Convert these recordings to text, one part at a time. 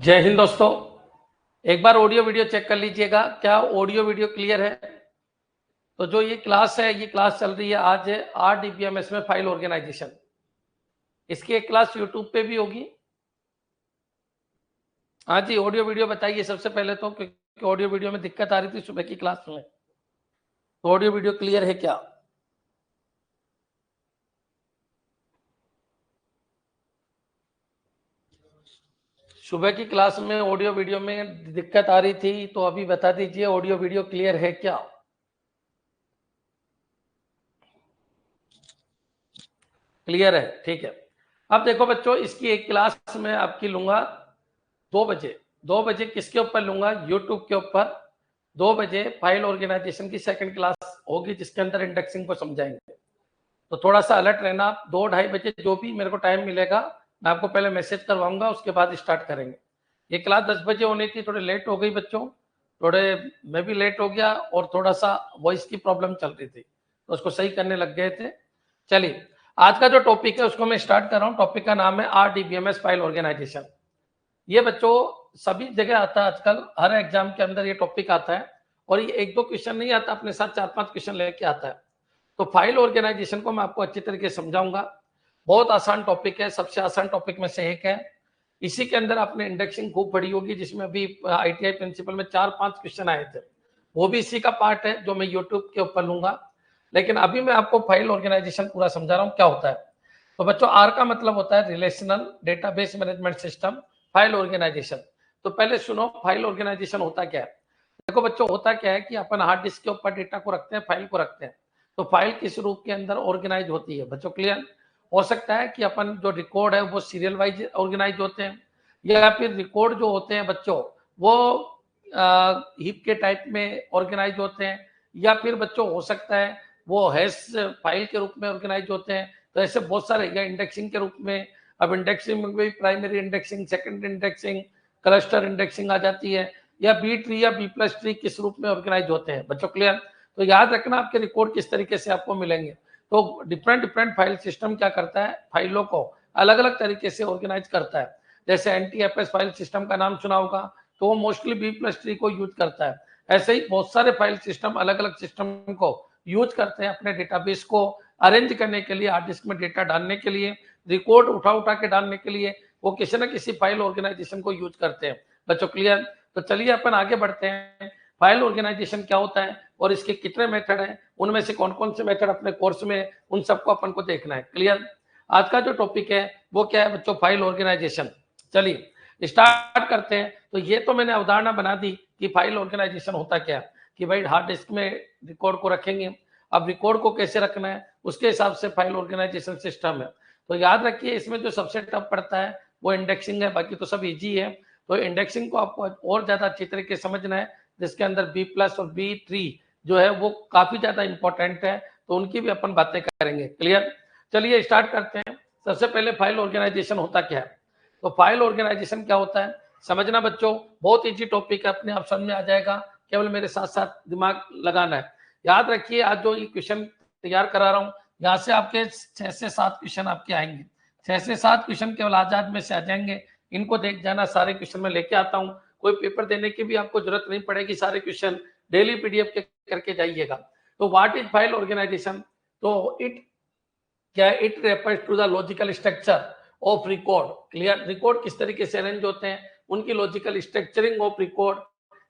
जय हिंद दोस्तों। एक बार ऑडियो वीडियो चेक कर लीजिएगा, क्या ऑडियो वीडियो क्लियर है? तो जो ये क्लास है, ये क्लास चल रही है आज RDBMS में फाइल ऑर्गेनाइजेशन। इसकी एक क्लास यूट्यूब पे भी होगी। हाँ जी, ऑडियो वीडियो बताइए सबसे पहले तो, क्योंकि ऑडियो वीडियो में दिक्कत आ रही थी सुबह की क्लास में। तो ऑडियो वीडियो क्लियर है क्या? सुबह की क्लास में ऑडियो वीडियो में दिक्कत आ रही थी, तो अभी बता दीजिए ऑडियो वीडियो क्लियर है क्या? क्लियर है, ठीक है। अब देखो बच्चों, इसकी एक क्लास में आपकी लूंगा 2 बजे। 2 बजे किसके ऊपर लूंगा? यूट्यूब के ऊपर। 2 बजे फाइल ऑर्गेनाइजेशन की सेकंड क्लास होगी, जिसके अंदर इंडेक्सिंग को समझाएंगे। तो थोड़ा सा अलर्ट रहना आप। 2-2:30 बजे जो भी मेरे को टाइम मिलेगा, मैं आपको पहले मैसेज करवाऊंगा, उसके बाद स्टार्ट करेंगे। ये क्लास 10 बजे होनी थी, थोड़ी लेट हो गई बच्चों। थोड़े मैं भी लेट हो गया, और थोड़ा सा वॉइस की प्रॉब्लम चल रही थी, तो उसको सही करने लग गए थे। चलिए, आज का जो टॉपिक है उसको मैं स्टार्ट कर रहा हूँ। टॉपिक का नाम है RDBMS फाइल ऑर्गेनाइजेशन। ये बच्चों सभी जगह आता है आजकल, हर एग्जाम के अंदर ये टॉपिक आता है। और ये एक दो क्वेश्चन नहीं आता, अपने साथ 4-5 क्वेश्चन लेके आता है। तो फाइल ऑर्गेनाइजेशन को मैं आपको अच्छी तरीके से समझाऊंगा। बहुत आसान टॉपिक है, सबसे आसान टॉपिक में से एक है। इसी के अंदर आपने इंडेक्सिंग खूब पढ़ी होगी, जिसमें अभी ITI प्रिंसिपल में 4-5 क्वेश्चन आए थे। वो भी इसी का पार्ट है, जो मैं यूट्यूब के ऊपर लूंगा। लेकिन अभी मैं आपको फाइल ऑर्गेनाइजेशन पूरा समझा रहा हूँ क्या होता है। तो बच्चों, आर का मतलब होता है relational database management system, file organisation. तो पहले सुनो, फाइल ऑर्गेनाइजेशन होता क्या है। देखो बच्चों, होता क्या है कि अपन हार्ड डिस्क के ऊपर डेटा को रखते हैं, फाइल को रखते हैं। तो फाइल किस रूप के अंदर ऑर्गेनाइज होती है बच्चों? क्लियर हो सकता है कि अपन जो रिकॉर्ड है वो सीरियल वाइज ऑर्गेनाइज होते हैं, या फिर रिकॉर्ड जो होते हैं बच्चों वो हीप के टाइप में ऑर्गेनाइज होते हैं, या फिर बच्चों हो सकता है वो हैश फाइल के रूप में ऑर्गेनाइज होते हैं। तो ऐसे बहुत सारे, या इंडेक्सिंग के रूप में। अब इंडेक्सिंग में भी primary indexing, second indexing, cluster indexing आ जाती है, या बी ट्री या B+ट्री किस रूप में ऑर्गेनाइज होते हैं बच्चों? क्लियर? तो याद रखना आपके रिकॉर्ड किस तरीके से आपको मिलेंगे। तो डिफरेंट डिफरेंट फाइल सिस्टम क्या करता है, फाइलों को अलग अलग तरीके से ऑर्गेनाइज करता है। जैसे NTFS फाइल सिस्टम का नाम सुना होगा, तो वो मोस्टली B+ट्री को यूज करता है। ऐसे ही बहुत सारे फाइल सिस्टम अलग अलग सिस्टम को यूज करते हैं अपने डेटाबेस को अरेंज करने के लिए, हार्ड डिस्क में डेटा डालने के लिए, रिकॉर्ड उठा उठा के डालने के लिए। वो किसी न किसी फाइल ऑर्गेनाइजेशन को यूज करते हैं बच्चों। क्लियर? तो चलिए अपन आगे बढ़ते हैं। फाइल ऑर्गेनाइजेशन क्या होता है और इसके कितने मेथड हैं, उनमें से कौन कौन से मेथड अपने कोर्स में, उन सबको अपन को देखना है। क्लियर? आज का जो टॉपिक है वो क्या है बच्चों? File organization. चलिए स्टार्ट करते हैं। तो ये तो मैंने अवधारणा बना दी कि फाइल ऑर्गेनाइजेशन होता क्या है, कि भाई हार्ड डिस्क में रिकॉर्ड को रखेंगे। अब रिकॉर्ड को कैसे रखना है, उसके हिसाब से फाइल ऑर्गेनाइजेशन सिस्टम है। तो याद रखिए, इसमें जो सबसे टफ पड़ता है वो इंडेक्सिंग है, बाकी तो सब इजी है। तो इंडेक्सिंग को आपको और ज्यादा अच्छी तरीके से समझना है, जिसके अंदर B+ और B3 जो है वो काफी ज्यादा इंपॉर्टेंट है। तो उनकी भी अपन बातें करेंगे। क्लियर? चलिए स्टार्ट करते हैं। सबसे पहले फाइल ऑर्गेनाइजेशन होता क्या है। तो फाइल ऑर्गेनाइजेशन क्या होता है समझना बच्चों, बहुत इजी टॉपिक है, अपने आप समझ में आ जाएगा। केवल मेरे साथ साथ दिमाग लगाना है। याद रखिए, आज जो ये क्वेश्चन तैयार करा रहा हूँ, यहाँ से आपके 6 से 7 क्वेश्चन आपके आएंगे। 6 से 7 क्वेश्चन केवल आजाद में से आ जाएंगे। इनको देख जाना, सारे क्वेश्चन में लेके आता हूँ। कोई पेपर देने की भी आपको जरूरत नहीं पड़ेगी, सारे क्वेश्चन डेली PDF के करके जाइएगा। तो व्हाट इज फाइल ऑर्गेनाइजेशन? तो it refers to the logical structure of record. Clear? Record किस तरीके से अरेंज होते हैं, उनकी logical structuring of record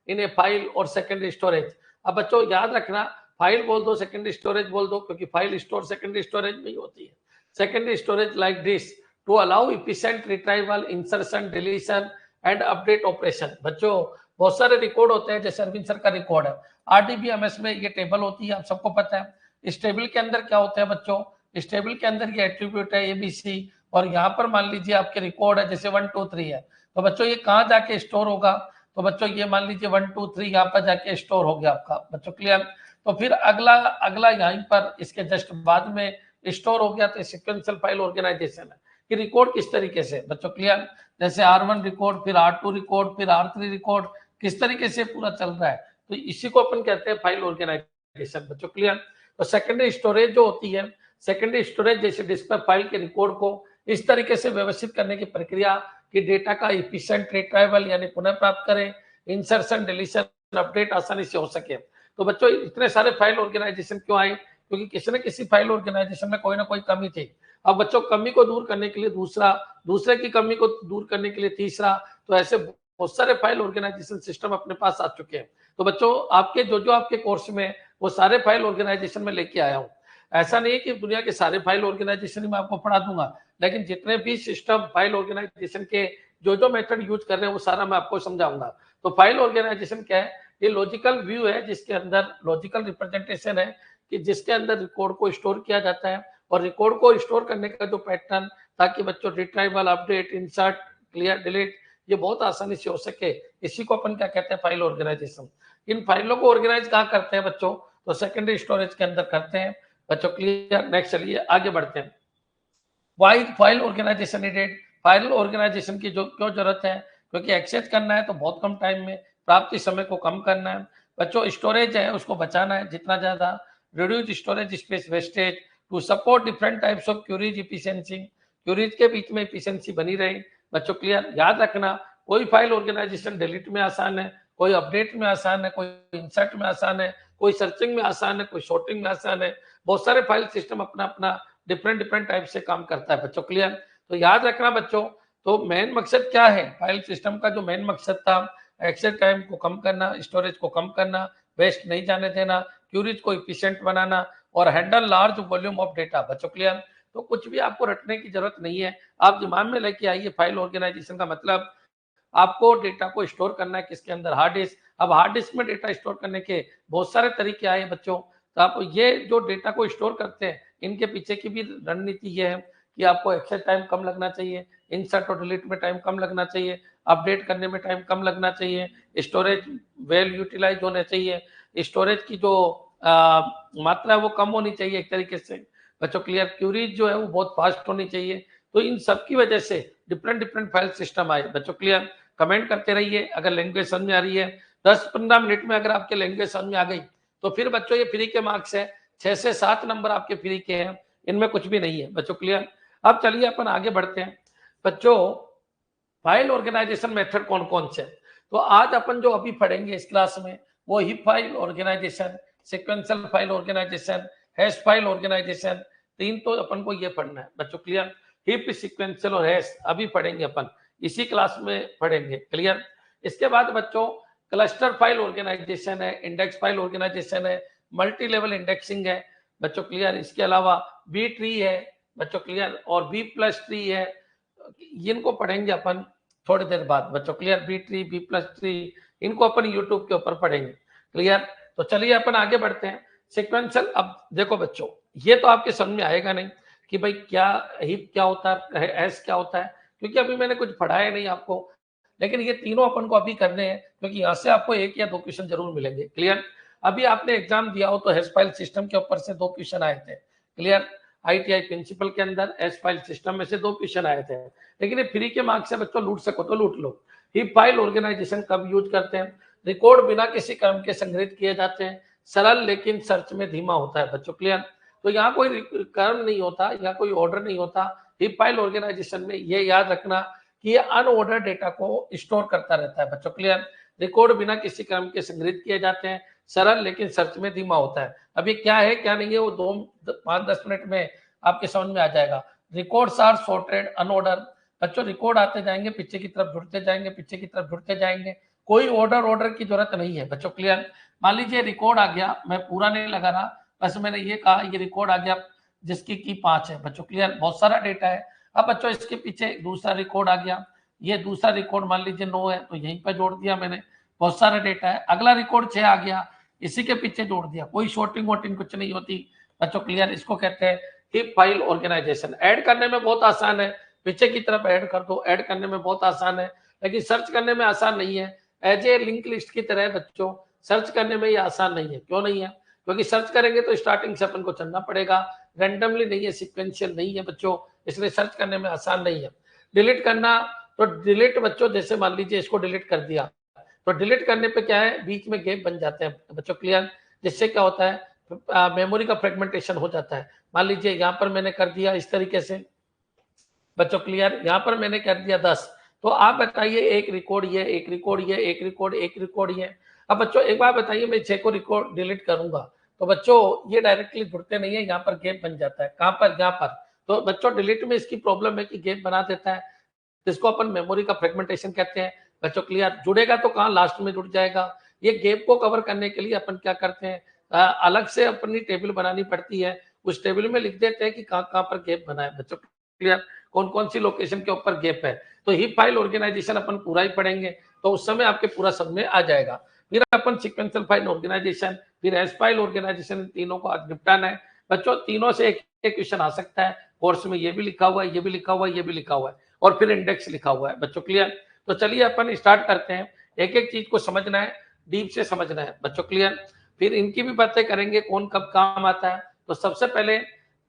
in a file और सेकेंडरी स्टोरेज। अब बच्चों याद रखना, फाइल बोल दो, सेकेंडरी स्टोरेज बोल दो, क्योंकि फाइल स्टोर सेकेंडरी स्टोरेज में ही होती है। Secondary storage like this to allow efficient retrieval, insertion, deletion and update operation. बच्चों बहुत सारे रिकॉर्ड होते हैं, जैसे अरविंद सर का रिकॉर्ड है, RDBMS में ये टेबल होती है, आप सबको पता है। इस टेबल के अंदर क्या होता है बच्चों? इस टेबल के अंदर ये एट्रीब्यूट है ABC, और यहाँ पर मान लीजिए आपके रिकॉर्ड है, जैसे 1 2 3 है। तो बच्चों ये कहाँ जाके स्टोर होगा? तो बच्चों ये मान लीजिए 1 2 3 यहाँ पर जाके स्टोर हो गया आपका बच्चों। क्लियर? तो फिर अगला अगला यहाँ पर इसके जस्ट बाद में स्टोर हो गया। तो सिक्वेंशियल फाइल ऑर्गेनाइजेशन है कि रिकॉर्ड किस तरीके से बच्चों। क्लियर? जैसे R1 रिकॉर्ड, फिर R2 रिकॉर्ड, फिर R3 रिकॉर्ड, किस तरीके से पूरा चल रहा है। तो इसी को अपन कहते हैं फाइल ऑर्गेनाइजेशन बच्चों। क्लियर? तो सेकेंडरी स्टोरेज जो होती है, सेकेंडरी स्टोरेज जैसे डिस्क पर फाइल के रिकॉर्ड को इस तरीके से व्यवस्थित करने की प्रक्रिया कि डेटा का एफिशिएंट रिट्राइवल यानी पुनः प्राप्त करें, इंसर्शन डिलीशन अपडेट आसानी से हो सके। तो बच्चों इतने सारे फाइल ऑर्गेनाइजेशन क्यों आए? क्योंकि किसी न किसी फाइल ऑर्गेनाइजेशन में कोई ना कोई कमी थी। अब बच्चों कमी को दूर करने के लिए दूसरा, दूसरे की कमी को दूर करने के लिए तीसरा, तो ऐसे बहुत सारे फाइल ऑर्गेनाइजेशन सिस्टम अपने पास आ चुके हैं। तो बच्चों आपके जो आपके कोर्स में वो सारे फाइल ऑर्गेनाइजेशन में लेके आया हूँ। ऐसा नहीं है कि दुनिया के सारे फाइल ऑर्गेनाइजेशन ही मैं आपको पढ़ा दूंगा, लेकिन जितने भी सिस्टम फाइल ऑर्गेनाइजेशन के जो मेथड यूज कर रहे हैं वो सारा मैं आपको समझाऊंगा। तो फाइल ऑर्गेनाइजेशन क्या है? ये लॉजिकल व्यू है जिसके अंदर लॉजिकल रिप्रेजेंटेशन है कि जिसके अंदर रिकॉर्ड को स्टोर किया जाता है, और रिकॉर्ड को स्टोर करने का जो पैटर्न, ताकि बच्चों retrieval, update, insert, clear, delete ये बहुत आसानी से हो सके, इसी को अपन क्या कहते हैं? File organisation. इन फाइलों को ऑर्गेनाइज कहाँ करते हैं बच्चों? तो सेकेंडरी स्टोरेज के अंदर करते हैं बच्चों। क्लियर? नेक्स्ट चलिए आगे बढ़ते हैं। Why file organisation needed? File organisation की जो क्यों जरूरत है? क्योंकि एक्सेस करना है तो बहुत कम टाइम में, प्राप्ति समय को कम करना है बच्चों, स्टोरेज है उसको बचाना है जितना ज्यादा, reduce storage space wastage, to support different types of queries efficiency, queries के बीच में इफिशिएंसी बनी रहे बच्चों। क्लियर? याद रखना कोई फाइल ऑर्गेनाइजेशन डिलीट में आसान है, कोई अपडेट में आसान है, कोई इंसर्ट में आसान है, कोई सर्चिंग में आसान है, कोई शॉर्टिंग में आसान है। बहुत सारे फाइल सिस्टम अपना अपना डिफरेंट टाइप से काम करता है बच्चों। क्लियर? तो याद रखना बच्चों, तो मेन मकसद क्या है फाइल सिस्टम का? जो मेन मकसद था, एक्सेस टाइम को कम करना, स्टोरेज को कम करना, वेस्ट नहीं जाने देना, क्यूरीज को इफिशिएंट बनाना, और handle large volume of data बच्चों। क्लियर? तो कुछ भी आपको रटने की जरूरत नहीं है, आप दिमाग में लेके आइए फाइल ऑर्गेनाइजेशन का मतलब आपको डेटा को स्टोर करना है किसके अंदर? Hard disk. अब हार्ड डिस्क में डेटा स्टोर करने के बहुत सारे तरीके आए बच्चों। तो आप ये जो डेटा को स्टोर करते हैं इनके पीछे की भी रणनीति ये है कि आपको एक्सेस टाइम कम लगना चाहिए, इंसर्ट और डिलीट में टाइम कम लगना चाहिए, अपडेट करने में टाइम कम लगना चाहिए, स्टोरेज वेल यूटिलाइज होने चाहिए, स्टोरेज की जो मात्रा है वो कम होनी चाहिए एक तरीके से बच्चों। क्लियर? क्यूरीज जो है वो बहुत फास्ट होनी चाहिए। तो इन सब की वजह से डिफरेंट फाइल सिस्टम आए बच्चों। क्लियर? कमेंट करते रहिए अगर लैंग्वेज समझ में आ रही है। 10-15 मिनट में अगर आपके लैंग्वेज समझ में आ गई तो फिर बच्चों ये फ्री के मार्क्स है, 6 से 7 नंबर आपके फ्री के हैं, इनमें कुछ भी नहीं है बच्चों। क्लियर? अब चलिए अपन आगे बढ़ते हैं बच्चों। फाइल ऑर्गेनाइजेशन मेथड कौन कौन से? तो आज अपन जो अभी पढ़ेंगे इस क्लास में वो heap file organisation, sequential file organisation, hash file organisation, तीन तो अपन को ये पढ़ना है बच्चों। क्लियर? हीप, सीक्वेंशियल और हैश अभी पढ़ेंगे अपन, इसी क्लास में पढ़ेंगे। क्लियर? इसके बाद बच्चों क्लस्टर फाइल ऑर्गेनाइजेशन है, इंडेक्स फाइल ऑर्गेनाइजेशन है, मल्टी लेवल इंडेक्सिंग है बच्चों। क्लियर? इसके अलावा बी ट्री है बच्चों। क्लियर? और बी प्लस ट्री है, इनको पढ़ेंगे अपन थोड़ी देर बाद बच्चों। Clear? B tree, B plus tree, इनको अपन यूट्यूब के ऊपर पढ़ेंगे। क्लियर? तो चलिए अपन आगे बढ़ते हैं। सीक्वेंशियल, अब देखो बच्चों ये तो आपके समझ में आएगा नहीं कि भाई क्या हीप क्या होता है, एस क्या होता है, क्योंकि अभी मैंने कुछ पढ़ाया नहीं आपको, लेकिन ये तीनों अपन को अभी करने हैं क्योंकि यहाँ से आपको 1 या 2 क्वेश्चन जरूर मिलेंगे। क्लियर? अभी आपने एग्जाम दिया हो तो हैश फाइल सिस्टम के ऊपर से 2 क्वेश्चन आए थे। क्लियर? आईटीआई प्रिंसिपल के अंदर हैश फाइल सिस्टम में से 2 क्वेश्चन आए थे, लेकिन ये फ्री के मार्क्स से बच्चों लूट सको तो लूट लो। हीप फाइल ऑर्गेनाइजेशन कब यूज करते हैं? रिकॉर्ड बिना किसी क्रम के संग्रहित किए जाते हैं, सरल लेकिन सर्च में धीमा होता है बच्चों। क्लियर? तो यहाँ कोई क्रम नहीं होता, यहाँ कोई ऑर्डर नहीं होता। हीप फाइल ऑर्गेनाइजेशन में ये याद रखना कि ये अनऑर्डर डेटा को स्टोर करता रहता है बच्चों। क्लियर? रिकॉर्ड बिना किसी क्रम के संग्रहित किए जाते हैं, सरल लेकिन सर्च में धीमा होता है। अब ये क्या है क्या नहीं है वो 5-10 मिनट में आपके समझ में आ जाएगा। रिकॉर्ड्स आर सॉर्टेड अनऑर्डर बच्चों, रिकॉर्ड आते जाएंगे, पीछे की तरफ जुड़ते जाएंगे, पीछे की तरफ जुड़ते जाएंगे, कोई ऑर्डर की जरूरत नहीं है बच्चों। क्लियर? मान लीजिए रिकॉर्ड आ गया, मैं पूरा नहीं लगा रहा, बस मैंने ये कहा ये रिकॉर्ड आ गया जिसकी की 5 है बच्चों। क्लियर? बहुत सारा डेटा है। अब बच्चों इसके पीछे दूसरा रिकॉर्ड आ गया, ये दूसरा रिकॉर्ड मान लीजिए 9 है तो यहीं पर जोड़ दिया मैंने, बहुत सारा डेटा है। अगला रिकॉर्ड 6 आ गया, इसी के पीछे जोड़ दिया, कोई शॉर्टिंग वोटिंग कुछ नहीं होती बच्चों। क्लियर? इसको कहते हैं हीप फाइल ऑर्गेनाइजेशन। ऐड करने में बहुत आसान है, पीछे की तरफ ऐड कर दो, ऐड करने में बहुत आसान है, लेकिन सर्च करने में आसान नहीं है। एज ए लिंक लिस्ट की तरह बच्चों सर्च करने में ये आसान नहीं है। क्यों नहीं है? क्योंकि सर्च करेंगे तो स्टार्टिंग से अपन को चलना पड़ेगा, रैंडमली नहीं है, सिक्वेंशियल नहीं है बच्चों, इसलिए सर्च करने में आसान नहीं है। डिलीट करना, तो डिलीट बच्चों जैसे मान लीजिए इसको डिलीट कर दिया तो डिलीट करने पे क्या है, बीच में गैप बन जाते हैं बच्चों। क्लियर? जिससे क्या होता है, मेमोरी का फ्रेगमेंटेशन हो जाता है। मान लीजिए यहाँ पर मैंने कर दिया इस तरीके से बच्चों। क्लियर? यहाँ पर मैंने कर दिया 10, तो आप बताइए, एक रिकॉर्ड ये, एक रिकॉर्ड ये, एक रिकॉर्ड, एक रिकॉर्ड ये। अब बच्चों एक बात बताइए, मैं 6 को रिकॉर्ड डिलीट करूंगा तो बच्चों ये डायरेक्टली जुड़ते नहीं है, यहाँ पर गैप बन जाता है। कहाँ पर? यहाँ पर। तो बच्चों डिलीट में इसकी प्रॉब्लम है कि गैप बना देता है, जिसको अपन मेमोरी का फ्रेगमेंटेशन कहते हैं। बच्चों क्लियर? जुड़ेगा तो कहाँ? लास्ट में जुड़ जाएगा। ये गैप को कवर करने के लिए अपन क्या करते हैं, अलग से अपनी टेबल बनानी पड़ती है। उस टेबल में लिख देते हैं कि कहाँ कहाँ पर गैप बना है। बच्चों क्लियर? कौन कौन सी लोकेशन के ऊपर गैप है। तो हीप फाइल ऑर्गेनाइजेशन अपन पूरा ही पढ़ेंगे, तो उस समय आपके पूरा सब में आ जाएगा। फिर अपन सिक्वेंशियल फाइल ऑर्गेनाइजेशन, फिर एस फाइल ऑर्गेनाइजेशन, तीनों को आज निपटाना है। बच्चों तीनों से एक एक क्वेश्चन आ सकता है कोर्स में, ये भी लिखा हुआ है, ये भी लिखा हुआ है, ये भी लिखा हुआ है, और फिर इंडेक्स लिखा हुआ है। बच्चों क्लियर? तो चलिए अपन स्टार्ट करते हैं। एक एक चीज को समझना है, डीप से समझना है। बच्चों क्लियर? फिर इनकी भी बातें करेंगे, कौन कब काम आता है। तो सबसे पहले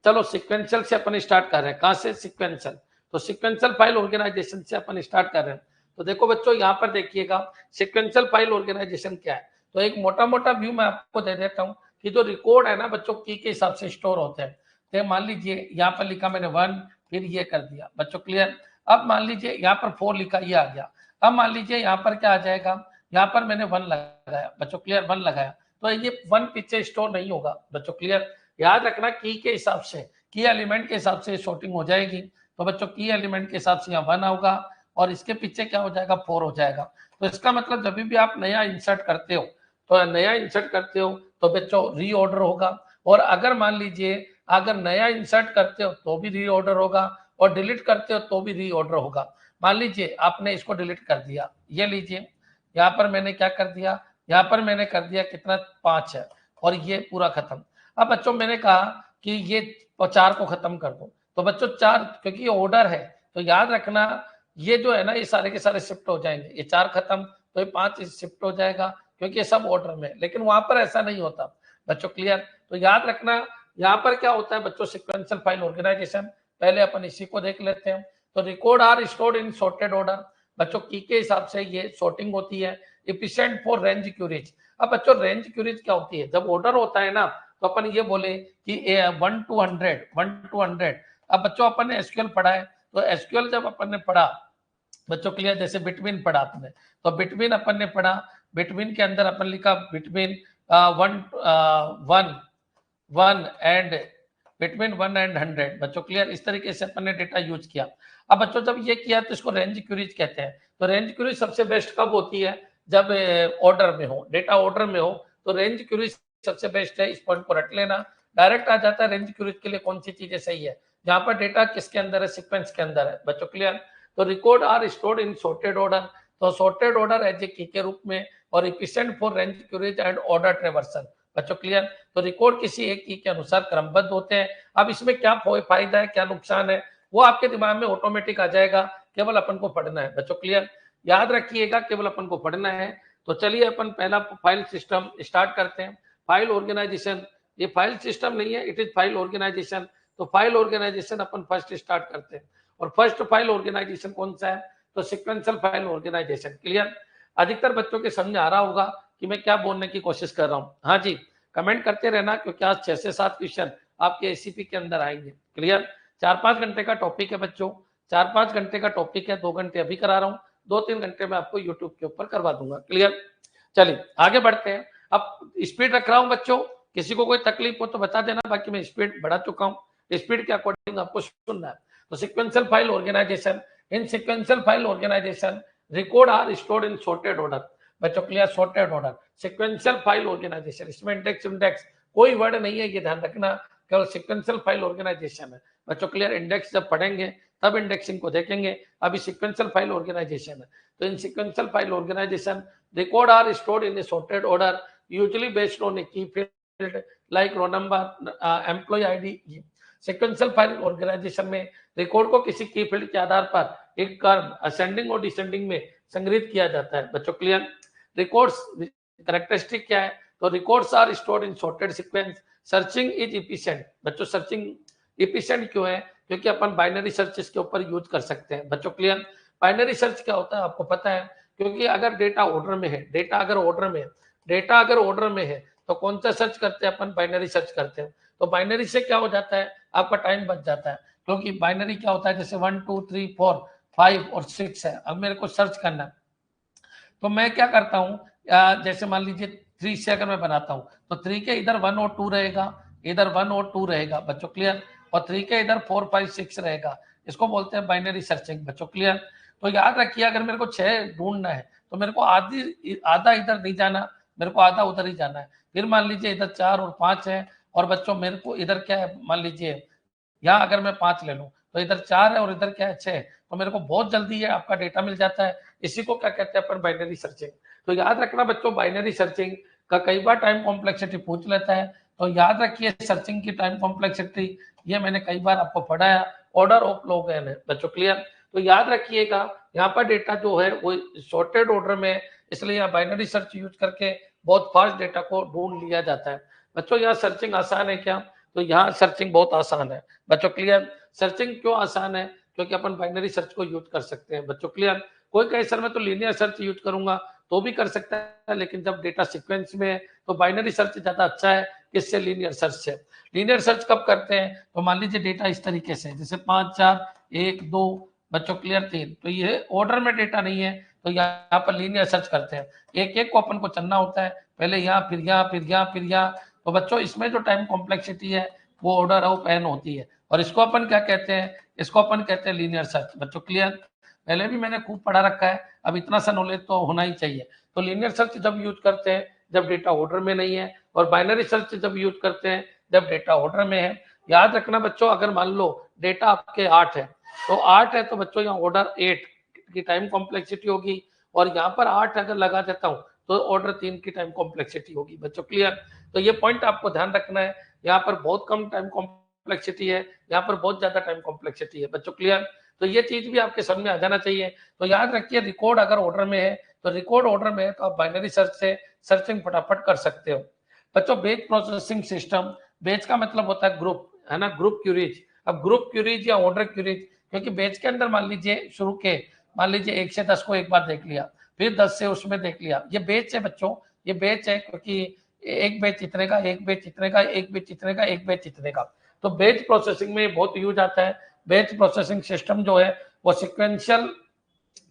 चलो सिक्वेंशियल से अपन स्टार्ट कर रहे हैं। कहां से? सिक्वेंशियल। तो सिक्वेंशियल फाइल ऑर्गेनाइजेशन से अपन स्टार्ट कर रहे हैं। तो देखो बच्चों यहाँ पर देखिएगा, सिक्वेंशियल फाइल ऑर्गेनाइजेशन क्या है। तो एक मोटा मोटा व्यू मैं आपको दे देता हूँ कि जो रिकॉर्ड है ना बच्चों, की के हिसाब से स्टोर होते हैं। तो मान लीजिए यहाँ पर लिखा मैंने 1, फिर ये कर दिया। बच्चों क्लियर? अब मान लीजिए यहाँ पर 4 लिखा, ये आ गया। अब मान लीजिए यहाँ पर क्या आ जाएगा, यहाँ पर मैंने 1 लगाया। बच्चों क्लियर? 1 लगाया तो ये 1 पीछे स्टोर नहीं होगा। बच्चों क्लियर? याद रखना की के हिसाब से, की एलिमेंट के हिसाब से शॉर्टिंग हो जाएगी। तो बच्चों की एलिमेंट के हिसाब से यहाँ 1 होगा और इसके पीछे क्या हो जाएगा, 4 हो जाएगा। तो इसका मतलब जब भी आप नया इंसर्ट करते हो, तो नया इंसर्ट करते हो तो बच्चों रीऑर्डर होगा। और अगर मान लीजिए अगर नया इंसर्ट करते हो तो भी रीऑर्डर होगा, और डिलीट करते हो तो भी रीऑर्डर होगा। मान लीजिए आपने इसको डिलीट कर दिया, ये लीजिए यहाँ पर मैंने क्या कर दिया, यहाँ पर मैंने कर दिया कितना, 5 है, और ये पूरा खत्म। अब बच्चों मैंने कहा कि ये 4 को खत्म कर दो, तो बच्चों 4 क्योंकि ये ऑर्डर है, तो याद रखना ये जो है ना ये सारे के सारे शिफ्ट हो जाएंगे। ये 4 खत्म तो ये 5 शिफ्ट हो जाएगा, क्योंकि ये सब ऑर्डर में। लेकिन वहां पर ऐसा नहीं होता। बच्चों क्लियर? तो याद रखना यहाँ पर क्या होता है बच्चों, सिक्वेंशियल फाइल ऑर्गेनाइजेशन। पहले अपन इसी को देख लेते हैं। तो record are stored in sorted order. बच्चों की के हिसाब से ये सॉर्टिंग होती है। Efficient for range queries. अब बच्चों रेंज क्यूरीज क्या होती है, जब ऑर्डर होता है ना तो अपन ये बोले कि 1 to 100, 1 to 100। अब बच्चों अपन ने एसक्यूएल पढ़ा है, तो एसक्यूएल जब अपन ने पढ़ा बच्चों क्लियर, जैसे बिटवीन पढ़ा आपने, तो बिटवीन अपन ने पढ़ा, बिटवीन के अंदर अपन लिखा बिटवीन 1 एंड बिटवीन 1 एंड 100। बच्चों क्लियर? इस तरीके से अपन ने डेटा यूज किया। अब बच्चों जब ये किया तो इसको रेंज क्यूरीज कहते हैं। तो रेंज क्यूरीज सबसे बेस्ट कब होती है, जब ऑर्डर में हो, डेटा ऑर्डर में हो, तो रेंज क्यूरीज सबसे बेस्ट है। इस पॉइंट को रट लेना, डायरेक्ट आ जाता है रेंज क्यूरीज के लिए कौन सी चीजें सही है, जहां पर डेटा किसके अंदर है, सीक्वेंस के अंदर है। बच्चों क्लियर? तो record are stored in sorted order. तो sorted order as a key के रूप में, और efficient for range queries and order traversal. बच्चों क्लियर? तो रिकॉर्ड किसी एक की के अनुसार क्रमबद्ध होते हैं। अब इसमें क्या फायदा है, क्या नुकसान है, वो आपके दिमाग में ऑटोमेटिक आ जाएगा, केवल अपन को पढ़ना है। बच्चों क्लियर? याद रखिएगा, केवल अपन को पढ़ना है। तो चलिए अपन पहला फाइल सिस्टम स्टार्ट करते हैं। फाइल ऑर्गेनाइजेशन, ये फाइल सिस्टम नहीं है, इट इज फाइल ऑर्गेनाइजेशन। तो फाइल ऑर्गेनाइजेशन अपन फर्स्ट स्टार्ट करते हैं। और फर्स्ट फाइल ऑर्गेनाइजेशन कौन सा है, तो सिक्वेंशियल फाइल ऑर्गेनाइजेशन। क्लियर? अधिकतर बच्चों के समझ आ रहा होगा कि मैं क्या बोलने की कोशिश कर रहा हूँ। हाँ जी, कमेंट करते रहना, क्योंकि आज 6 से 7 क्वेश्चन आपके एसीपी के अंदर आएंगे। क्लियर? 4-5 घंटे का टॉपिक है बच्चों, 4-5 घंटे का टॉपिक है। 2 घंटे अभी करा रहा हूँ, 2-3 घंटे में आपको यूट्यूब के ऊपर करवा दूंगा। क्लियर? चलिए आगे बढ़ते हैं। अब स्पीड रख रहा हूँ बच्चों, किसी को कोई तकलीफ हो तो बता देना, बाकी मैं स्पीड बढ़ा चुका हूँ। स्पीड के अकॉर्डिंग आपको सुनना है। तो sequential file organisation, in sequential file organisation record are stored in sorted order. बच्चों clear? Sorted order, sequential file organisation, इसमें इंडेक्स इंडेक्स कोई वर्ड नहीं है, ये ध्यान रखना, केवल सिक्वेंशियल फाइल ऑर्गेनाइजेशन है। बच्चों क्लियर? इंडेक्स जब पढ़ेंगे तब इंडेक्सिंग को देखेंगे, अभी सिक्वेंशियल फाइल ऑर्गेनाइजेशन है। तो in sequential file organisation record are stored in a sorted order, usually based on a key field like roll number, employee ID। sequential file organization में record को किसी की फील्ड के आधार पर एक क्रम असेंडिंग और डिसेंडिंग में संग्रहित किया जाता है। बच्चों क्लियर? रिकॉर्ड्स कैरेक्टरिस्टिक क्या है, तो records are stored in sorted sequence. Searching is efficient. बच्चों सर्चिंग इफिशिएंट क्यों है, क्योंकि अपन बाइनरी सर्च इसके ऊपर यूज कर सकते हैं। बच्चों क्लियर? बाइनरी सर्च क्या होता है आपको पता है, क्योंकि अगर डेटा ऑर्डर में है, डेटा अगर ऑर्डर में है तो कौन सा सर्च करते हैं अपन, बाइनरी सर्च करते हैं। तो बाइनरी से क्या हो जाता है, आपका टाइम बच जाता है, क्योंकि बाइनरी क्या होता है, जैसे 1 2 3 4 5 और 6 है, अब मेरे को सर्च करना है, तो मैं क्या करता हूँ, जैसे मान लीजिए 3 से अगर मैं बनाता हूँ तो 3 के इधर 1 और 2 रहेगा, इधर 1 और 2 रहेगा बच्चों, क्लियर, और 3 के इधर 4 5 6 रहेगा, इसको बोलते हैं बाइनरी सर्चिंग बच्चों, क्लियर। तो याद रखिए अगर मेरे को 6 ढूंढना है तो मेरे को आधा इधर नहीं जाना, मेरे को आधा उधर ही जाना है। फिर मान लीजिए इधर 4 और 5 है, और बच्चों मेरे को इधर क्या है, मान लीजिए यहाँ अगर मैं 5 ले लूँ तो इधर 4 है और इधर क्या है 6 है, तो मेरे को बहुत जल्दी है आपका डेटा मिल जाता है। इसी को क्या कहते हैं अपन, बाइनरी सर्चिंग। तो याद रखना बच्चों, बाइनरी सर्चिंग का कई बार टाइम कॉम्प्लेक्सिटी पूछ लेता है, तो याद रखिए सर्चिंग की टाइम कॉम्प्लेक्सिटी, ये मैंने कई बार आपको पढ़ाया, ऑर्डर ऑफ log n है बच्चों, क्लियर। तो याद रखिएगा यहाँ पर डेटा जो है वो सॉर्टेड ऑर्डर में, इसलिए यहाँ बाइनरी सर्च यूज करके बहुत फास्ट डेटा को ढूंढ लिया जाता है बच्चों। यहाँ सर्चिंग आसान है क्या, तो यहाँ सर्चिंग बहुत आसान है बच्चों, क्लियर। सर्चिंग क्यों आसान है, क्योंकि अपन बाइनरी सर्च को यूज कर सकते हैं बच्चों, क्लियर। कोई कहे सर मैं तो लीनियर सर्च यूज करूंगा, तो भी कर सकता है, लेकिन जब डेटा सीक्वेंस में है तो बाइनरी सर्च ज्यादा अच्छा है किससे, लीनियर सर्च से। लीनियर सर्च कब करते हैं, तो मान लीजिए डेटा इस तरीके से, जैसे 5 4 1 2 बच्चों, क्लियर 3, तो ये ऑर्डर में डेटा नहीं है, तो यहाँ पर लीनियर सर्च करते हैं। एक एक को अपन को चलना होता है, पहले यहाँ फिर यहाँ फिर यहाँ फिर यहाँ, तो बच्चों इसमें जो टाइम कॉम्प्लेक्सिटी है वो ऑर्डर ऑफ n होती है, और इसको अपन क्या कहते हैं, इसको अपन कहते हैं लीनियर सर्च बच्चों, क्लियर। पहले भी मैंने खूब पढ़ा रखा है, अब इतना सा नॉलेज तो होना ही चाहिए। तो लीनियर सर्च जब यूज करते हैं जब डेटा ऑर्डर में नहीं है, और बाइनरी सर्च जब यूज करते हैं जब डेटा ऑर्डर में है। याद रखना बच्चों, अगर मान लो डेटा आपके 8 है, तो 8 है तो बच्चों यहाँ ऑर्डर 8 की टाइम कॉम्प्लेक्सिटी होगी, और यहाँ पर 8 अगर लगा देता हूँ तो ऑर्डर 3 की टाइम कॉम्प्लेक्सिटी होगी बच्चों, क्लियर। तो ये पॉइंट आपको ध्यान रखना है, यहाँ पर बहुत कम टाइम कॉम्प्लेक्सिटी है, यहाँ पर बहुत ज्यादा टाइम कॉम्प्लेक्सिटी है बच्चों, क्लियर। तो ये चीज भी आपके समझ में आ जाना चाहिए। तो याद रखिए रिकॉर्ड अगर ऑर्डर में है, तो रिकॉर्ड ऑर्डर में है तो आप बाइनरी सर्च से सर्चिंग फटाफट कर सकते हो बच्चों। बेच प्रोसेसिंग सिस्टम, बेच का मतलब होता है ग्रुप, है ना, ग्रुप क्यूरीज। अब ग्रुप क्यूरीज या ऑर्डर क्यूरीज, क्योंकि बेच के अंदर मान लीजिए शुरू के, मान लीजिए 1 से 10 को एक बार देख लिया, फिर 10 से उसमें देख लिया, ये बेच है बच्चों, ये बेच है, क्योंकि एक बेच इतने का, एक बेच इतने का, एक बेच इतने का, एक बेच इतने का। तो बेच प्रोसेसिंग में बहुत यूज आता है। बेच प्रोसेसिंग सिस्टम जो है वो सिक्वेंशियल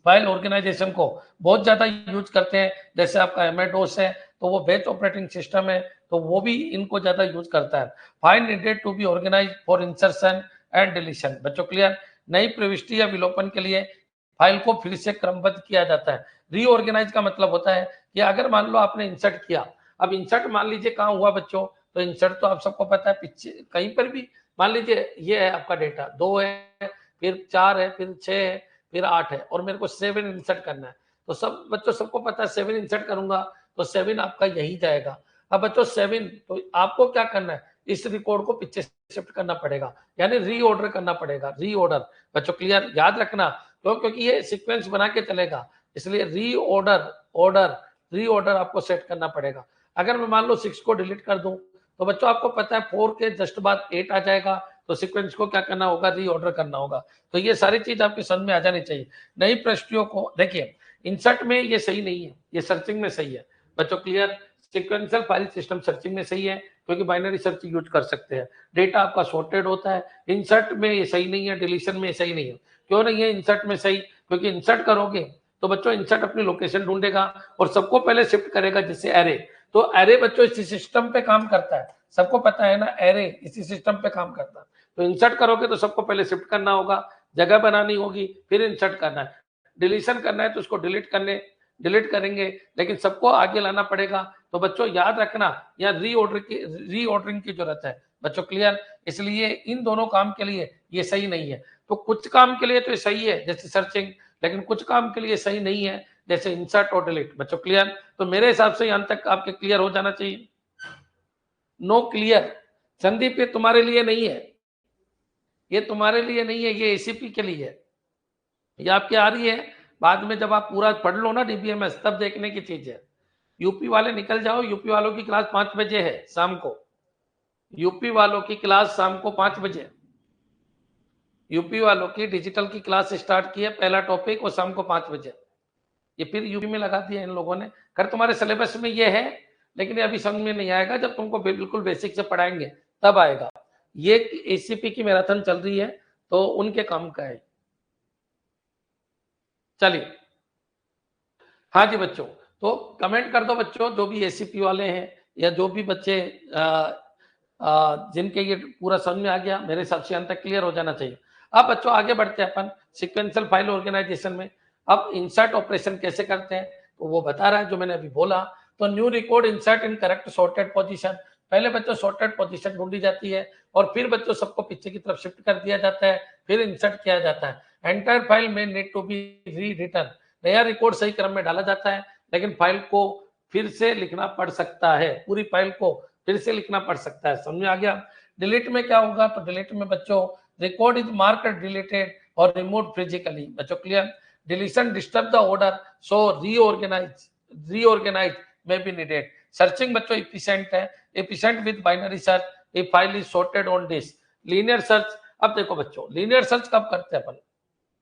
फाइल ऑर्गेनाइजेशन को बहुत ज्यादा यूज करते हैं, जैसे आपका एमएडोस है तो वो बेच ऑपरेटिंग सिस्टम है, तो वो भी इनको ज्यादा यूज करता है। File needed to be organise for insertion and deletion बच्चों, क्लियर। नई प्रविष्टि या विलोपन के लिए फाइल को फिर से क्रमबद्ध किया जाता है। रीऑर्गेनाइज का मतलब होता है कि अगर मान लो आपने इंसर्ट किया, अब इंसर्ट मान लीजिए कहाँ हुआ बच्चों, तो इंसर्ट तो आप सबको पता है पीछे कहीं पर भी, मान लीजिए ये है आपका डेटा 2 है, फिर 4 है, फिर 6 है, फिर 8 है, और मेरे को 7 इंसर्ट करना है, तो सब बच्चों सबको पता है 7 इंसर्ट करूंगा तो 7 आपका यही जाएगा। अब बच्चों 7, तो आपको क्या करना है, इस रिकॉर्ड को पीछे शिफ्ट करना पड़ेगा, यानी रीऑर्डर करना पड़ेगा, रीऑर्डर बच्चों, क्लियर। याद रखना क्योंकि ये सीक्वेंस बना के चलेगा, इसलिए रीऑर्डर आपको सेट करना पड़ेगा। अगर मैं मान लो 6 को डिलीट कर दूं, तो बच्चों आपको पता है 4 के जस्ट बाद 8 आ जाएगा, तो सीक्वेंस को क्या करना होगा, रीऑर्डर करना होगा। तो ये सारी चीज आपके समझ में आ जानी चाहिए। नई प्रविष्टियों को देखिए, इंसर्ट में ये सही नहीं है, ये सर्चिंग में सही है बच्चों, clear. Sequential file system searching में सही है, क्योंकि बाइनरी सर्च यूज कर सकते हैं, डेटा आपका सॉर्टेड होता है। इंसर्ट में ये सही नहीं है, डिलीशन में सही नहीं है। क्यों नहीं है इंसर्ट में सही, क्योंकि इंसर्ट करोगे तो बच्चों इंसर्ट अपनी लोकेशन ढूंढेगा और सबको पहले शिफ्ट करेगा, जैसे एरे। तो एरे बच्चों इसी सिस्टम पे काम करता है, सबको पता है ना, एरे इसी सिस्टम पे काम करता है। तो इंसर्ट करोगे तो सबको पहले शिफ्ट करना होगा, जगह बनानी होगी, फिर इंसर्ट करना है। डिलीशन करना है तो उसको डिलीट करेंगे, लेकिन सबको आगे लाना पड़ेगा। तो बच्चों याद रखना, यहाँ रीऑर्डरिंग की जरूरत है बच्चों, क्लियर। इसलिए इन दोनों काम के लिए ये सही नहीं है। तो कुछ काम के लिए तो ये सही है, जैसे सर्चिंग, लेकिन कुछ काम के लिए सही नहीं है, जैसे इंसर्ट और डिलीट बच्चों, क्लियर। तो मेरे हिसाब से यहाँ तक आपके क्लियर हो जाना चाहिए। नो क्लियर, संदीप ये तुम्हारे लिए नहीं है, ये तुम्हारे लिए नहीं है, ये एसीपी के लिए है, ये आपकी आ रही है बाद में, जब आप पूरा पढ़ लो ना डीबीएमएस, तब देखने की चीज है। यूपी वाले निकल जाओ, यूपी वालों की क्लास 5 बजे है शाम को, यूपी वालों की क्लास शाम को 5 बजे, यूपी वालों की डिजिटल की क्लास स्टार्ट की है, पहला टॉपिक वो शाम को 5 बजे। ये फिर यूपी में लगा दिया इन लोगों ने, कर तुम्हारे सिलेबस में ये है, लेकिन ये अभी समझ में नहीं आएगा, जब तुमको बिल्कुल बेसिक से पढ़ाएंगे तब आएगा। ये एसीपी की मैराथन चल रही है, तो उनके काम का है। चलिए, हाँ जी बच्चों, तो कमेंट कर दो बच्चों, जो भी एसीपी वाले हैं या जो भी बच्चे जिनके ये पूरा समझ में आ गया, मेरे हिसाब से अंत तक क्लियर हो जाना चाहिए। अब बच्चों आगे बढ़ते हैं अपन सीक्वेंशियल फाइल ऑर्गेनाइजेशन में। अब इंसर्ट ऑपरेशन कैसे करते हैं, तो वो बता रहा है जो मैंने अभी बोला। तो new record insert in correct sorted position. पहले बच्चों सॉर्टेड पोजीशन ढूंढी जाती है और फिर बच्चों सबको पीछे की तरफ शिफ्ट कर दिया जाता है, फिर इंसर्ट किया जाता है। एंटायर फाइल में नीड टू बी री रिटर्न। नया रिकॉर्ड सही क्रम में डाला जाता है, लेकिन फाइल को फिर से लिखना पड़ सकता है, पूरी फाइल को फिर से लिखना पड़ सकता है। समझ में आ गया। डिलीट में क्या होगा, तो डिलीट में बच्चों रिकॉर्ड इज मार्क्ड डिलीटेड और रिमूव फिजिकली। बच्चों clear. Deletion disturb the order, so reorganise में बी नीडेड। सर्चिंग बच्चों इफिशिएंट है, efficient with binary search if file is sorted on disk. Linear search, अब देखो बच्चों लीनियर सर्च कब करते हैं अपन।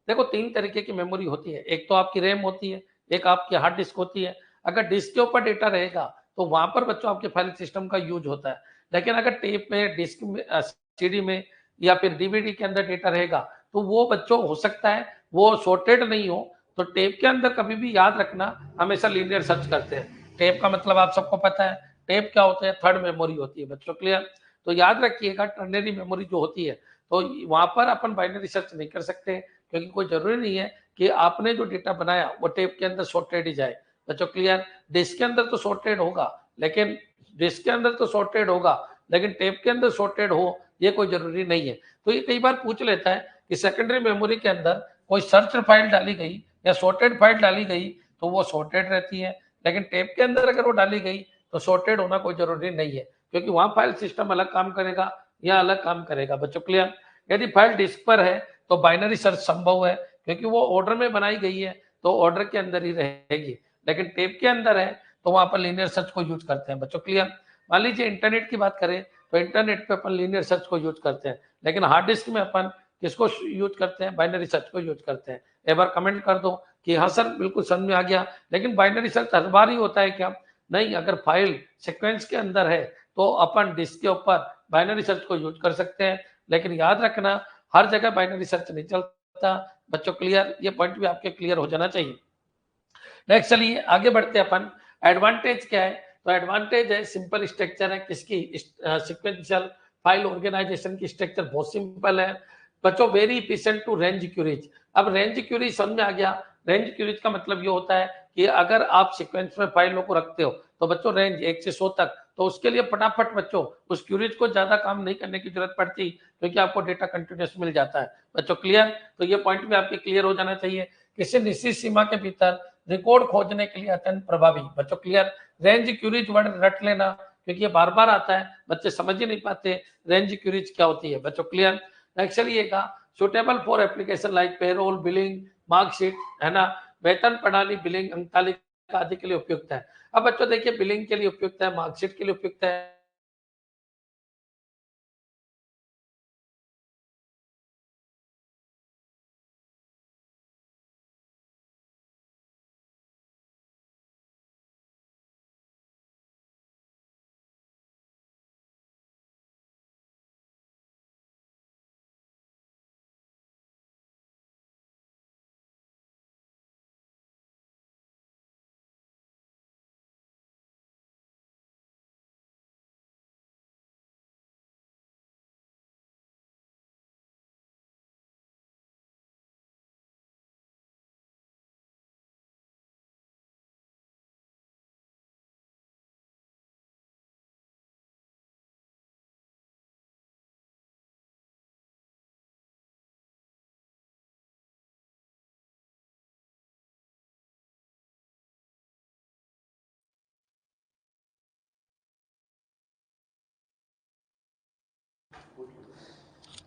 देखो तीन तरीके की मेमोरी होती है, एक तो आपकी रैम होती है, एक आपकी हार्ड डिस्क होती है। अगर डिस्क के ऊपर डेटा रहेगा तो वहां पर बच्चों आपके फाइल सिस्टम का यूज होता है, लेकिन अगर टेप में, डिस्क में, सीडी में या फिर डीवीडी के अंदर डेटा रहेगा तो वो बच्चों हो सकता है वो सॉर्टेड नहीं हो। तो टेप के अंदर कभी भी याद रखना, हमेशा लीनियर सर्च करते हैं। टेप का मतलब आप सबको पता है, टेप क्या होता है, थर्ड मेमोरी होती है बच्चों क्लियर। तो याद रखिएगा टर्नरी मेमोरी जो होती है, तो वहां पर अपन बाइनरी सर्च नहीं कर सकते, क्योंकि कोई जरूरी नहीं है कि आपने जो डेटा बनाया वो टेप के अंदर सॉर्टेड ही जाए। बच्चों क्लियर। डिस्क के अंदर तो सॉर्टेड होगा, लेकिन डिस्क के अंदर तो सॉर्टेड होगा, लेकिन टेप के अंदर सॉर्टेड हो ये कोई जरूरी नहीं है। तो ये कई बार पूछ लेता है कि सेकेंडरी मेमोरी के अंदर कोई सर्च फाइल डाली गई या सॉर्टेड फाइल डाली गई तो वो सॉर्टेड रहती है, लेकिन टेप के अंदर अगर वो डाली गई तो सॉर्टेड होना कोई जरूरी नहीं है, क्योंकि वहां फाइल सिस्टम अलग काम करेगा या अलग काम करेगा। बच्चों क्लियर। यदि फाइल डिस्क पर है तो बाइनरी सर्च संभव है, क्योंकि वो ऑर्डर में बनाई गई है तो ऑर्डर के अंदर ही रहेगी, लेकिन टेप के अंदर है तो वहां पर लीनियर सर्च को यूज करते हैं। बच्चों क्लियर। मान लीजिए इंटरनेट की बात करें तो इंटरनेट पे अपन लीनियर सर्च को यूज करते हैं, लेकिन हार्ड डिस्क में अपन किसको यूज करते हैं, बाइनरी सर्च को यूज करते हैं। एक बार कमेंट कर दो कि हाँ सर बिल्कुल समझ में आ गया, लेकिन बाइनरी सर्च हर बार ही होता है क्या? नहीं, अगर फाइल सिक्वेंस के अंदर है तो अपन डिस्क के ऊपर बाइनरी सर्च को यूज कर सकते हैं, लेकिन याद रखना हर जगह बाइनरी सर्च नहीं चलता। बच्चों क्लियर, ये पॉइंट भी आपके क्लियर हो जाना चाहिए। नेक्स्ट चलिए आगे बढ़ते हैं अपन। एडवांटेज क्या है, तो एडवांटेज है सिंपल स्ट्रक्चर है किसकी, सीक्वेंशियल फाइल ऑर्गेनाइजेशन की स्ट्रक्चर बहुत सिंपल है बच्चों, very efficient to range queries. अब रेंज क्यूरीज समझ में आ गया। रेंज क्यूरीज का मतलब ये होता है कि अगर आप सीक्वेंस में फाइलों को रखते हो तो बच्चों रेंज 1 से 100 तक, तो उसके लिए फटाफट बच्चों उस क्यूरीज को ज्यादा काम नहीं करने की जरूरत पड़ती, क्योंकि आपको डेटा कंटिन्यूस मिल जाता है। बच्चों क्लियर। तो ये पॉइंट भी आपके क्लियर हो जाना चाहिए। किसी निश्चित सीमा के भीतर रिकॉर्ड खोजने के लिए अत्यंत प्रभावी। बच्चों क्लियर। रेंज क्यूरीज वर्ड रट लेना, क्योंकि ये बार बार आता है, बच्चे समझ ही नहीं पाते रेंज क्यूरीज क्या होती है। बच्चों क्लियर। नेक्स्ट चलिएगा, suitable for application like payroll, billing, marksheet, है ना, वेतन प्रणाली, बिलिंग, अंक तालिका आदि के लिए उपयुक्त है। अब बच्चों देखिए बिलिंग के लिए उपयुक्त है, मार्कशीट के लिए उपयुक्त है,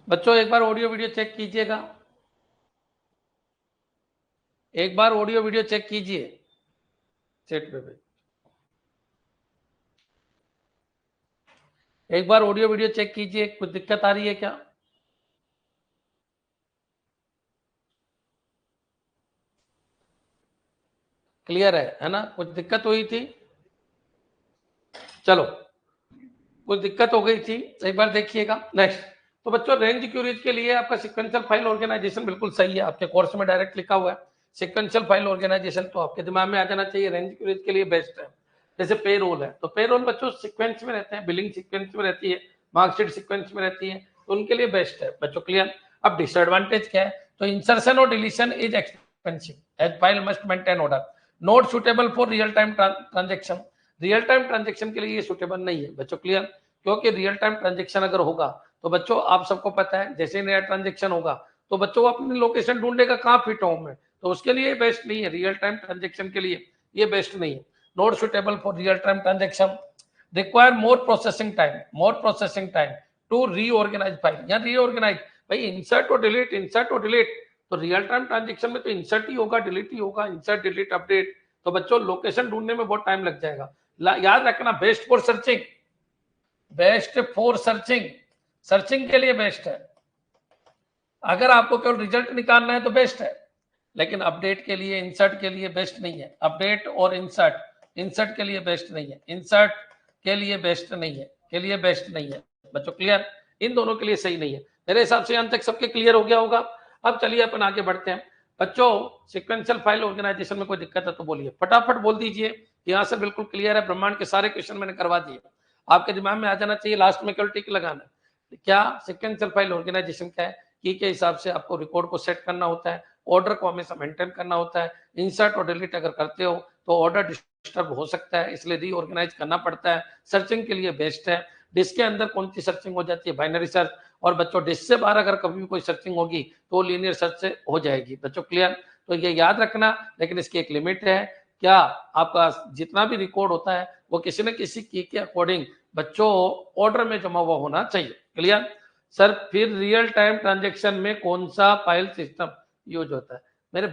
बच्चों एक बार ऑडियो वीडियो चेक कीजिएगा, एक बार ऑडियो वीडियो चेक कीजिए चैट पे। एक बार ऑडियो वीडियो चेक कीजिए, कुछ दिक्कत आ रही है क्या? क्लियर है ना? कुछ दिक्कत हुई थी? चलो, कुछ दिक्कत हो गई थी, एक बार देखिएगा। नेक्स्ट, तो बच्चों रेंज क्यूरीज के लिए आपका सीक्वेंशियल फाइल ऑर्गेनाइजेशन बिल्कुल सही है, आपके कोर्स में डायरेक्ट लिखा हुआ है। सिक्वेंशियल फाइल ऑर्गेनाइजेशन तो आपके दिमाग में आ जाना चाहिए, रेंज क्वेरीज के लिए बेस्ट है। जैसे पे रोल है, तो पे रोल बच्चों सीक्वेंस में रहते हैं, बिलिंग सीक्वेंस में रहती है, मार्कशीट सीक्वेंस में रहती है, तो उनके लिए बेस्ट है बच्चों। क्लियर। अब डिसएडवांटेज क्या है, तो इंसर्शन और deletion is expensive as file must maintain order, not suitable for real time transaction. Real time transaction के लिए ये सुटेबल नहीं है बच्चों। क्लियर। क्योंकि रियल टाइम ट्रांजेक्शन अगर होगा तो बच्चों आप सबको पता है, जैसे नया ट्रांजेक्शन होगा तो बच्चों को अपनी लोकेशन ढूंढेगा कहाँ फिट हूं मैं, तो उसके लिए बेस्ट नहीं है। रियल टाइम ट्रांजेक्शन के लिए ये बेस्ट नहीं है, not suitable for real time transaction, require more processing time to reorganise file. या रीऑर्गेनाइज भाई, इंसर्ट और डिलीट, तो रियल टाइम ट्रांजेक्शन में तो इंसर्ट ही होगा, डिलीट ही होगा, इंसर्ट डिलीट अपडेट, तो बच्चों लोकेशन ढूंढने में बहुत टाइम लग जाएगा। याद रखना, बेस्ट फॉर सर्चिंग, सर्चिंग के लिए बेस्ट है। अगर आपको केवल रिजल्ट निकालना है तो बेस्ट है, लेकिन अपडेट के लिए, इंसर्ट के लिए बेस्ट नहीं है। अपडेट और इंसर्ट के लिए बेस्ट नहीं है, इंसर्ट के लिए बेस्ट नहीं है बच्चों। क्लियर। इन दोनों के लिए सही नहीं है मेरे हिसाब से। अंत तक सबके क्लियर हो गया होगा। अब चलिए अपन आगे बढ़ते हैं बच्चों। सिक्वेंशियल फाइल ऑर्गेनाइजेशन में कोई दिक्कत है तो बोलिए, फटाफट बोल दीजिए। यहाँ से बिल्कुल क्लियर है, ब्रह्मांड के सारे क्वेश्चन मैंने करवा दिए, आपके दिमाग में आ जाना चाहिए, लास्ट में केवल टिक लगाना है। क्या सिक्वेंशियल फाइल ऑर्गेनाइजेशन क्या है, की के हिसाब से आपको रिकॉर्ड को सेट करना होता है, ऑर्डर को हमेशा मेंटेन करना होता है। इंसर्ट और डिलीट अगर करते हो तो ऑर्डर डिस्टर्ब हो सकता है, इसलिए रीऑर्गेनाइज करना पड़ता है। सर्चिंग के लिए बेस्ट है। डिस्क के अंदर कौन सी सर्चिंग हो जाती है, बाइनरी सर्च, और बच्चों डिस्क से बाहर अगर कभी भी कोई सर्चिंग होगी तो लीनियर सर्च से हो जाएगी बच्चों। क्लियर। तो ये याद रखना, लेकिन इसकी एक लिमिट है। क्या आपका जितना भी रिकॉर्ड होता है वो किसी न किसी की के अकॉर्डिंग बच्चों ऑर्डर में जमा हुआ होना चाहिए। क्लियर। सर फिर रियल टाइम ट्रांजेक्शन में कौन सा फाइल सिस्टम यूज होता है? मेरे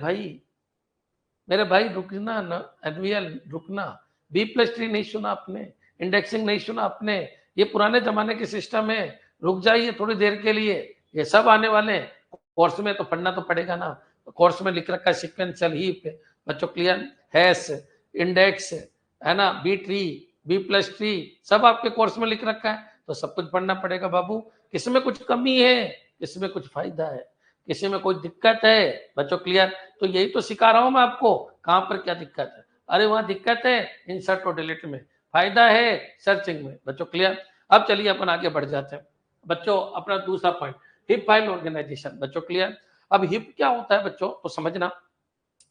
भाई रुकना ना, एनवीएल रुकना, B+3 नहीं सुना आपने, इंडेक्सिंग नहीं सुना आपने, ये पुराने जमाने के सिस्टम है, रुक जाइए थोड़ी देर के लिए, ये सब आने वाले हैं। कोर्स में तो पढ़ना तो पड़ेगा ना, कोर्स में लिख रखा है सिक्वेंशियल हीप बच्चों। क्लियर। हैश, इंडेक्स है ना, B3, B+3 सब आपके कोर्स में लिख रखा है, तो सब कुछ पढ़ना पड़ेगा बाबू। किसमें कुछ कमी है, किसमें कुछ फायदा है, किसी में कोई दिक्कत है बच्चों। क्लियर। तो यही तो सिखा रहा हूं मैं आपको, कहां पर क्या दिक्कत है। अरे वहां दिक्कत है इंसर्ट और डिलीट में, फायदा है सर्चिंग में बच्चों। क्लियर। अब चलिए अपन आगे बढ़ जाते हैं बच्चों। अपना दूसरा पॉइंट, हिप फाइल ऑर्गेनाइजेशन बच्चों। क्लियर। अब हिप क्या होता है बच्चों तो समझना,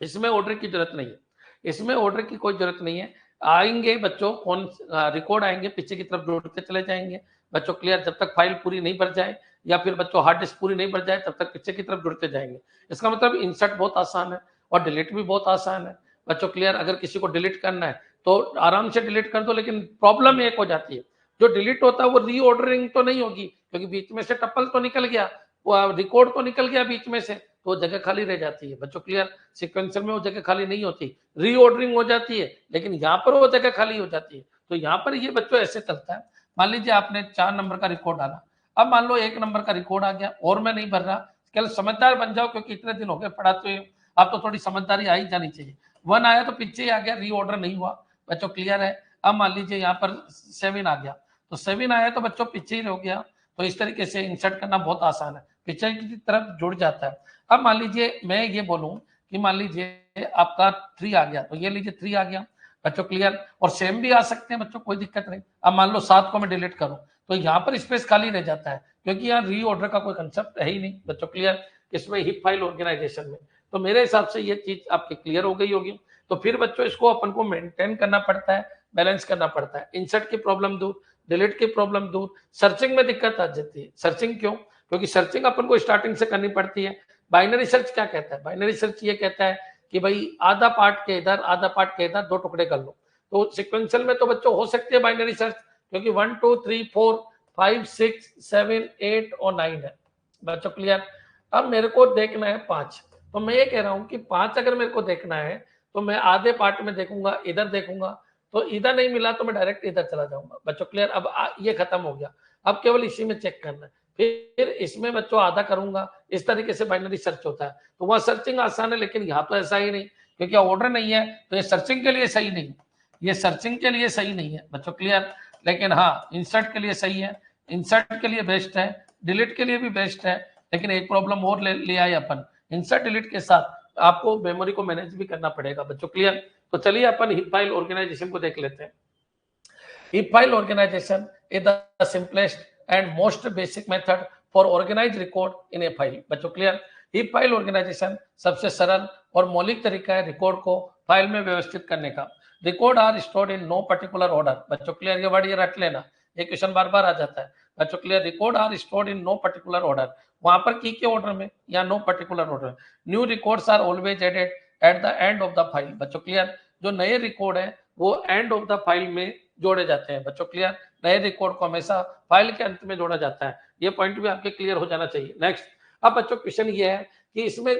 इसमें ऑर्डर की जरूरत नहीं है, इसमें ऑर्डर की कोई जरूरत नहीं है। आएंगे बच्चों, कौन रिकॉर्ड आएंगे पीछे की तरफ जोड़ते चले जाएंगे बच्चों। क्लियर। जब तक फाइल पूरी नहीं भर जाए या फिर बच्चों हार्ड डिस्क पूरी नहीं भर जाए तब तक पीछे की तरफ जुड़ते जाएंगे। इसका मतलब इंसर्ट बहुत आसान है और डिलीट भी बहुत आसान है बच्चों। क्लियर। अगर किसी को डिलीट करना है तो आराम से डिलीट कर दो, लेकिन प्रॉब्लम एक हो जाती है, जो डिलीट होता है वो रीऑर्डरिंग तो नहीं होगी, क्योंकि बीच में से टप्पल तो निकल गया, रिकॉर्ड तो निकल गया बीच में से, तो वो जगह खाली रह जाती है बच्चों। क्लियर। सीक्वेंसर में वो जगह खाली नहीं होती, रीऑर्डरिंग हो जाती है, लेकिन यहाँ पर वो जगह खाली हो जाती है। तो यहाँ पर ये बच्चों ऐसे चलता है, मान लीजिए आपने 4 नंबर का रिकॉर्ड डाला, अब मान लो 1 नंबर का रिकॉर्ड आ गया और मैं नहीं भर रहा, कल समझदार बन जाओ, क्योंकि इतने दिन हो गए पढ़ाते हुए, आप तो थोड़ी समझदारी आ ही जानी चाहिए। 1 आया तो पीछे ही आ गया, रीऑर्डर नहीं हुआ बच्चों। क्लियर है। अब मान लीजिए यहाँ पर 7 आ गया, तो 7 आया तो बच्चों पीछे ही हो गया, तो इस तरीके से इंसर्ट करना बहुत आसान है, पीछे की तरफ जुड़ जाता है। अब मान लीजिए मैं ये बोलूं कि मान लीजिए आपका 3 आ गया, तो ये लीजिए 3 आ गया बच्चों। क्लियर। और सेम भी आ सकते हैं बच्चों, कोई दिक्कत नहीं। अब मान लो 7 को मैं डिलीट करूं तो यहाँ पर स्पेस खाली रह जाता है, क्योंकि यहाँ रीऑर्डर का कोई कंसेप्ट है ही नहीं बच्चों। क्लियर। इसमें हिप फाइल ऑर्गेनाइजेशन में, तो मेरे हिसाब से ये चीज आपकी क्लियर हो गई होगी। तो फिर बच्चों इसको अपन को मेंटेन करना पड़ता है, बैलेंस करना पड़ता है। इंसर्ट की प्रॉब्लम दूर, डिलीट की प्रॉब्लम दूर, सर्चिंग में दिक्कत आ जाती है। सर्चिंग क्यों? क्योंकि सर्चिंग अपन को स्टार्टिंग से करनी पड़ती है। बाइनरी सर्च क्या कहता है? बाइनरी सर्च ये कहता है कि भाई आधा पार्ट के इधर आधा पार्ट के इधर 2 टुकड़े कर लो। तो सिक्वेंशियल में तो बच्चों हो सकती है बाइनरी सर्च, क्योंकि 1 2 3 4 5 6 7 8 और 9 है बच्चों। क्लियर। अब मेरे को देखना है 5, तो मैं ये कह रहा हूँ कि 5 अगर मेरे को देखना है तो मैं आधे पार्ट में देखूंगा, इधर देखूंगा, तो इधर नहीं मिला तो मैं डायरेक्ट इधर चला जाऊंगा बच्चों। क्लियर। अब ये खत्म हो गया, अब केवल इसी में चेक करना है, फिर इसमें बच्चों आधा करूंगा। इस तरीके से बाइनरी सर्च होता है। तो वहां सर्चिंग आसान है, लेकिन यहाँ तो ऐसा ही नहीं, क्योंकि ऑर्डर नहीं है, तो ये सर्चिंग के लिए सही नहीं, ये सर्चिंग के लिए सही नहीं है बच्चों। क्लियर। लेकिन हाँ इंसर्ट के लिए सही है, इंसर्ट के लिए बेस्ट है, डिलीट के लिए भी बेस्ट है। लेकिन एक प्रॉब्लम और ले आए अपन, इंसर्ट डिलीट के साथ आपको मेमोरी को मैनेज भी करना पड़ेगा बच्चों, क्लियर। तो चलिए अपन हीप फाइल ऑर्गेनाइजेशन को देख लेते हैं। Heap file organisation is the simplest and most basic method for organise record in a file बच्चों, क्लियर। हीप फाइल ऑर्गेनाइजेशन सबसे सरल और मौलिक तरीका है रिकॉर्ड को फाइल में व्यवस्थित करने का। Record are stored in no particular order बच्चों, क्लियर। ये वर्ड ये रट लेना, ये क्वेश्चन बार बार आ जाता है बच्चों, clear. Record are stored in no particular order, वहां पर की के ऑर्डर में या no particular order. New records are always added at the end of the file बच्चों, क्लियर। जो नए रिकॉर्ड है वो एंड ऑफ द फाइल में जोड़े जाते हैं बच्चों, क्लियर। नए रिकॉर्ड को हमेशा फाइल के अंत में जोड़ा जाता है, ये पॉइंट भी आपके क्लियर हो जाना चाहिए। नेक्स्ट, अब बच्चों क्वेश्चन ये है कि इसमें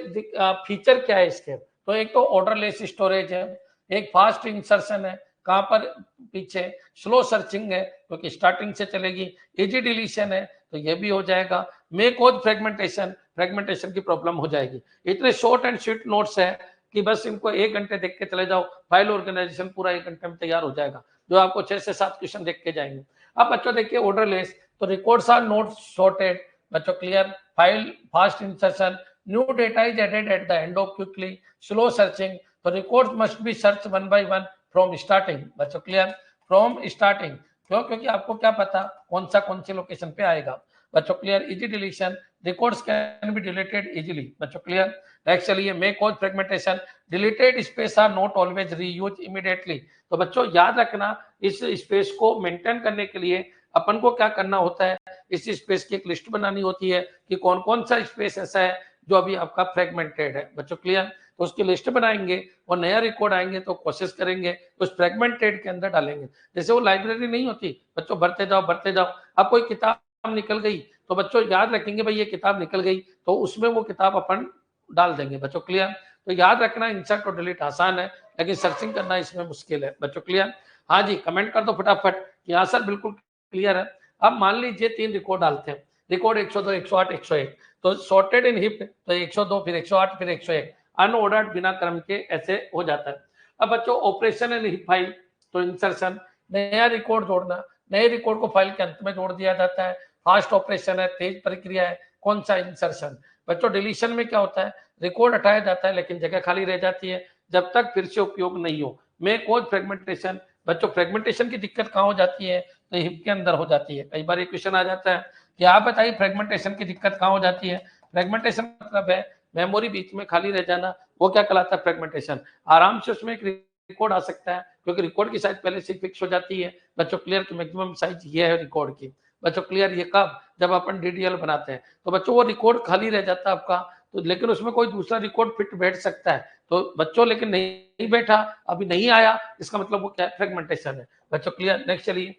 फीचर क्या है इसके। तो एक तो ऑर्डरलेस स्टोरेज है, एक फास्ट इंसर्शन है, कहां पर पीछे स्लो सर्चिंग है क्योंकि स्टार्टिंग से चलेगी, इजी डिलीशन है तो ये भी हो जाएगा, मे कॉज फ्रेगमेंटेशन, फ्रेगमेंटेशन की प्रॉब्लम हो जाएगी। इतने शॉर्ट एंड स्वीट नोट्स है कि बस इनको 1 घंटे देख के चले जाओ, फाइल ऑर्गेनाइजेशन पूरा 1 घंटे में तैयार हो जाएगा, जो आपको 6 से 7 क्वेश्चन देख के जाएंगे। अब बच्चों देखिए ऑर्डरलेस, तो रिकॉर्ड्स आर नॉट सॉर्टेड बच्चों, clear. File fast insertion, new data is added at the end of quickly, slow searching, तो records must be search one by one from starting बच्चों, क्लियर। फ्रॉम स्टार्टिंग क्यों, क्योंकि आपको क्या पता कौन सी location पे आएगा बच्चों, clear. Easy deletion, records can be deleted easily बच्चों, क्लियर। नेक्स्ट चलिए, may cause fragmentation, deleted space are not always reuse immediately. तो बच्चों याद रखना, इस स्पेस को मेंटेन करने के लिए अपन को क्या करना होता है, इस स्पेस की एक लिस्ट बनानी होती है कि कौन कौन सा स्पेस ऐसा है जो अभी आपका फ्रेगमेंटेड है बच्चों, क्लियर। तो उसकी लिस्ट बनाएंगे और नया रिकॉर्ड आएंगे तो कोशिश करेंगे उस फ्रेगमेंटेड के अंदर डालेंगे। जैसे वो लाइब्रेरी नहीं होती बच्चों, भरते जाओ, अब कोई किताब निकल गई तो बच्चों याद रखेंगे भाई ये किताब निकल गई, तो उसमें वो किताब अपन डाल देंगे बच्चों, क्लियर। तो याद रखना, इंसर्ट और डिलीट आसान है लेकिन सर्चिंग करना इसमें मुश्किल है बच्चों, क्लियर। हाँ जी, कमेंट कर दो फटाफट कि हाँ सर बिल्कुल क्लियर है। अब मान लीजिए 3 रिकॉर्ड डालते हैं, रिकॉर्ड 102, 108, 101, तो सॉर्टेड इन हिप तो 102 फिर 108 फिर 101, अनऑर्डर्ड बिना क्रम के ऐसे हो जाता है। अब बच्चों ऑपरेशन इन हिप फाइल, तो इंसर्शन, नया रिकॉर्ड जोड़ना, नए रिकॉर्ड को फाइल के अंत में जोड़ दिया जाता है। फास्ट ऑपरेशन है, तेज प्रक्रिया है, कौन सा इंसर्शन। बच्चों डिलीशन में क्या होता है, रिकॉर्ड हटाया जाता है लेकिन जगह खाली रह जाती है जब तक फिर से उपयोग नहीं हो। मे कॉज फ्रेगमेंटेशन, बच्चों फ्रेगमेंटेशन की दिक्कत कहाँ हो जाती है, तो हिप के अंदर हो जाती है। कई बार एक क्वेश्चन आ जाता है कि आप बताइए फ्रेगमेंटेशन की दिक्कत कहाँ हो जाती है। फ्रेगमेंटेशन मतलब है मेमोरी बीच में खाली रह जाना, वो क्या कहलाता है, फ्रेगमेंटेशन। आराम से उसमें एक रिकॉर्ड आ सकता है क्योंकि रिकॉर्ड की साइज पहले से फिक्स हो जाती है बच्चों, क्लियर। की मैक्सिमम साइज ये है रिकॉर्ड की बच्चों, क्लियर। ये कब, जब अपन डीडीएल बनाते हैं तो बच्चों वो रिकॉर्ड खाली रह जाता है आपका, तो लेकिन उसमें कोई दूसरा रिकॉर्ड फिट बैठ सकता है, तो बच्चों लेकिन नहीं बैठा, अभी नहीं आया, इसका मतलब वो क्या है, फ्रेगमेंटेशन है बच्चों, क्लियर। नेक्स्ट चलिए,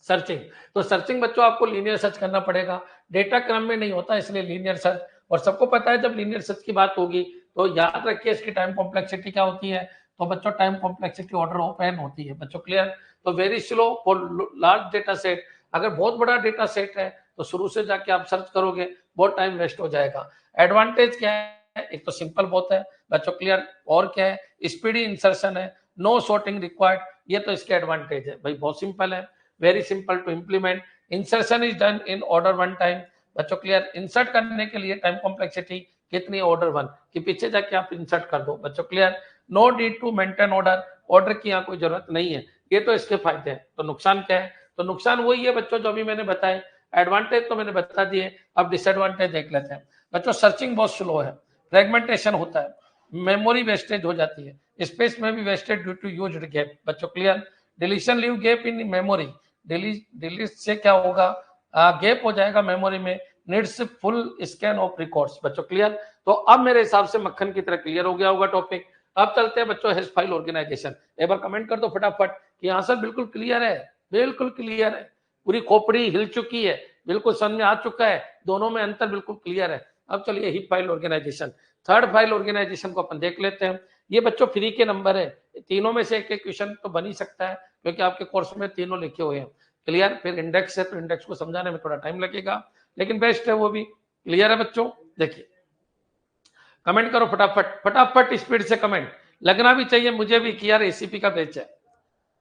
सर्चिंग, तो सर्चिंग बच्चों आपको लीनियर सर्च करना पड़ेगा, डेटा क्रम में नहीं होता इसलिए लीनियर सर्च। और सबको पता है जब लीनियर सर्च की बात होगी तो याद रखिए इसकी टाइम कॉम्प्लेक्सिटी क्या होती है, तो बच्चों time complexity order of n होती है बच्चों, क्लियर। तो very slow for large data set, अगर बहुत बड़ा डेटा सेट है तो शुरू से जाके आप सर्च करोगे, बहुत टाइम वेस्ट हो जाएगा। एडवांटेज क्या है, एक तो सिंपल बहुत है बच्चों, क्लियर। और क्या है, स्पीडी इंसर्शन है, नो सॉर्टिंग रिक्वायर्ड, ये तो इसके एडवांटेज है भाई, बहुत सिंपल है, very simple to implement. Insertion is done in order one time बच्चों, क्लियर। इंसर्ट करने के लिए टाइम कॉम्प्लेक्सिटी कितनी, ऑर्डर वन, कि पीछे जाके आप इंसर्ट कर दो बच्चों, clear. No need to maintain order, order की यहाँ कोई जरूरत नहीं है, ये तो इसके फायदे हैं। तो नुकसान क्या है, तो नुकसान वही है बच्चों जो अभी मैंने बताए, एडवांटेज तो मैंने बता दिए, अब डिसएडवांटेज देख लेते हैं बच्चों। सर्चिंग बहुत स्लो है, फ्रेगमेंटेशन होता है, मेमोरी वेस्टेज हो जाती है, स्पेस में भी wastage due to used gap बच्चों, clear. Deletion leave gap in memory, delete से क्या होगा, गैप हो जाएगा मेमोरी में, needs full scan of records बच्चों, क्लियर। तो अब मेरे हिसाब से मक्खन की तरह क्लियर हो गया होगा टॉपिक। अब चलते हैं बच्चों हैश फाइल ऑर्गेनाइजेशन, एक बार कमेंट कर दो फटाफट कि हाँ सर बिल्कुल क्लियर है, बिल्कुल क्लियर है, पूरी खोपड़ी हिल चुकी है, बिल्कुल समझ में आ चुका है, दोनों में अंतर बिल्कुल क्लियर है। अब चलिए heap file organization, third file organization को अपन देख लेते हैं। ये बच्चों फ्री के नंबर है, तीनों में से एक एक क्वेश्चन तो बन ही सकता है क्योंकि आपके कोर्स में तीनों लिखे हुए हैं, क्लियर। फिर इंडेक्स है तो इंडेक्स को समझाने में थोड़ा टाइम लगेगा लेकिन बेस्ट है वो भी, क्लियर है बच्चों। देखिए कमेंट करो फटाफट फटाफट, स्पीड से कमेंट लगना भी चाहिए मुझे भी कि यार एसीपी का बैच है,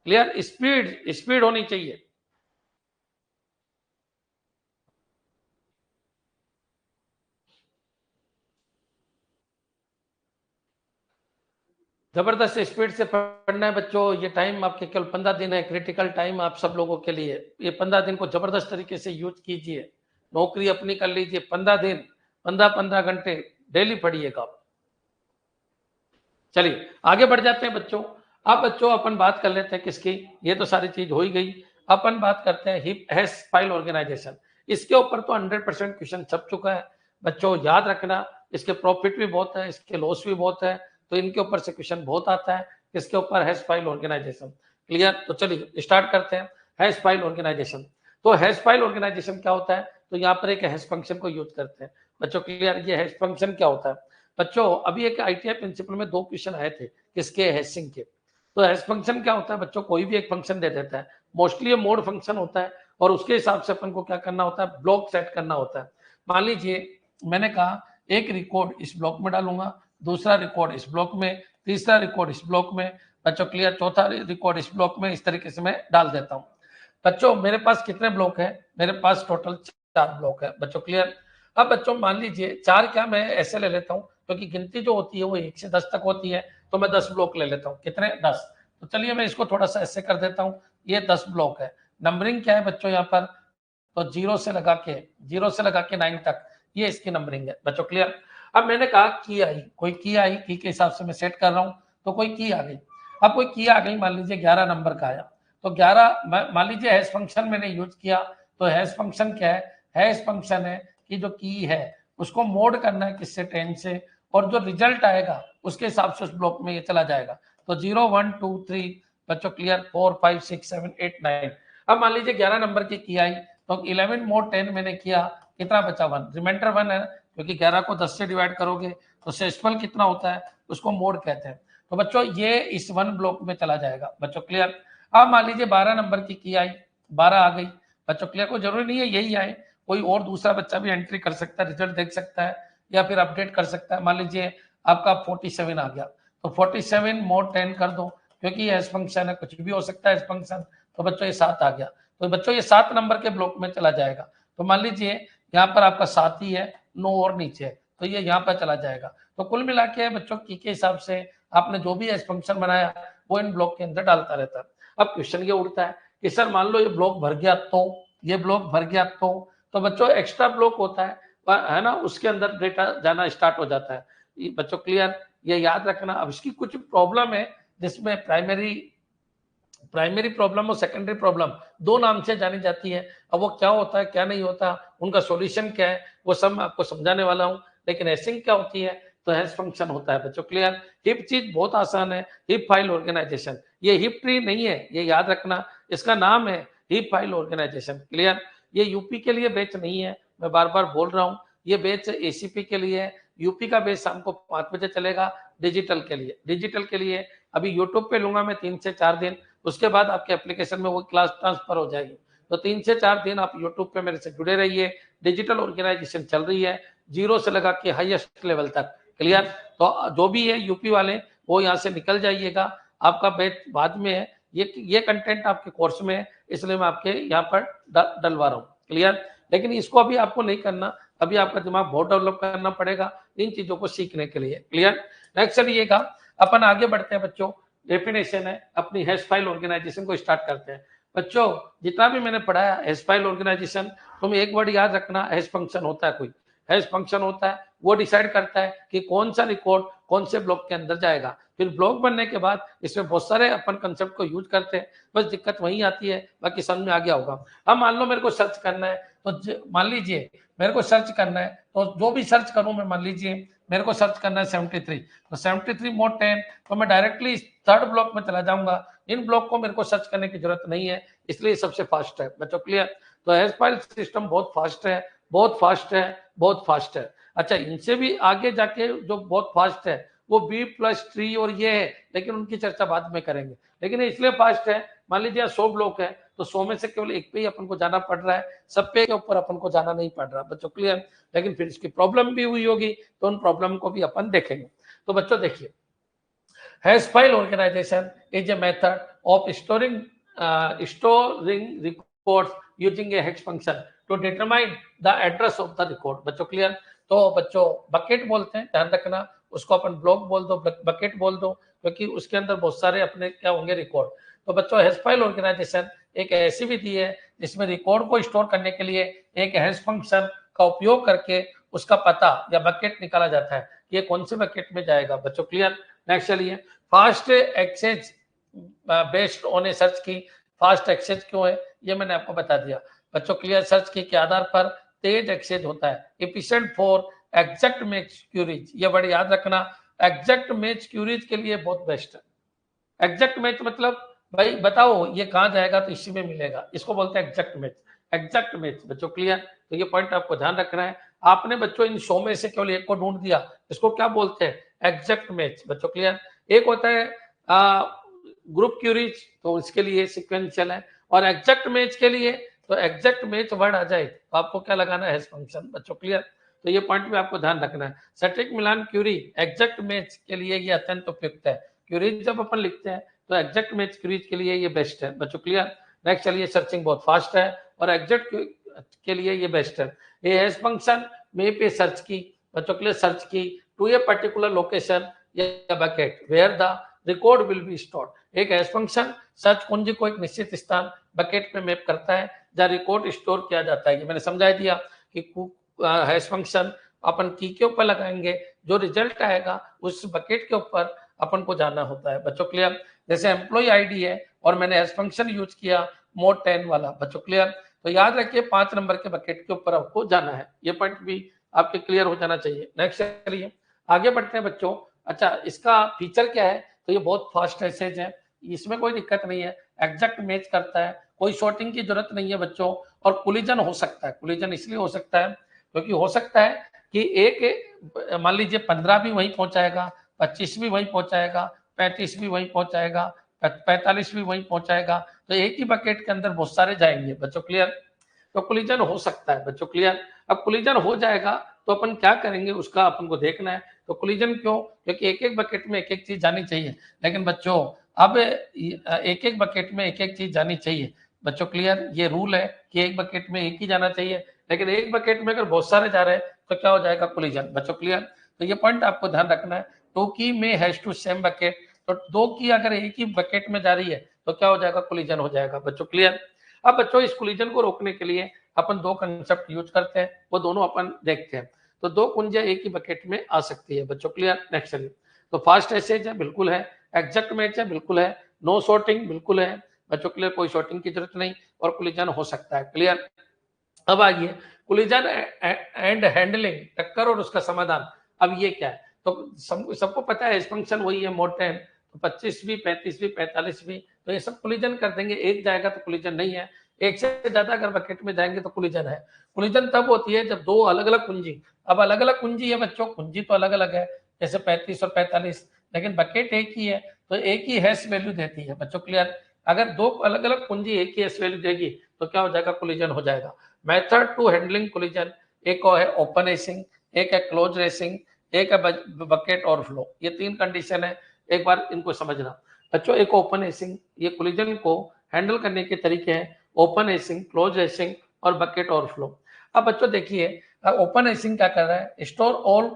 क्लियर। स्पीड स्पीड होनी चाहिए। जबरदस्त स्पीड से पढ़ना है बच्चों। ये टाइम आपके केवल 15 दिन है, क्रिटिकल टाइम आप सब लोगों के लिए। ये 15 दिन को जबरदस्त तरीके से यूज कीजिए, नौकरी अपनी कर लीजिए। 15 दिन 15-15 घंटे डेली पढ़िएगा। चलिए आगे बढ़ जाते हैं बच्चों। अब बच्चों अपन बात कर लेते हैं किसकी, ये तो सारी चीज हो ही गई। अपन बात करते हैं हिप हैश फाइल ऑर्गेनाइजेशन। इसके ऊपर तो 100% क्वेश्चन छप चुका है बच्चों, याद रखना। इसके प्रॉफिट भी बहुत है, इसके लॉस भी बहुत है, तो इनके ऊपर से क्वेश्चन बहुत आता है। इसके ऊपर हैश फाइल ऑर्गेनाइजेशन क्लियर। तो चलिए स्टार्ट करते हैं हैश फाइल ऑर्गेनाइजेशन। तो हैश फाइल ऑर्गेनाइजेशन क्या होता है, तो यहाँ पर एक हैश फंक्शन को यूज करते हैं बच्चों। क्लियर, ये हैश फंक्शन क्या होता है बच्चों। अभी एक आईटीआई प्रिंसिपल में 2 क्वेश्चन आए थे किसके, हैशिंग के। तो हैश फंक्शन क्या होता है बच्चों, कोई भी एक फंक्शन दे देता है, मोस्टली ये मोड फंक्शन होता है, और उसके हिसाब से अपन को क्या करना होता है, ब्लॉक सेट करना होता है। मान लीजिए मैंने कहा एक रिकॉर्ड इस ब्लॉक में डालूंगा, दूसरा रिकॉर्ड इस ब्लॉक में, तीसरा रिकॉर्ड इस ब्लॉक में बच्चों। क्लियर, चौथा रिकॉर्ड इस ब्लॉक में, इस तरीके से मैं डाल देता हूँ बच्चों। मेरे पास कितने ब्लॉक है, मेरे पास टोटल 4 ब्लॉक है बच्चों। क्लियर। अब बच्चों मान लीजिए 4 क्या, मैं ऐसे ले लेता हूँ क्योंकि गिनती जो होती है वो 1 से 10 तक होती है, तो मैं 10 ब्लॉक ले लेता हूँ। कितने, 10। तो चलिए मैं इसको थोड़ा सा ऐसे कर देता हूँ, ये 10 ब्लॉक है। नंबरिंग क्या है बच्चों यहाँ पर, तो 0 से लगा के 9 तक, ये इसकी नंबरिंग है बच्चों। क्लियर। अब मैंने कहा की आई, कोई की आई, की के हिसाब से मैं सेट कर रहा हूँ, तो कोई की आ गई। अब कोई की आ गई, मान लीजिए 11 नंबर का आया, तो 11 मान लीजिए हैश फंक्शन मैंने यूज किया। तो हैश फंक्शन क्या है, हैश फंक्शन है कि जो की है उसको मोड करना है किससे, 10 से, और जो रिजल्ट आएगा उसके हिसाब से उस ब्लॉक में ये चला जाएगा। तो 0 1 2 3 बच्चों। क्लियर, 4 5 6 7 8 9। अब मान लीजिए 11 नंबर की आई, तो 11 मोड 10 मैंने किया, कितना बचा, 1, रिमाइंडर 1 है, क्योंकि 11 को 10 से डिवाइड करोगे तो शेषफल कितना होता है, उसको मोड कहते हैं। तो बच्चों ये इस 1 ब्लॉक में चला जाएगा बच्चों। क्लियर। अब मान लीजिए 12 नंबर की आई, 12 आ गई बच्चों। क्लियर, को जरूरी नहीं है यही आए, कोई और दूसरा बच्चा भी एंट्री कर सकता है, रिजल्ट देख सकता है या फिर अपडेट कर सकता है। मान लीजिए आपका 47 आ गया, तो 47 मोड 10 कर दो, क्योंकि एस फंक्शन है, कुछ भी हो सकता है एस फंक्शन। तो बच्चों ये 7 आ गया, तो बच्चों ये 7 नंबर के ब्लॉक में चला जाएगा। तो मान लीजिए यहाँ पर आपका 7 ही है, 9 और नीचे है, तो ये यहाँ पर चला जाएगा। तो कुल मिला के बच्चों की के हिसाब से आपने जो भी एस फंक्शन बनाया वो इन ब्लॉक के अंदर डालता रहता है। अब क्वेश्चन ये उठता है कि सर मान लो ये ब्लॉक भर गया, तो ये ब्लॉक भर गया, तो बच्चों एक्स्ट्रा ब्लॉक होता है ना, उसके अंदर डेटा जाना स्टार्ट हो जाता है ये बच्चों। क्लियर, ये याद रखना। अब इसकी कुछ प्रॉब्लम है जिसमें प्राइमरी प्रॉब्लम और सेकेंडरी प्रॉब्लम 2 नाम से जानी जाती है। अब वो क्या होता है क्या नहीं होता, उनका सॉल्यूशन क्या है, वो सब मैं आपको समझाने वाला हूँ। लेकिन हैशिंग क्या होती है, तो हैश फंक्शन होता है बच्चों। क्लियर। हिप चीज बहुत आसान है, हिप फाइल ऑर्गेनाइजेशन। ये हिप ट्री नहीं है, ये याद रखना, इसका नाम है हिप फाइल ऑर्गेनाइजेशन। क्लियर। ये यूपी के लिए बैच नहीं है, मैं बार बार बोल रहा हूँ, ये बैच एसीपी के लिए है। यूपी का बैच शाम को 5 बजे चलेगा डिजिटल के लिए। डिजिटल के लिए अभी यूट्यूब पे लूंगा मैं 3 से 4 दिन, उसके बाद आपके एप्लीकेशन में वो क्लास ट्रांसफर हो जाएगी। तो 3 से 4 दिन आप यूट्यूब पे मेरे से जुड़े रहिए। डिजिटल ऑर्गेनाइजेशन चल रही है 0 से लगा के हाईएस्ट लेवल तक। क्लियर। तो जो भी है यूपी वाले वो यहाँ से निकल जाइएगा, आपका बैच बाद में है, ये कंटेंट आपके कोर्स में है, इसलिए मैं आपके यहाँ पर डलवा रहा हूँ। क्लियर। लेकिन इसको अभी आपको नहीं करना, अभी आपका दिमाग बहुत डेवलप करना पड़ेगा इन चीजों को सीखने के लिए। क्लियर। नेक्स्ट चलिएगा, अपन आगे बढ़ते हैं बच्चों। डेफिनेशन है अपनी हैश फाइल ऑर्गेनाइजेशन को स्टार्ट करते हैं बच्चों। जितना भी मैंने पढ़ाया हैश फाइल ऑर्गेनाइजेशन, तुम एक वर्ड याद रखना, हैश फंक्शन होता है, कोई हैश फंक्शन होता है, वो डिसाइड करता है कि कौन सा रिकॉर्ड कौन से ब्लॉक के अंदर जाएगा। फिर ब्लॉक बनने के बाद इसमें बहुत सारे अपन कंसेप्ट को यूज करते हैं, बस दिक्कत वही आती है, बाकी समझ में आ गया होगा। अब मान लो मेरे को सर्च करना है, तो मान लीजिए मेरे को सर्च करना है, तो जो भी सर्च करूं मैं, मान लीजिए मेरे को सर्च करना है 73, तो 73 मोड 10, तो मैं डायरेक्टली थर्ड ब्लॉक में चला जाऊंगा। इन ब्लॉक को मेरे को सर्च करने की जरूरत नहीं है, इसलिए सबसे फास्ट है बच्चों। क्लियर। तो हैश फाइल सिस्टम बहुत फास्ट है, बहुत फास्ट है, बहुत फास्ट है। अच्छा, इनसे भी आगे जाके जो बहुत फास्ट है वो B+3 और ये है, लेकिन उनकी चर्चा बाद में करेंगे। लेकिन इसलिए फास्ट है, मान लीजिए 100 ब्लॉक है, तो 100 में से केवल एक पे ही अपन को जाना पड़ रहा है, सब पे के ऊपर अपन को जाना नहीं पड़ रहा बच्चों। क्लियर। लेकिन फिर इसकी प्रॉब्लम भी हुई होगी, तो उन प्रॉब्लम को भी अपन देखेंगे। तो बच्चों देखिए, hash file organisation is a method of storing records using a hex function to determine the address of the record बच्चों। क्लियर। तो बच्चों बकेट बोलते हैं, ध्यान रखना, उसको अपन ब्लॉक बोल दो, बकेट बोल दो, क्योंकि उसके अंदर बहुत सारे अपने क्या होंगे रिकॉर्ड। तो बच्चों हैश फाइल ऑर्गेनाइजेशन एक ऐसी विधि है जिसमें रिकॉर्ड को स्टोर करने के लिए एक हैश फंक्शन का उपयोग करके उसका पता या बकेट निकाला जाता है, ये कौन से बकेट में जाएगा बच्चों। क्लियर। नेक्स्ट चलिए, fast access based on a search की। फास्ट एक्सेस क्यों है ये मैंने आपको बता दिया बच्चों। क्लियर। सर्च की के आधार पर तेज एक्सेस होता है। Efficient for exact match queries, ये वर्ड याद रखना, एग्जैक्ट मैच क्यूरीज के लिए बहुत बेस्ट है। एग्जैक्ट मैच मतलब भाई बताओ ये कहां जाएगा तो इसी में मिलेगा, इसको बोलते हैं एग्जैक्ट मैच। एग्जैक्ट मैच बच्चों। क्लियर। तो ये पॉइंट आपको ध्यान रखना है। आपने बच्चों इन 100 में से केवल एक को ढूंढ दिया, इसको क्या बोलते हैं एग्जैक्ट मैच बच्चों। क्लियर। एक होता है ग्रुप क्यूरीज, तो इसके लिए सीक्वेंशियल है, और एग्जैक्ट मैच के लिए तो एग्जैक्ट मैच वर्ड आ जाए तो आपको क्या लगाना है, हैश फंक्शन बच्चों। क्लियर। तो ये पॉइंट में आपको ध्यान रखना है। सटीक मिलान क्यूरी एग्जैक्ट मैच के लिए ये अत्यंत उपयुक्त है। क्यूरीज जब अपन लिखते हैं तो एग्जैक्ट मैच क्यूरीज के लिए ये बेस्ट है बच्चों। क्लियर। नेक्स्ट चलिए, सर्चिंग बहुत फास्ट है और एग्जैक्ट के लिए ये बेस्ट है। ये हैश फंक्शन में पे सर्च की बच्चों। क्लियर। सर्च की टू ए पर्टिकुलर लोकेशन या bucket where the record will be stored. एक हैश फंक्शन सर्च कुंजी को एक निश्चित स्थान बकेट में मैप करता है जहां रिकॉर्ड स्टोर किया जाता है। ये मैंने समझा दिया कि हैश फंक्शन अपन की के ऊपर लगाएंगे, जो रिजल्ट आएगा उस बकेट के ऊपर अपन को जाना होता है बच्चों। क्लियर। जैसे एम्प्लॉय आईडी है और मैंने हैश फंक्शन यूज किया मोड 10 वाला बच्चों। क्लियर। तो याद रखिए 5 नंबर के बकेट के ऊपर आपको जाना है, ये पॉइंट भी आपके क्लियर हो जाना चाहिए। नेक्स्ट चलिए आगे बढ़ते हैं बच्चों। अच्छा, इसका फीचर क्या है, तो ये बहुत फास्ट मैसेज है, इसमें कोई दिक्कत नहीं है, एग्जैक्ट मैच करता है, कोई शॉर्टिंग की जरूरत नहीं है बच्चों। और कोलिजन हो सकता है, कोलिजन इसलिए हो सकता है क्योंकि हो सकता है कि एक मान लीजिए 15 भी वहीं पहुंचाएगा, 25 भी वहीं पहुंचाएगा, 35 भी वहीं पहुंचाएगा, 45 भी वहीं पहुंचाएगा, तो एक ही बकेट के अंदर बहुत सारे जाएंगे बच्चों। क्लियर। तो कोलिजन हो सकता है बच्चों। क्लियर। अब कोलिजन हो जाएगा तो अपन क्या करेंगे उसका अपन को देखना है। तो कोलिजन क्यों, क्योंकि एक एक बकेट में एक एक चीज जानी चाहिए, लेकिन बच्चों अब एक एक बकेट में एक एक चीज जानी चाहिए बच्चों। क्लियर। ये रूल है कि एक बकेट में एक ही जाना चाहिए, लेकिन एक बकेट में अगर बहुत सारे जा रहे हैं तो क्या हो जाएगा, कोलिजन बच्चों। क्लियर। तो ये पॉइंट आपको ध्यान रखना है। टू की में हैज टू सेम बकेट, तो दो की अगर एक ही बकेट में जा रही है तो क्या हो जाएगा, कोलिजन हो जाएगा बच्चों। क्लियर। अब बच्चों इस कोलिजन को रोकने के लिए अपन दो कंसेप्ट यूज करते हैं, वो दोनों अपन देखते हैं। तो दो कुंजियां एक ही बकेट में आ सकती है बच्चों। क्लियर। नेक्स्ट चलिए, तो फास्ट एसेज है बिल्कुल है, एग्जैक्ट मैच है बिल्कुल है, नो शॉर्टिंग बिल्कुल है बच्चों। क्लियर। कोई शॉर्टिंग की जरूरत नहीं और कोलिजन हो सकता है। क्लियर। अब आइए कोलिजन एंड हैंडलिंग, टक्कर और उसका समाधान। अब ये क्या है, तो सबको पता है इस फंक्शन वही है मोड 10, तो 25 भी 35 भी 45 भी तो ये सब कोलिजन कर देंगे। एक जाएगा तो कोलिजन नहीं है, एक से ज्यादा अगर बकेट में जाएंगे तो कोलिजन है। कोलिजन तब होती है जब दो अलग अलग कुंजी, अब अलग अलग कुंजी है बच्चों, कुंजी तो अलग अलग है जैसे 35 और 45, लेकिन बकेट एक ही है तो एक ही हैश वैल्यू देती है बच्चों। क्लियर। अगर दो अलग अलग कुंजी एक ही हैश वैल्यू देगी तो क्या हो जाएगा, कोलिजन हो जाएगा। मेथड टू हैंडलिंग कोलिजन, एक है ओपन रेसिंग, एक है क्लोज रेसिंग, एक है बकेट और फ्लो। ये तीन कंडीशन है, एक बार इनको समझना बच्चों। एक ओपन रेसिंग, ये कोलिजन को हैंडल करने के तरीके हैं, ओपन रेसिंग, क्लोज रेसिंग और बकेट और फ्लो। अब बच्चों देखिए ओपन रेसिंग क्या कर रहा है, store all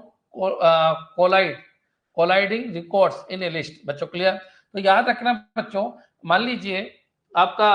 colliding records in A list बच्चों। क्लियर। तो याद रखना बच्चों, मान लीजिए आपका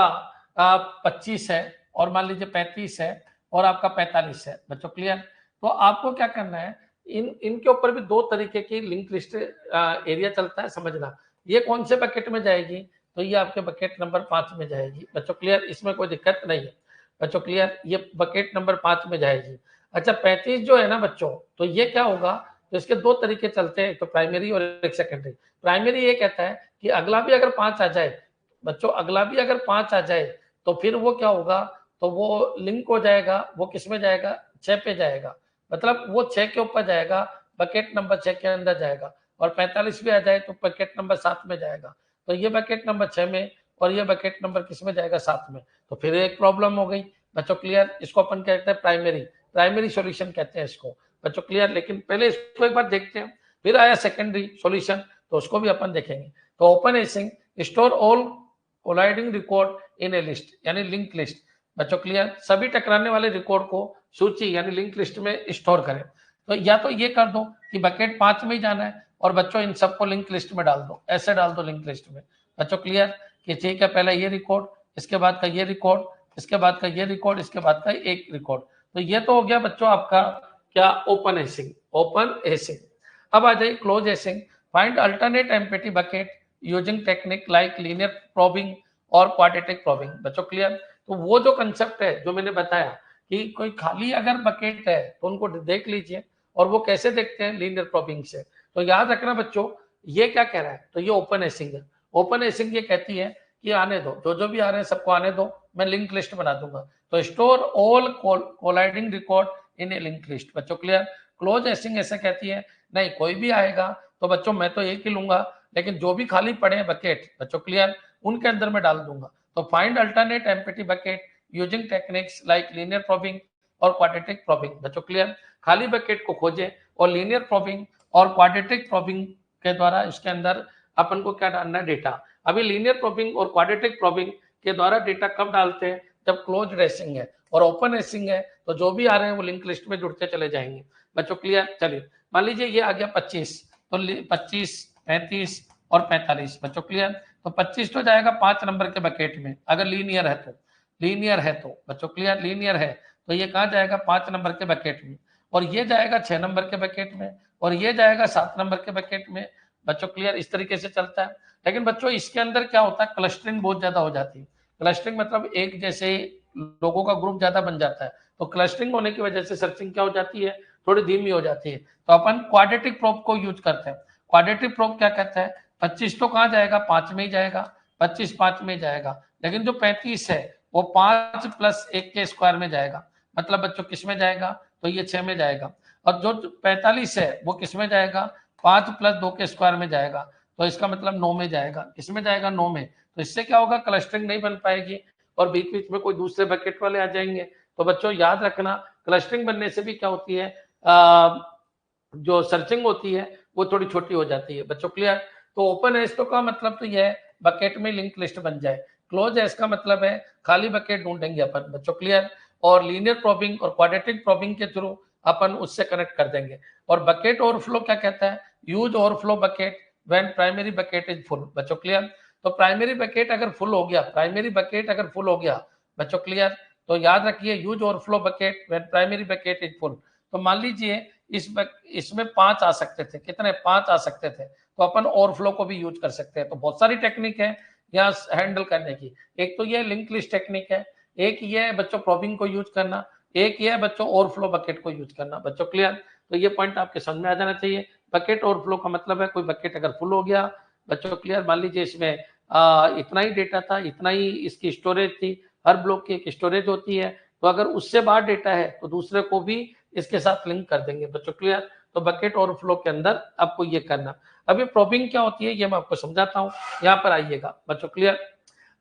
25 है और मान लीजिए 35 है और आपका 45 है बच्चों। क्लियर। तो आपको क्या करना है, इनके ऊपर भी दो तरीके की लिंक लिस्ट एरिया चलता है, समझना। ये कौन से बकेट में जाएगी, तो ये आपके बकेट नंबर 5 में जाएगी बच्चों। क्लियर। इसमें कोई दिक्कत नहीं है बच्चों। क्लियर। ये बकेट नंबर 5 में जाएगी। अच्छा 35 जो है ना बच्चों, तो ये क्या होगा, तो इसके दो तरीके चलते हैं, एक तो प्राइमरी और एक सेकेंडरी। प्राइमरी ये कहता है कि अगला भी अगर 5 आ जाए बच्चों, अगला भी अगर 5 आ जाए तो फिर वो क्या होगा, तो वो लिंक हो जाएगा, वो किस में जाएगा, 6 पे जाएगा, मतलब वो 6 के ऊपर जाएगा, बकेट नंबर 6 के अंदर जाएगा। और 45 भी आ जाए तो बकेट नंबर 7 में जाएगा। तो ये बकेट नंबर 6 में और ये बकेट नंबर किस में जाएगा, 7 में। तो फिर एक प्रॉब्लम हो गई बच्चों। क्लियर। इसको अपन कहते हैं प्राइमरी सॉल्यूशन कहते हैं इसको बच्चों। क्लियर। लेकिन पहले इसको एक बार देखते हैं, फिर आया सेकेंडरी सॉल्यूशन, तो उसको भी अपन देखेंगे। तो open racing, store all colliding record in A list, यानी लिंक लिस्ट बच्चों। क्लियर। सभी टकराने वाले रिकॉर्ड को सूची यानी लिंक लिस्ट में स्टोर करें। तो या तो ये कर दो कि बकेट 5 में ही जाना है और बच्चों इन सबको लिंक लिस्ट में डाल दो, ऐसे डाल दो लिंक लिस्ट में। बच्चों क्लियर कि ठीक है, पहले ये रिकॉर्ड, इसके बाद का ये रिकॉर्ड, इसके बाद का ये रिकॉर्ड, इसके बाद का एक रिकॉर्ड। तो ये तो हो गया बच्चों आपका क्या, ओपन हैशिंग, ओपन हैशिंग। अब आ जाइए close hashing. Find alternate empty bucket using technique like linear probing और क्वाड्रेटिक प्रोबिंग। बच्चों क्लियर? तो वो जो कंसेप्ट है जो मैंने बताया कि कोई खाली अगर बकेट है तो उनको देख लीजिए, और वो कैसे देखते हैं, लीनियर प्रोबिंग से। तो याद रखना बच्चों, ये क्या कह रहा है, तो ये ओपन हैशिंग है। ओपन हैशिंग ये कहती है कि आने दो, जो भी आ रहे हैं सबको आने दो, मैं लिंक लिस्ट बना दूंगा। तो store all colliding record in A link list. बच्चों क्लियर? क्लोज हैशिंग ऐसे कहती है नहीं, कोई भी आएगा तो बच्चों मैं तो एक ही लूंगा, लेकिन जो भी खाली पड़े हैं बकेट, बच्चों क्लियर, उनके अंदर में डाल दूंगा। तो find alternate empty bucket using techniques like linear probing और क्वाड्रेटिक प्रोबिंग। बच्चों क्लियर? खाली बकेट को खोजे और लीनियर प्रोबिंग और क्वाड्रेटिक प्रोबिंग के द्वारा इसके अंदर अपन को क्या डालना है, डेटा। अभी लीनियर प्रोबिंग और क्वाड्रेटिक प्रोबिंग के द्वारा डेटा कब डालते हैं, जब क्लोज हैशिंग है। और ओपन हैशिंग है तो जो भी आ रहे हैं वो लिंक लिस्ट में जुड़ते चले जाएंगे। बच्चों क्लियर? चलिए मान लीजिए ये आ गया 25, तो 25, 35 और 45। बच्चों क्लियर? तो 25 तो जाएगा 5 नंबर के बकेट में, अगर लीनियर है तो, लीनियर है तो। बच्चों क्लियर? लीनियर है तो ये कहाँ जाएगा, 5 नंबर के बकेट में, और ये जाएगा 6 नंबर के बकेट में, और ये जाएगा 7 नंबर के बकेट में। बच्चों क्लियर? इस तरीके से चलता है। लेकिन बच्चों इसके अंदर क्या होता है, क्लस्टरिंग बहुत ज्यादा हो जाती है। क्लस्टरिंग मतलब एक जैसे लोगों का ग्रुप ज्यादा बन जाता है, तो क्लस्टरिंग होने की वजह से सर्चिंग क्या हो जाती है, थोड़ी धीमी हो जाती है। तो अपन क्वाड्रेटिक प्रोब को यूज करते हैं। क्वाड्रेटिक प्रोब क्या कहता है, 25 तो कहाँ जाएगा, 5 में ही जाएगा, 25 5 में जाएगा, लेकिन जो 35 है वो 5 + 1 के स्क्वायर में जाएगा। मतलब बच्चों किस में जाएगा, तो ये 6 में जाएगा। और जो 45 है वो किस में जाएगा, 5 + 2 के स्क्वायर में जाएगा। तो इसका मतलब 9 में जाएगा। किसमें जाएगा, 9 में। तो इससे क्या होगा, क्लस्टरिंग नहीं बन पाएगी और बीच बीच में कोई दूसरे बकेट वाले आ जाएंगे। तो बच्चों याद रखना, क्लस्टरिंग बनने से भी क्या होती है, जो सर्चिंग होती है वो थोड़ी छोटी हो जाती है। बच्चों क्लियर? तो ओपन हैश का मतलब तो यह है बकेट में लिंक लिस्ट बन जाए। क्लोज हैश का मतलब है खाली बकेट ढूंढेंगे अपन। बच्चों क्लियर? और लीनियर प्रोबिंग और क्वाड्रेटिक प्रोबिंग के थ्रू अपन उससे कनेक्ट कर देंगे। और बकेट ओवरफ्लो क्या कहता है, use overflow bucket when primary bucket is full. बच्चों क्लियर? तो प्राइमरी बकेट अगर फुल हो गया, प्राइमरी बकेट अगर फुल हो गया, बच्चों क्लियर, तो याद रखिए use overflow bucket when primary bucket is full. तो मान लीजिए इसमें 5 आ सकते थे, कितने, 5 आ सकते थे, तो अपन ओवरफ्लो को भी यूज कर सकते हैं। तो बहुत सारी टेक्निक है यहाँ हैंडल करने की। एक तो ये लिंक लिस्ट टेक्निक है, एक ये है बच्चों प्रोबिंग को यूज करना, एक ये है बच्चों ओवरफ्लो बकेट को यूज करना। बच्चों क्लियर? तो ये पॉइंट आपके समझ में आ जाना चाहिए। बकेट ओवरफ्लो का मतलब है कोई बकेट अगर फुल हो गया, बच्चों क्लियर, मान लीजिए इसमें इतना ही डेटा था, इतना ही इसकी स्टोरेज थी, हर ब्लॉक की एक स्टोरेज होती है, तो अगर उससे बाहर डेटा है तो दूसरे को भी इसके साथ लिंक कर देंगे। बच्चों क्लियर? तो बकेट ओवरफ्लो के अंदर आपको ये करना। अभी प्रोबिंग क्या होती है ये मैं आपको समझाता हूँ, यहाँ पर आइएगा। बच्चों क्लियर?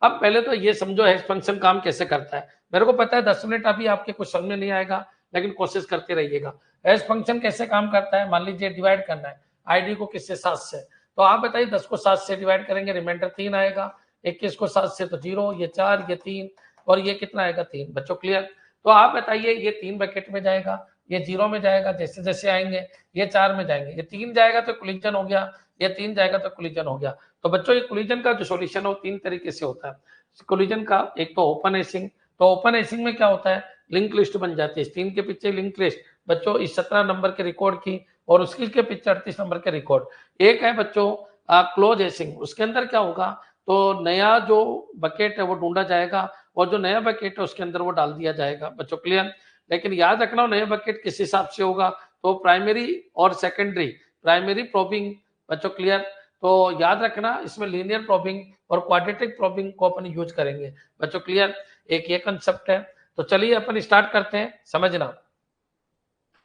अब पहले तो ये समझो हैश फंक्शन काम कैसे करता है। मेरे को पता है 10 मिनट अभी आपके कुछ समझ में नहीं आएगा, लेकिन कोशिश करते रहिएगा। हैश फंक्शन कैसे काम करता है, मान लीजिए डिवाइड करना है आईडी को किससे, 7 से, तो आप बताइए 10 को 7 से डिवाइड करेंगे, रिमाइंडर 3 आएगा। 21 को 7 से तो 0, ये 4, ये 3, और ये कितना आएगा, 3। बच्चों क्लियर? तो आप बताइए ये 3 बकेट में जाएगा, ये 0 में जाएगा, जैसे जैसे आएंगे ये 4 में जाएंगे, ये 3 जाएगा तो कोलिजन हो गया, ये 3 जाएगा तो कोलिजन हो गया। तो बच्चों ये कोलिजन का जो सॉल्यूशन है वो 3 तरीके से होता है कोलिजन का। एक तो ओपन हैशिंग, तो ओपन हैशिंग में क्या होता है, लिंक लिस्ट बन जाती है, स्क्रीन के पीछे लिंक लिस्ट बच्चों इस 17 नंबर के रिकॉर्ड की, और उसके पीछे 38 नंबर के रिकॉर्ड। एक है बच्चों क्लोज हैशिंग, उसके अंदर क्या होगा, तो नया जो बकेट है वो ढूंढा जाएगा, और जो नया बकेट है उसके अंदर वो डाल दिया जाएगा। बच्चों क्लियर? लेकिन याद रखना नया बकेट किस हिसाब से होगा, तो प्राइमरी और सेकेंडरी, प्राइमरी प्रोबिंग। बच्चों क्लियर? तो याद रखना इसमें लीनियर प्रोबिंग और क्वाड्रेटिक प्रोबिंग को अपन यूज करेंगे। बच्चों क्लियर? एक ये कंसेप्ट है। तो चलिए अपन स्टार्ट करते हैं समझना।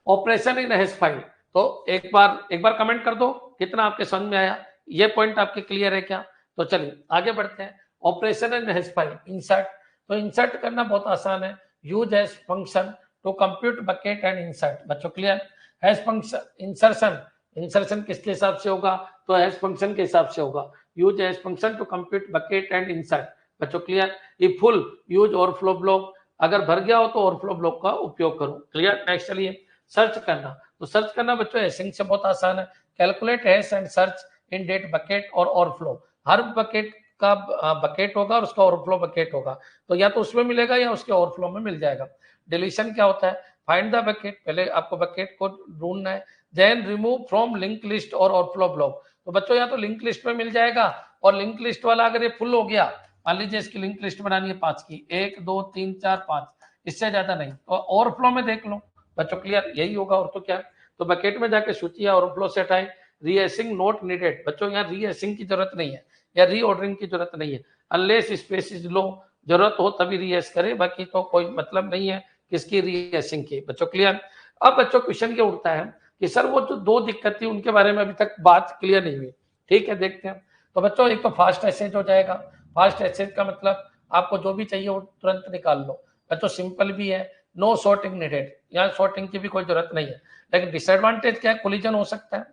ऑपरेशन इन हैश फाइल, तो एक बार कमेंट कर दो कितना आपके समझ में आया, ये पॉइंट आपके क्लियर है क्या। तो चलिए आगे बढ़ते हैं। Operation in hash file, insert. तो इंसर्ट करना बहुत आसान है, use hash function to compute bucket and insert. बच्चों clear? Hash function insertion, insertion किसके हिसाब से होगा, तो हैश फंक्शन के हिसाब से होगा। Use hash function to compute bucket and insert. बच्चों क्लियर? ये फुल यूज ओवरफ्लो ब्लॉक, अगर भर गया हो तो ओवरफ्लो ब्लॉक का उपयोग करो। क्लियर? नेक्स्ट चलिए सर्च करना, तो सर्च करना बच्चों हैशिंग से बहुत आसान है। Calculate hash and search in that bucket और ओवरफ्लो, हर बकेट का बकेट होगा और उसका ओवरफ्लो बकेट होगा, तो या तो उसमें मिलेगा या उसके ओवरफ्लो में मिल जाएगा। डिलीशन क्या होता है, फाइंड द बकेट, पहले आपको बकेट को ढूंढना है, then remove from link list और ओवरफ्लो ब्लॉक। तो बच्चों या तो लिंक लिस्ट में मिल जाएगा, और लिंक लिस्ट वाला अगर ये फुल हो गया, मान लीजिए इसकी लिंक लिस्ट बनानी है 5 की, 1 2 3 4 5, इससे ज्यादा नहीं, तो ओवरफ्लो में देख लो बच्चों, क्लियर, यही होगा और तो क्या। तो बकेट में जाके सूची या ओवरफ्लो से हटाएं। रीएसिंग नोट नीडेड, बच्चों यहाँ रीएसिंग की जरूरत नहीं है या रीऑर्डरिंग की जरूरत नहीं है, अनलेस स्पेस इज लो, जरूरत हो तभी रीएस करें, बाकी तो कोई मतलब नहीं है किसकी रीएसिंग की, बच्चों क्लियर। अब बच्चों क्वेश्चन क्या उठता है कि सर वो जो 2 दिक्कत थी उनके बारे में अभी तक बात क्लियर नहीं हुई, ठीक है, देखते हैं। तो बच्चों एक तो फास्ट एसेज हो जाएगा, फास्ट एसेज का मतलब आपको जो भी चाहिए वो तुरंत निकाल लो, बच्चों सिंपल भी है, नो सॉर्टिंग नीडेड, यहाँ सॉर्टिंग की भी कोई जरूरत नहीं है। लेकिन डिसएडवांटेज क्या है, कोलिजन हो सकता है।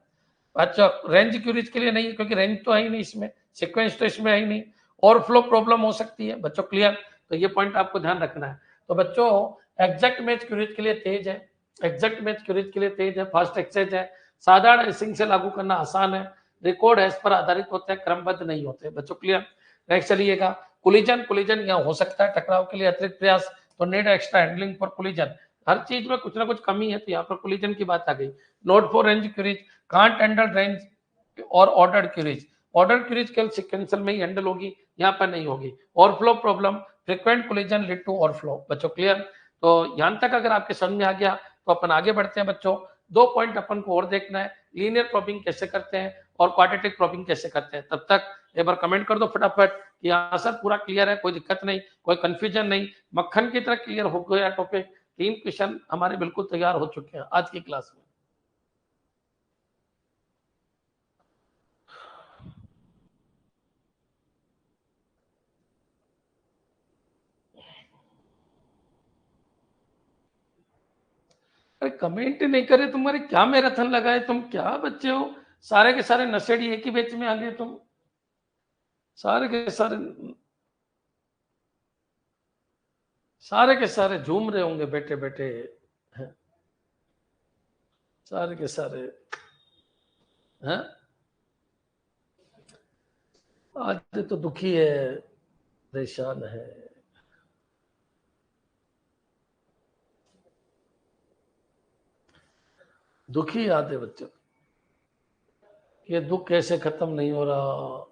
अच्छा, रेंज क्यूरीज के लिए नहीं है क्योंकि रेंज तो है ही नहीं इसमें, सीक्वेंस तो इसमें है ही नहीं, और फ्लो प्रॉब्लम हो सकती है बच्चों, क्लियर। तो ये पॉइंट आपको ध्यान रखना है। तो बच्चों एग्जैक्ट मैच क्यूरीज के लिए तेज है, एग्जैक्ट मैच क्यूरीज के लिए तेज है, फास्ट एक्सेस है, साधारण एसिंग से लागू करना आसान है, रिकॉर्ड हैश पर आधारित होते हैं, क्रमबद्ध नहीं होते बच्चों, क्लियर। नेक्स्ट चलिएगा, कोलिजन, कोलिजन यहाँ हो सकता है, टकराव के लिए अतिरिक्त प्रयास, तो need extra handling for collision, हर चीज में कुछ ना कुछ कमी है, तो यहाँ पर कोलिजन की बात आ गई। Not for range queries, can't handle range और ऑर्डर्ड क्यूरीज, ऑर्डर क्यूरीज केवल सीक्वेंशियल में ही हैंडल होगी, यहाँ पर नहीं होगी। Overflow problem, frequent collision lead to overflow, बच्चों क्लियर। तो यहाँ तक अगर आपके समझ में आ गया तो अपन आगे बढ़ते हैं बच्चों। 2 पॉइंट अपन को और देखना है, लीनियर प्रोबिंग कैसे करते हैं और क्वाड्रेटिक प्रोबिंग कैसे करते हैं। तब तक एक बार कमेंट कर दो फटाफट कि हाँ सर पूरा क्लियर है, कोई दिक्कत नहीं, कोई कंफ्यूजन नहीं, मक्खन की तरह क्लियर हो गया टॉपिक। 3 क्वेश्चन हमारे बिल्कुल तैयार हो चुके हैं आज की क्लास में। अरे कमेंट नहीं करे, तुम्हारे क्या मैराथन लगा है, तुम क्या बच्चे हो, सारे के सारे नशेड़ी एक ही बैच में आ गए तुम, सारे के सारे झूम रहे होंगे बैठे बैठे, सारे के सारे हैं। आज तो दुखी है, परेशान है। दुखी आते बच्चों, ये दुख कैसे खत्म नहीं हो रहा,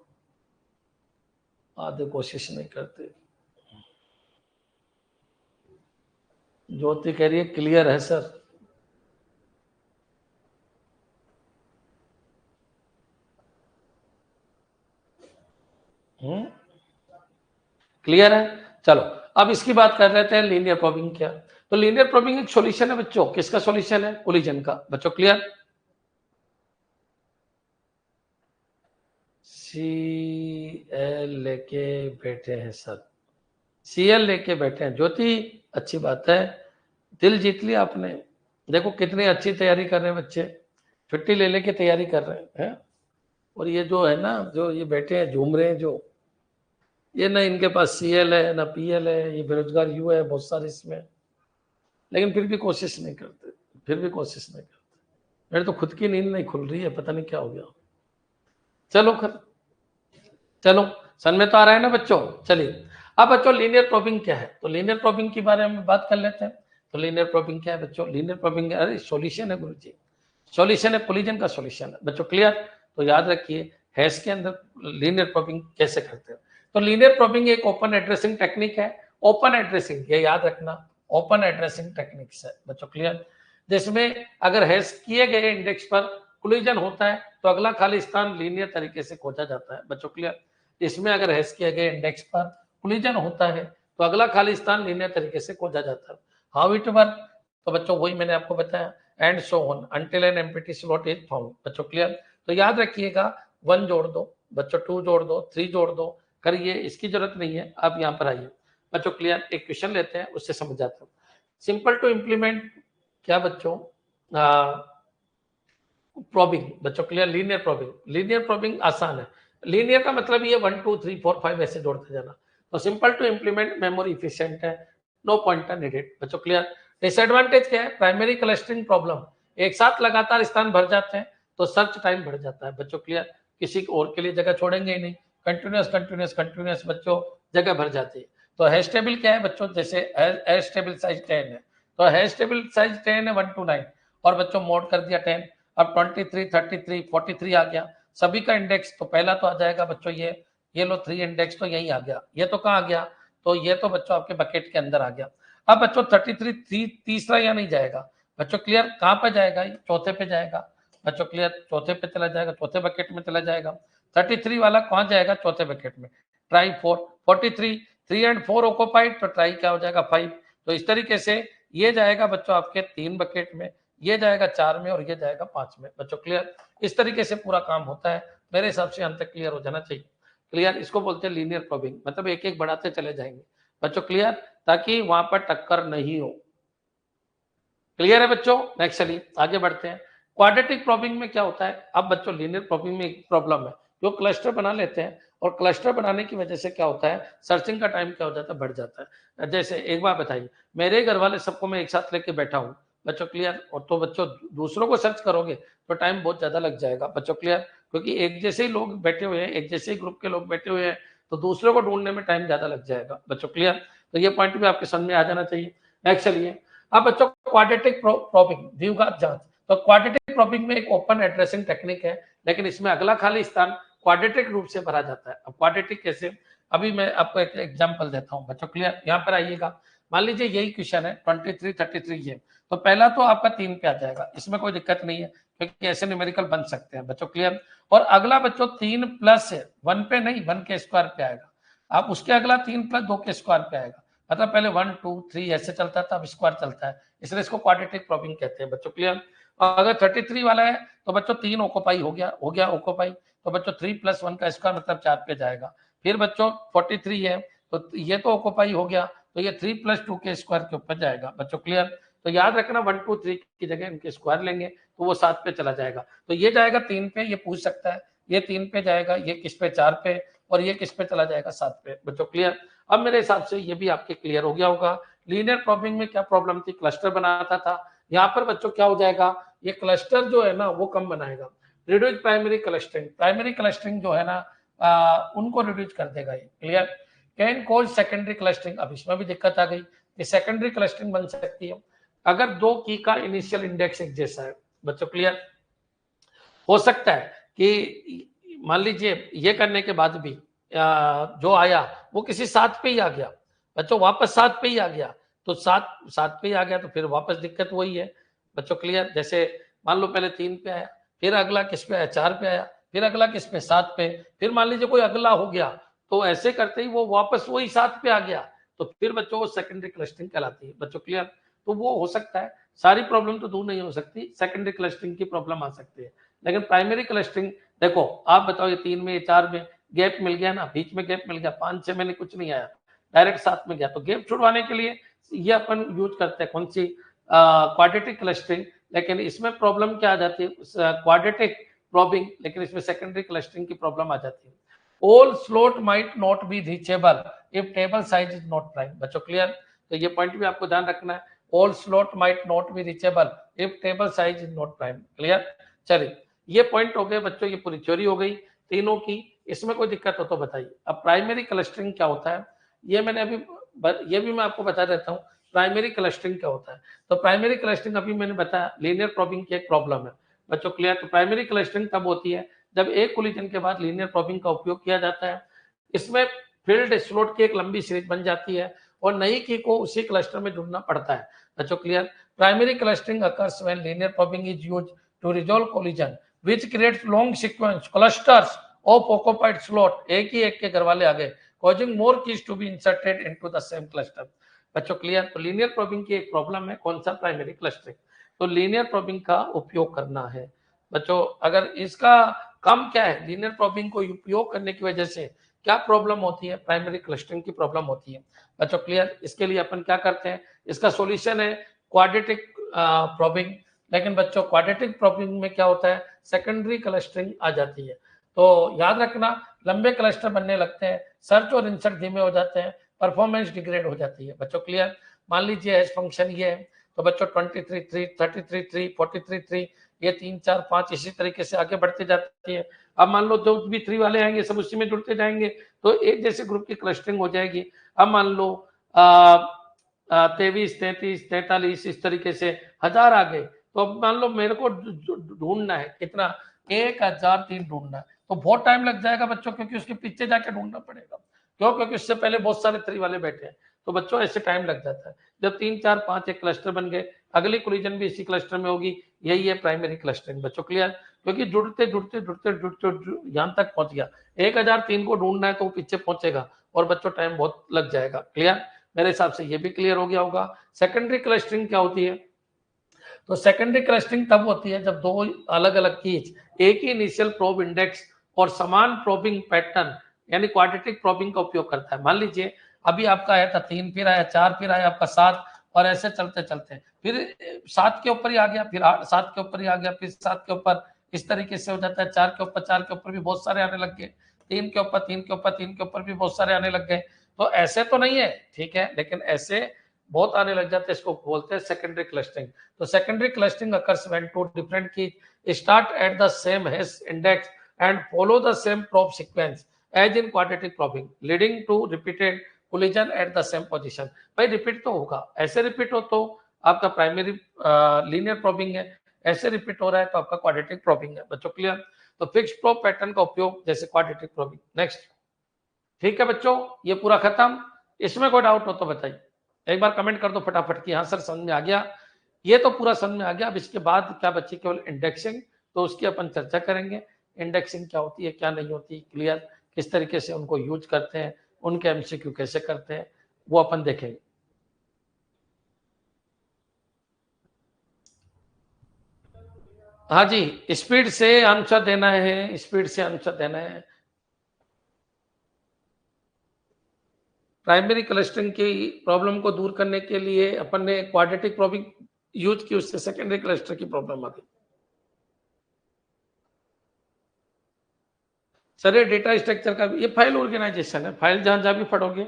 आधे कोशिश नहीं करते। ज्योति कह रही है क्लियर है सर, क्लियर है। चलो अब इसकी बात कर लेते हैं, लीनियर प्रोबिंग क्या। तो लीनियर प्रोबिंग एक सॉल्यूशन है बच्चों, किसका सॉल्यूशन है, कोलिजन का, बच्चों क्लियर। सीएल लेके बैठे हैं सर, सीएल लेके बैठे हैं ज्योति, अच्छी बात है, दिल जीत लिया आपने। देखो कितनी अच्छी तैयारी कर रहे हैं बच्चे, छुट्टी ले लेके तैयारी कर रहे हैं। और ये जो है ना, जो ये बैठे हैं झूम रहे हैं, जो ये ना इनके पास सीएल है ना पीएल है, ये बेरोजगार यू है बहुत सारे इसमें, लेकिन फिर भी कोशिश नहीं करते, फिर भी कोशिश नहीं करते। मेरे तो खुद की नींद नहीं खुल रही है, पता नहीं क्या हो गया। चलो खैर, चलो समझ में तो आ रहा है ना बच्चों। चलिए अब बच्चों लीनियर प्रोबिंग क्या है, तो लीनियर प्रोबिंग के बारे में बात कर लेते हैं। तो लीनियर प्रोबिंग क्या है बच्चों, लीनियर प्रोबिंग अरे सॉल्यूशन है गुरुजी, सॉल्यूशन है, कोलिजन का सॉल्यूशन है बच्चों, क्लियर। तो याद रखिए हैश के अंदर लीनियर प्रोबिंग कैसे करते हैं। तो लीनियर प्रोबिंग एक ओपन एड्रेसिंग टेक्निक है, ओपन एड्रेसिंग, ये याद रखना, ओपन एड्रेसिंग टेक्निक्स है बच्चों, क्लियर। जिसमें अगर हैश किए गए इंडेक्स पर कोलिजन होता है तो अगला खाली स्थान लीनियर तरीके से खोजा जाता है बच्चों, क्लियर। इसमें अगर हैश किए गए इंडेक्स पर कोलिजन होता है तो अगला खाली स्थान लीनियर तरीके से खोजा जाता है। हाउ इट वर्क, तो बच्चों वही मैंने आपको बताया, and so on until an empty slot is found, बच्चों क्लियर। तो याद रखिएगा 1 जोड़ दो बच्चों, 2 जोड़ दो, 3 जोड़ दो, करिए, इसकी जरूरत नहीं है, आप यहाँ पर आइए बच्चों, क्लियर। एक क्वेश्चन लेते हैं उससे समझ जाते हैं। सिंपल टू इम्प्लीमेंट क्या बच्चों, प्रोबिंग बच्चों, clear. Linear probing, linear probing आसान है, लीनियर का मतलब ये 1 2 3 4 5 ऐसे जोड़ते जाना। तो simple to implement, memory efficient है, नो पॉइंटर नीडेड बच्चों, क्लियर। डिसएडवांटेज क्या है, प्राइमरी क्लस्टरिंग प्रॉब्लम, एक साथ लगातार स्थान भर जाते हैं तो सर्च टाइम बढ़ जाता है बच्चों, क्लियर, किसी और के लिए जगह छोड़ेंगे ही नहीं, कंटिन्यूस कंटिन्यूस कंटिन्यूस बच्चों जगह भर जाती है। तो हैश टेबल क्या है बच्चों, जैसे हैश टेबल साइज 10 है तो हैश टेबल साइज 10 है 1 to 9 और बच्चों मोड कर दिया 10, अब 23 33 43 आ गया, सभी का इंडेक्स तो पहला तो आ जाएगा बच्चों, ये लो 3 इंडेक्स तो यही आ गया, ये तो कहाँ आ गया, तो ये तो बच्चों आपके बकेट के अंदर आ गया। अब बच्चों 33 तीसरा या नहीं जाएगा बच्चों, क्लियर, कहाँ पर जाएगा, चौथे पे जाएगा बच्चों, क्लियर, चौथे पे चला जाएगा, चौथे बकेट में चला जाएगा। 33 वाला कहाँ जाएगा, चौथे बकेट में, ट्राई 4, 43 3 and 4 ऑक्युपाइड, तो ट्राई क्या हो जाएगा 5। तो इस तरीके से ये जाएगा बच्चों आपके 3 बकेट में, ये जाएगा 4 में और ये जाएगा 5 में बच्चों, क्लियर। इस तरीके से पूरा काम होता है, मेरे हिसाब से अंत तक क्लियर हो जाना चाहिए, क्लियर। इसको बोलते हैं लीनियर प्रोबिंग, मतलब एक एक बढ़ाते चले जाएंगे बच्चों, क्लियर, ताकि वहां पर टक्कर नहीं हो, क्लियर है बच्चों। नेक्स्ट चलिए आगे बढ़ते हैं। क्वाड्रेटिक प्रोबिंग में क्या होता है, अब बच्चों लीनियर प्रोबिंग में एक प्रॉब्लम है, जो क्लस्टर बना लेते हैं और क्लस्टर बनाने की वजह से क्या होता है, सर्चिंग का टाइम क्या हो जाता है, बढ़ जाता है। जैसे एक बार बताइए, मेरे घर वाले सबको मैं एक साथ लेके बैठा हूँ बच्चों, क्लियर, और तो बच्चों दूसरों को सर्च करोगे तो टाइम बहुत ज्यादा लग जाएगा बच्चों, क्लियर, क्योंकि एक जैसे ही लोग बैठे हुए हैं, एक जैसे ही ग्रुप के लोग बैठे हुए हैं, तो दूसरों को ढूंढने में टाइम ज्यादा लग जाएगा बच्चों, क्लियर। तो ये पॉइंट भी आपके समझ में आ जाना चाहिए। नेक्स्ट चलिए, अब बच्चों क्वाड्रेटिक प्रोबिंग, द्विघात जांच, तो क्वाड्रेटिक प्रोबिंग में एक ओपन एड्रेसिंग टेक्निक है, लेकिन इसमें अगला खाली स्थान क्वाड्रेटिक रूप से भरा जाता है। अब क्वाड्रेटिक कैसे, अभी मैं आपको एक एग्जांपल देता हूं बच्चों, क्लियर, यहाँ पर आइएगा, मान लीजिए यही क्वेश्चन है 23 33 ये, तो पहला तो आपका 3 पे आ जाएगा, इसमें कोई दिक्कत नहीं है क्योंकि ऐसे न्यूमेरिकल बन सकते हैं बच्चों, क्लियर। और अगला बच्चों 3 प्लस 1 पे नहीं, 1 के स्क्वायर पे आएगा, अब उसके अगला 3 प्लस 2 के स्क्वायर पे आएगा, मतलब पहले 1 2 3 ऐसे चलता था, अब स्क्वायर चलता है, इसलिए इसको क्वाड्रेटिक प्रोबिंग कहते हैं बच्चों, क्लियर। अगर 33 वाला है तो बच्चों 3 ऑक्युपाई हो गया ऑक्युपाई, तो बच्चों 3 + 1 का स्क्वायर मतलब 4 पे जाएगा। फिर बच्चों 43 है तो ये तो ऑक्युपाई हो गया, तो ये 3 + 2 के स्क्वायर के ऊपर जाएगा बच्चों, क्लियर। तो याद रखना 1 2 3 की जगह इनके स्क्वायर लेंगे तो वो 7 पे चला जाएगा, तो ये जाएगा 3 पे, ये पूछ सकता है, ये 3 पे जाएगा, ये किस पे, 4 पे, और ये किस पे चला जाएगा, 7 पे बच्चों, क्लियर। अब मेरे हिसाब से ये भी आपके क्लियर हो गया होगा। लीनियर प्रोबिंग में क्या प्रॉब्लम थी, क्लस्टर बनाता था, यहाँ पर बच्चों क्या हो जाएगा, ये क्लस्टर जो है ना वो कम बनाएगा, रिड्यूस प्राइमरी क्लस्टरिंग जो है ना उनको रिड्यूस कर देगा ये, clear. Can cause secondary clustering, अब इसमें भी दिक्कत आ गई कि सेकेंडरी क्लस्टरिंग बन सकती है अगर दो की का इनिशियल इंडेक्स एक जैसा है बच्चों, क्लियर। हो सकता है कि मान लीजिए ये करने के बाद भी जो आया वो किसी 7 पे ही आ गया बच्चों, वापस 7 पे ही आ गया, तो 7 पे ही आ गया तो फिर वापस दिक्कत वही है बच्चों, क्लियर। जैसे मान लो पहले 3 पे आया, फिर अगला किस पे आया, 4 पे आया, फिर अगला किस पे, 7 पे, फिर मान लीजिए कोई अगला हो गया, तो ऐसे करते ही वो वापस वही 7 पे आ गया, तो फिर बच्चों वो सेकेंडरी क्लस्टरिंग कहलाती है बच्चों, क्लियर। तो वो हो सकता है, सारी प्रॉब्लम तो दूर नहीं हो सकती, सेकेंडरी क्लस्टरिंग की प्रॉब्लम आ सकती है, लेकिन प्राइमरी क्लस्टरिंग देखो, आप बताओ ये 3 में, ये 4 में गैप मिल गया ना, बीच में गैप मिल गया, 5 6 महीने कुछ नहीं आया, डायरेक्ट 7 में गया, तो गैप छुड़वाने के लिए ये अपन यूज करते हैं कौन सी, क्वाड्रेटिक क्लस्टरिंग। लेकिन इसमें प्रॉब्लम क्या आ जाती है, क्वाड्रेटिक प्रोबिंग, लेकिन इसमें सेकेंडरी क्लस्टरिंग की प्रॉब्लम आ जाती है। All slot might not be reachable if table size is not prime बच्चों, क्लियर। तो ये पॉइंट भी आपको ध्यान रखना है, all slot might not be reachable if table size is not prime, clear. चलिए ये पॉइंट हो गए बच्चों, ये पूरी थ्योरी हो गई तीनों की, इसमें कोई दिक्कत हो तो बताइए। अब प्राइमरी क्लस्टरिंग क्या होता है, ये मैंने अभी ये भी मैं आपको बता देता हूँ, प्राइमरी क्लस्टरिंग क्या होता है। तो प्राइमरी क्लस्टरिंग अभी मैंने बताया लीनियर प्रोबिंग की एक प्रॉब्लम है बच्चों, क्लियर। तो प्राइमरी क्लस्टरिंग तब होती है जब एक कोलिजन के बाद लीनियर प्रोबिंग का उपयोग किया जाता है, इसमें फील्ड स्लॉट की एक लंबी सीरीज बन जाती है और नई की को उसी क्लस्टर में ढूंढना पड़ता है बच्चों, clear. Primary clustering occurs when linear probing is used to resolve collision which creates long sequence clusters of occupied slot, एक ही एक के घर वाले आ गए, causing more keys to be inserted into the same cluster बच्चों, क्लियर। तो linear probing की एक प्रॉब्लम है कौन सा, प्राइमरी क्लस्टरिंग, तो लीनियर प्रोबिंग का उपयोग करना है बच्चों। अगर इसका कम क्या है, लीनियर प्रोबिंग को उपयोग करने की वजह से क्या प्रॉब्लम होती है, प्राइमरी क्लस्टरिंग की प्रॉब्लम होती है बच्चों, क्लियर। इसके लिए अपन क्या करते हैं, इसका सॉल्यूशन है क्वाड्रेटिक प्रोबिंग, लेकिन बच्चों क्वाड्रेटिक प्रोबिंग में क्या होता है, सेकेंडरी क्लस्टरिंग आ जाती है। तो याद रखना, लंबे क्लस्टर बनने लगते हैं, सर्च और इंसर्ट धीमे हो जाते हैं, परफॉर्मेंस डिग्रेड हो जाती है बच्चों, क्लियर। मान लीजिए एज फंक्शन ये है, तो बच्चों 23 3, 33 3, 43 3, ये 3 4 5 इसी तरीके से आगे बढ़ते जाती है। अब मान लो जो भी 3 वाले आएंगे सब उसी में जुड़ते जाएंगे, तो एक जैसे ग्रुप की क्लस्टरिंग हो जाएगी। अब मान लो 23 33 43 इस तरीके से 1000 आ गए, तो अब मान लो मेरे को ढूंढना है कितना, 1003 ढूंढना है, तो बहुत टाइम लग जाएगा बच्चों, क्योंकि उसके पीछे जाके ढूंढना पड़ेगा। क्यों? क्योंकि उससे पहले बहुत सारे 3 वाले बैठे हैं, तो बच्चों ऐसे टाइम लग जाता है। जब 3 4 5 एक क्लस्टर बन गए, अगली कोलिजन भी इसी क्लस्टर में होगी, यही है प्राइमरी क्लस्टरिंग बच्चों। क्लियर? क्योंकि जुड़ते जुड़ते जुड़ते जुड़ते यहाँ तक पहुंच गया, 1003 को ढूंढना है तो वो पीछे पहुंचेगा और बच्चों टाइम बहुत लग जाएगा। क्लियर? मेरे हिसाब से ये भी क्लियर हो गया होगा। सेकेंडरी क्लस्टरिंग क्या होती है? तो सेकेंडरी क्लस्टरिंग तब होती है जब दो अलग अलग कीज एक ही इनिशियल प्रोब इंडेक्स और समान प्रोबिंग पैटर्न यानी क्वाड्रेटिक प्रोबिंग का उपयोग करता है। मान लीजिए अभी आपका आया था 3, फिर आया 4, फिर आया आपका 7, और ऐसे चलते चलते फिर 7 के ऊपर ही आ गया, फिर 7 के ऊपर ही आ गया, फिर 7 के ऊपर, इस तरीके से हो जाता है। 4 के ऊपर, 4 के ऊपर भी बहुत सारे आने लग गए, 3 के ऊपर, 3 के ऊपर, 3 के ऊपर भी बहुत सारे आने लग गए। तो ऐसे तो नहीं है, ठीक है, लेकिन ऐसे बहुत आने लग जाते हैं, इसको बोलते हैं सेकेंडरी क्लस्टरिंग। तो secondary clustering occurs when two different keys start at the same hash index and follow the same probe sequence as in quadratic probing, leading to repeated collision at the same position। भाई repeat तो होगा, ऐसे repeat हो तो आपका primary linear probing है, ऐसे repeat हो रहा है तो आपका क्वाड्रेटिक प्रोबिंग है बच्चों। क्लियर? तो फिक्स प्रोब पैटर्न का उपयोग जैसे क्वाड्रेटिक प्रोबिंग। नेक्स्ट, ठीक है बच्चों, ये पूरा खत्म। इसमें कोई डाउट हो तो बताइए, एक बार कमेंट कर दो फटाफट कि हाँ सर समझ में आ गया। ये तो पूरा समझ में आ गया। अब इसके बाद क्या बच्चे, केवल इंडेक्सिंग, तो उसकी अपन चर्चा करेंगे। इंडेक्सिंग क्या होती है, क्या नहीं होती, क्लियर, किस तरीके से उनको यूज करते हैं, उनके एमसीक्यू कैसे करते हैं, वो अपन देखेंगे। हाँ जी, स्पीड से आंसर देना है, स्पीड से आंसर देना है। प्राइमरी क्लस्टरिंग की प्रॉब्लम को दूर करने के लिए अपन ने क्वाड्रेटिक प्रोबिंग यूज की, उससे सेकेंडरी क्लस्टर की प्रॉब्लम आ गई। सर ये डेटा स्ट्रक्चर का ये फाइल ऑर्गेनाइजेशन है। फाइल जहां जहां भी पढ़ोगे,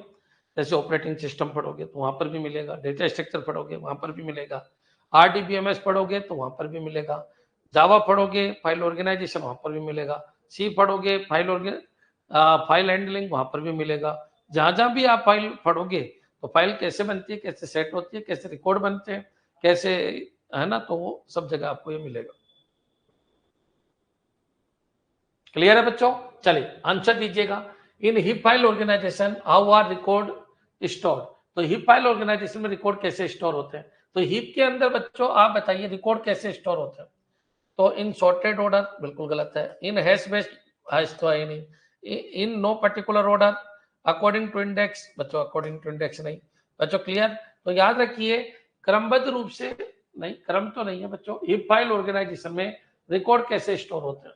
जैसे ऑपरेटिंग सिस्टम पढ़ोगे तो वहां पर भी मिलेगा, डेटा स्ट्रक्चर पढ़ोगे वहां पर भी मिलेगा, RDBMS पढ़ोगे तो वहां पर भी मिलेगा, जावा पढ़ोगे फाइल ऑर्गेनाइजेशन वहां पर भी मिलेगा, सी पढ़ोगे फाइल हैंडलिंग वहां पर भी मिलेगा। जहां जहां भी आप फाइल पढ़ोगे तो फाइल कैसे बनती है, कैसे सेट होती है, कैसे रिकॉर्ड बनते हैं, कैसे, है ना, तो वो सब जगह आपको ये मिलेगा। क्लियर है बच्चों? चलिए आंसर दीजिएगा। In heap file organization how are record store? तो हिप फाइल ऑर्गेनाइजेशन में रिकॉर्ड कैसे स्टोर होते हैं? तो हिप के अंदर बच्चों आप बताइए रिकॉर्ड कैसे स्टोर होते हैं? तो इन सॉर्टेड ऑर्डर, बिल्कुल गलत है। इन हैश बेस्ड, हैश तो है नहीं। In no particular order, according to index, बच्चों अकॉर्डिंग टू इंडेक्स नहीं। बच्चों क्लियर? तो याद रखिए क्रमबद्ध रूप से नहीं, क्रम तो नहीं है बच्चों। हिप फाइल ऑर्गेनाइजेशन में रिकॉर्ड कैसे स्टोर होते हैं?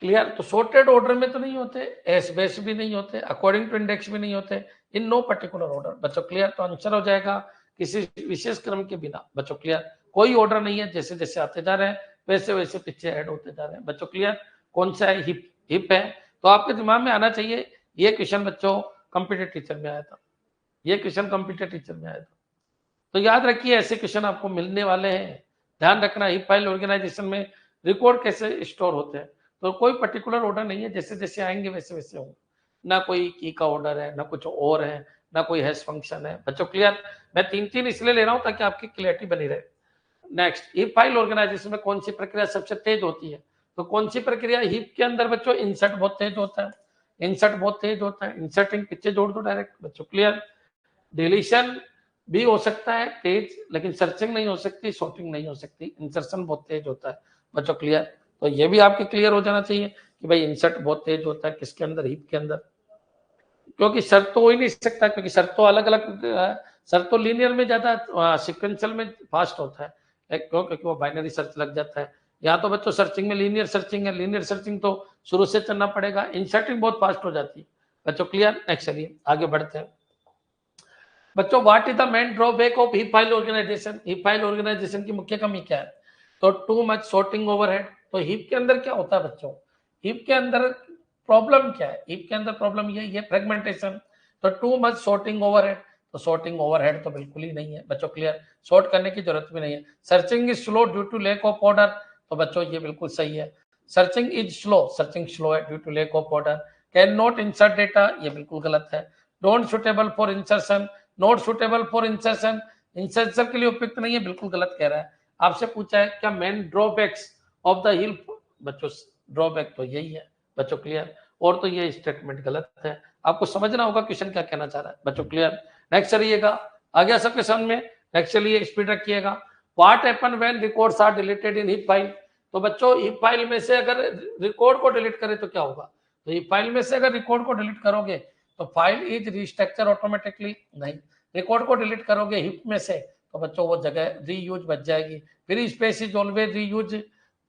क्लियर? तो सॉर्टेड ऑर्डर में तो नहीं होते, एस बेस भी नहीं होते, अकॉर्डिंग टू इंडेक्स भी नहीं होते, इन नो पर्टिकुलर ऑर्डर। बच्चों क्लियर? तो आंसर हो जाएगा किसी विशेष क्रम के बिना। बच्चों क्लियर? कोई ऑर्डर नहीं है, जैसे जैसे आते जा रहे हैं वैसे वैसे पीछे ऐड होते जा रहे हैं। बच्चों क्लियर? कौन सा है? हिप। हिप है। तो आपके दिमाग में आना चाहिए, ये क्वेश्चन बच्चों कंप्यूटर टीचर में आया था, ये क्वेश्चन कंप्यूटर टीचर में आया था। तो याद रखिए ऐसे क्वेश्चन आपको मिलने वाले हैं। ध्यान रखना, हिप फाइल ऑर्गेनाइजेशन में रिकॉर्ड कैसे स्टोर होते हैं? तो कोई पर्टिकुलर ऑर्डर नहीं है, जैसे जैसे आएंगे वैसे वैसे होंगे। ना कोई की का ऑर्डर है, ना कुछ और है, ना कोई हैश फंक्शन है। बच्चों क्लियर? मैं 3 इसलिए ले रहा हूं ताकि आपकी क्लियरिटी बनी रहे। नेक्स्ट, हिप फाइल ऑर्गेनाइजेशन में कौन सी प्रक्रिया सबसे तेज होती है? तो कौन सी प्रक्रिया? हिप के अंदर बच्चों इंसर्ट बहुत तेज होता है, इंसर्ट बहुत तेज होता है, इंसर्टिंग पीछे जोड़ दो डायरेक्ट। बच्चों क्लियर? डिलीशन भी हो सकता है तेज, लेकिन सर्चिंग नहीं हो सकती, सॉर्टिंग नहीं हो सकती। इंसर्शन बहुत तेज होता है। बच्चों क्लियर? तो ये भी आपके क्लियर हो जाना चाहिए कि भाई इंसर्ट बहुत तेज होता है किसके अंदर? हिप के अंदर। क्योंकि सर्च तो हो ही नहीं सकता, क्योंकि सर्च तो अलग अलग, सर्च तो लीनियर में ज्यादा, सिक्वेंशियल में फास्ट होता है। क्यों? क्योंकि वो बाइनरी सर्च लग जाता है। यहाँ तो बच्चों सर्चिंग में लीनियर सर्चिंग है, लीनियर सर्चिंग तो शुरू से चलना पड़ेगा, इंसर्टिंग बहुत फास्ट हो जाती है। बच्चों क्लियर? नेक्स्ट चलिए आगे बढ़ते हैं। बच्चों what is the main drawback of heap file organization? Heap file organisation की मुख्य कमी क्या है? तो टू मच सॉर्टिंग ओवरहेड। तो हिप के अंदर क्या होता है बच्चों? हिप के अंदर प्रॉब्लम क्या है? हिप के अंदर प्रॉब्लम ये फ्रेगमेंटेशन। तो टू मच सॉर्टिंग ओवरहेड। तो सॉर्टिंग ओवरहेड तो बिल्कुल ही नहीं है बच्चों, क्लियर, सॉर्ट करने की जरूरत भी नहीं है। Searching is slow due to lack of order, तो बच्चों ये बिल्कुल सही है। Searching is slow, searching slow है due to lack of order. Can not insert data, ये बिल्कुल गलत है। Don't suitable for insertion, not suitable for insertion, insertion के लिए उपयुक्त नहीं है, बिल्कुल गलत कह रहा है। आपसे पूछा है क्या मेन ड्रॉबैक्स ऑफ द हिल, बच्चों ड्रॉबैक तो यही है बच्चों, क्लियर, और तो ये स्टेटमेंट गलत है। आपको समझना होगा क्वेश्चन क्या कहना चाह रहा है बच्चों, क्लियर। नेक्स्ट चलिएगा आगे सब क्वेश्चन में, नेक्स्ट चलिए स्पीड रखिएगा। What happen when records are deleted in heap file, तो बच्चों हीप फाइल में से अगर रिकॉर्ड को डिलीट करें तो क्या होगा, तो हीप फाइल में से अगर रिकॉर्ड को डिलीट करोगे तो फाइल इज रिस्ट्रक्चर ऑटोमेटिकली, नहीं, रिकॉर्ड को डिलीट करोगे हीप में से तो बच्चों वो जगह रीयूज बच जाएगी। Free space is always reuse,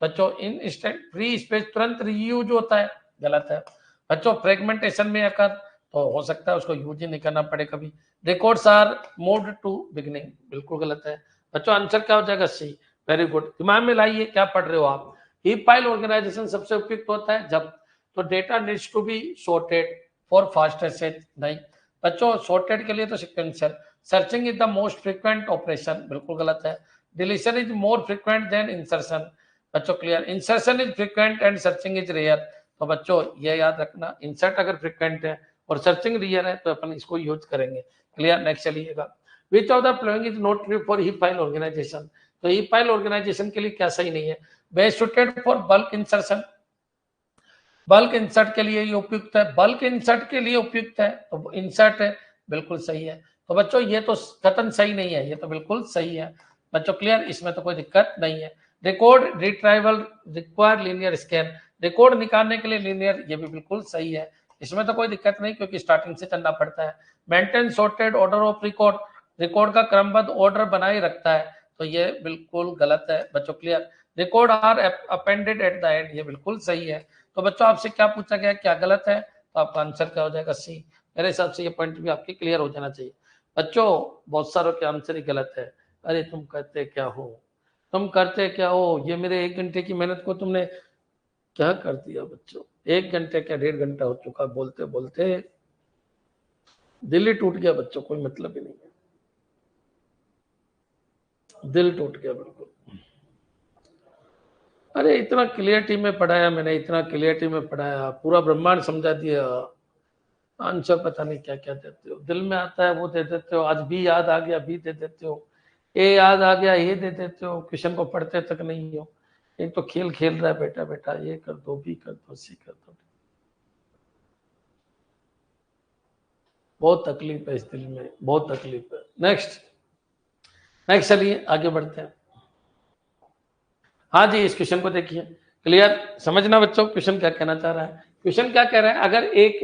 बच्चों इन फ्री स्पेस तुरंत रीयूज होता है, गलत है बच्चों। फ्रेगमेंटेशन में अगर तो हो सकता है उसको यूज ही नहीं करना पड़े कभी। Records are moved to beginning, बिल्कुल गलत है बच्चों, आंसर क्या हो जाएगा, सी। वेरी गुड, दिमाग में लाइए क्या पढ़ रहे हो आप। हीप फाइल ऑर्गेनाइजेशन सबसे उपयुक्त होता है जब तो data needs to be sorted for fast access, नहीं बच्चों, सॉर्टेड के लिए तो sequential. Searching is the most frequent operation, बिल्कुल गलत है। Deletion is more frequent than insertion, बच्चों clear. Insertion is frequent and searching is rare, तो बच्चों ये याद रखना, इंसर्ट अगर फ्रीक्वेंट है और सर्चिंग रेयर है तो अपन इसको यूज करेंगे, क्लियर। नेक्स्ट चलिएगा, which of the following is not true for heap file organisation, तो हीप फाइल ऑर्गेनाइजेशन के लिए क्या सही नहीं है। Best suited for bulk insertion, bulk insert के लिए ये उपयुक्त है, बल्क इंसर्ट के लिए उपयुक्त है तो इंसर्ट है, बिल्कुल सही है। तो बच्चों ये तो कतन सही नहीं है, ये तो बिल्कुल सही है बच्चों, क्लियर, इसमें तो कोई दिक्कत नहीं है। Record retrieval require linear scan, record निकालने के लिए लीनियर, ये भी बिल्कुल सही है, इसमें तो कोई दिक्कत नहीं क्योंकि स्टार्टिंग से चलना पड़ता है। Maintain sorted order of record, record का क्रमबद्ध ऑर्डर बनाए रखता है, तो ये बिल्कुल गलत है बच्चों, clear. Record are appended at the end, ये बिल्कुल सही है। तो बच्चों आपसे क्या पूछा गया, क्या गलत है, तो आपका आंसर क्या हो जाएगा, सी। मेरे हिसाब से ये पॉइंट भी आपके क्लियर हो जाना चाहिए बच्चों। बहुत सारों के आंसर ही गलत है। अरे तुम करते क्या हो, तुम करते क्या हो, ये मेरे 1 घंटे की मेहनत को तुमने क्या कर दिया बच्चों। 1 घंटे क्या 1.5 घंटा हो चुका, बोलते बोलते दिल ही टूट गया बच्चों, कोई मतलब ही नहीं है, दिल टूट गया बिल्कुल। अरे इतना क्लियरिटी में पढ़ाया मैंने, इतना क्लियरिटी में पढ़ाया, पूरा ब्रह्मांड समझा दिया, आंसर पता नहीं क्या क्या देते हो, दिल में आता है वो दे देते हो, आज बी याद आ गया बी दे देते हो, ए याद आ गया ए दे देते हो, क्वेश्चन को पढ़ते तक नहीं हो। एक तो खेल खेल रहा है बेटा, बेटा ये कर दो, बी कर दो, सी कर दो, बहुत तकलीफ है इस दिल में, बहुत तकलीफ है। नेक्स्ट नेक्स्ट चलिए आगे बढ़ते हैं। हाँ जी, इस क्वेश्चन को देखिए, क्लियर, समझना बच्चों क्वेश्चन क्या कहना चाह रहा है। क्वेश्चन क्या कह रहा है,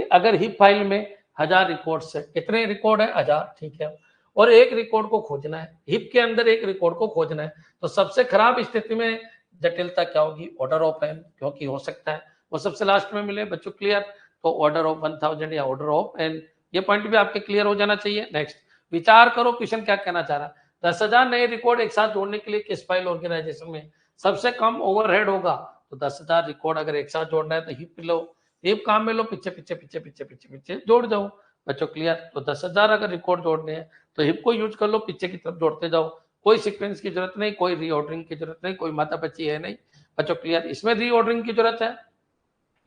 अगर हिप फाइल में 1000 रिकॉर्ड्स है, कितने रिकॉर्ड है, 1000, ठीक है, और एक रिकॉर्ड को खोजना है, हिप के अंदर एक रिकॉर्ड को खोजना है, तो सबसे खराब स्थिति में जटिलता क्या होगी, ऑर्डर ऑफ एन, क्योंकि हो सकता है वो सबसे लास्ट में मिले बच्चों, क्लियर, तो ऑर्डर ऑफ 1000 या ऑर्डर ऑफ एन, ये पॉइंट भी आपके क्लियर हो जाना चाहिए। नेक्स्ट विचार करो, क्वेश्चन क्या कहना चाह रहा है। 10,000 नए रिकॉर्ड एक साथ जोड़ने के लिए किस फाइल ऑर्गेनाइजेशन में सबसे कम ओवरहेड होगा, तो 10,000 रिकॉर्ड अगर एक साथ जोड़ना है तो हिप लो, हिप काम में लो, पीछे पीछे पीछे पीछे पीछे पीछे जोड़ जाओ बच्चों, क्लियर। तो 10,000 अगर रिकॉर्ड जोड़ने हैं तो हिप को यूज कर लो, पीछे की तरफ जोड़ते जाओ, कोई सीक्वेंस की जरूरत नहीं, कोई रीऑर्डरिंग की जरूरत नहीं, कोई माता पची है नहीं बच्चों, क्लियर। इसमें रीऑर्डरिंग की जरूरत है,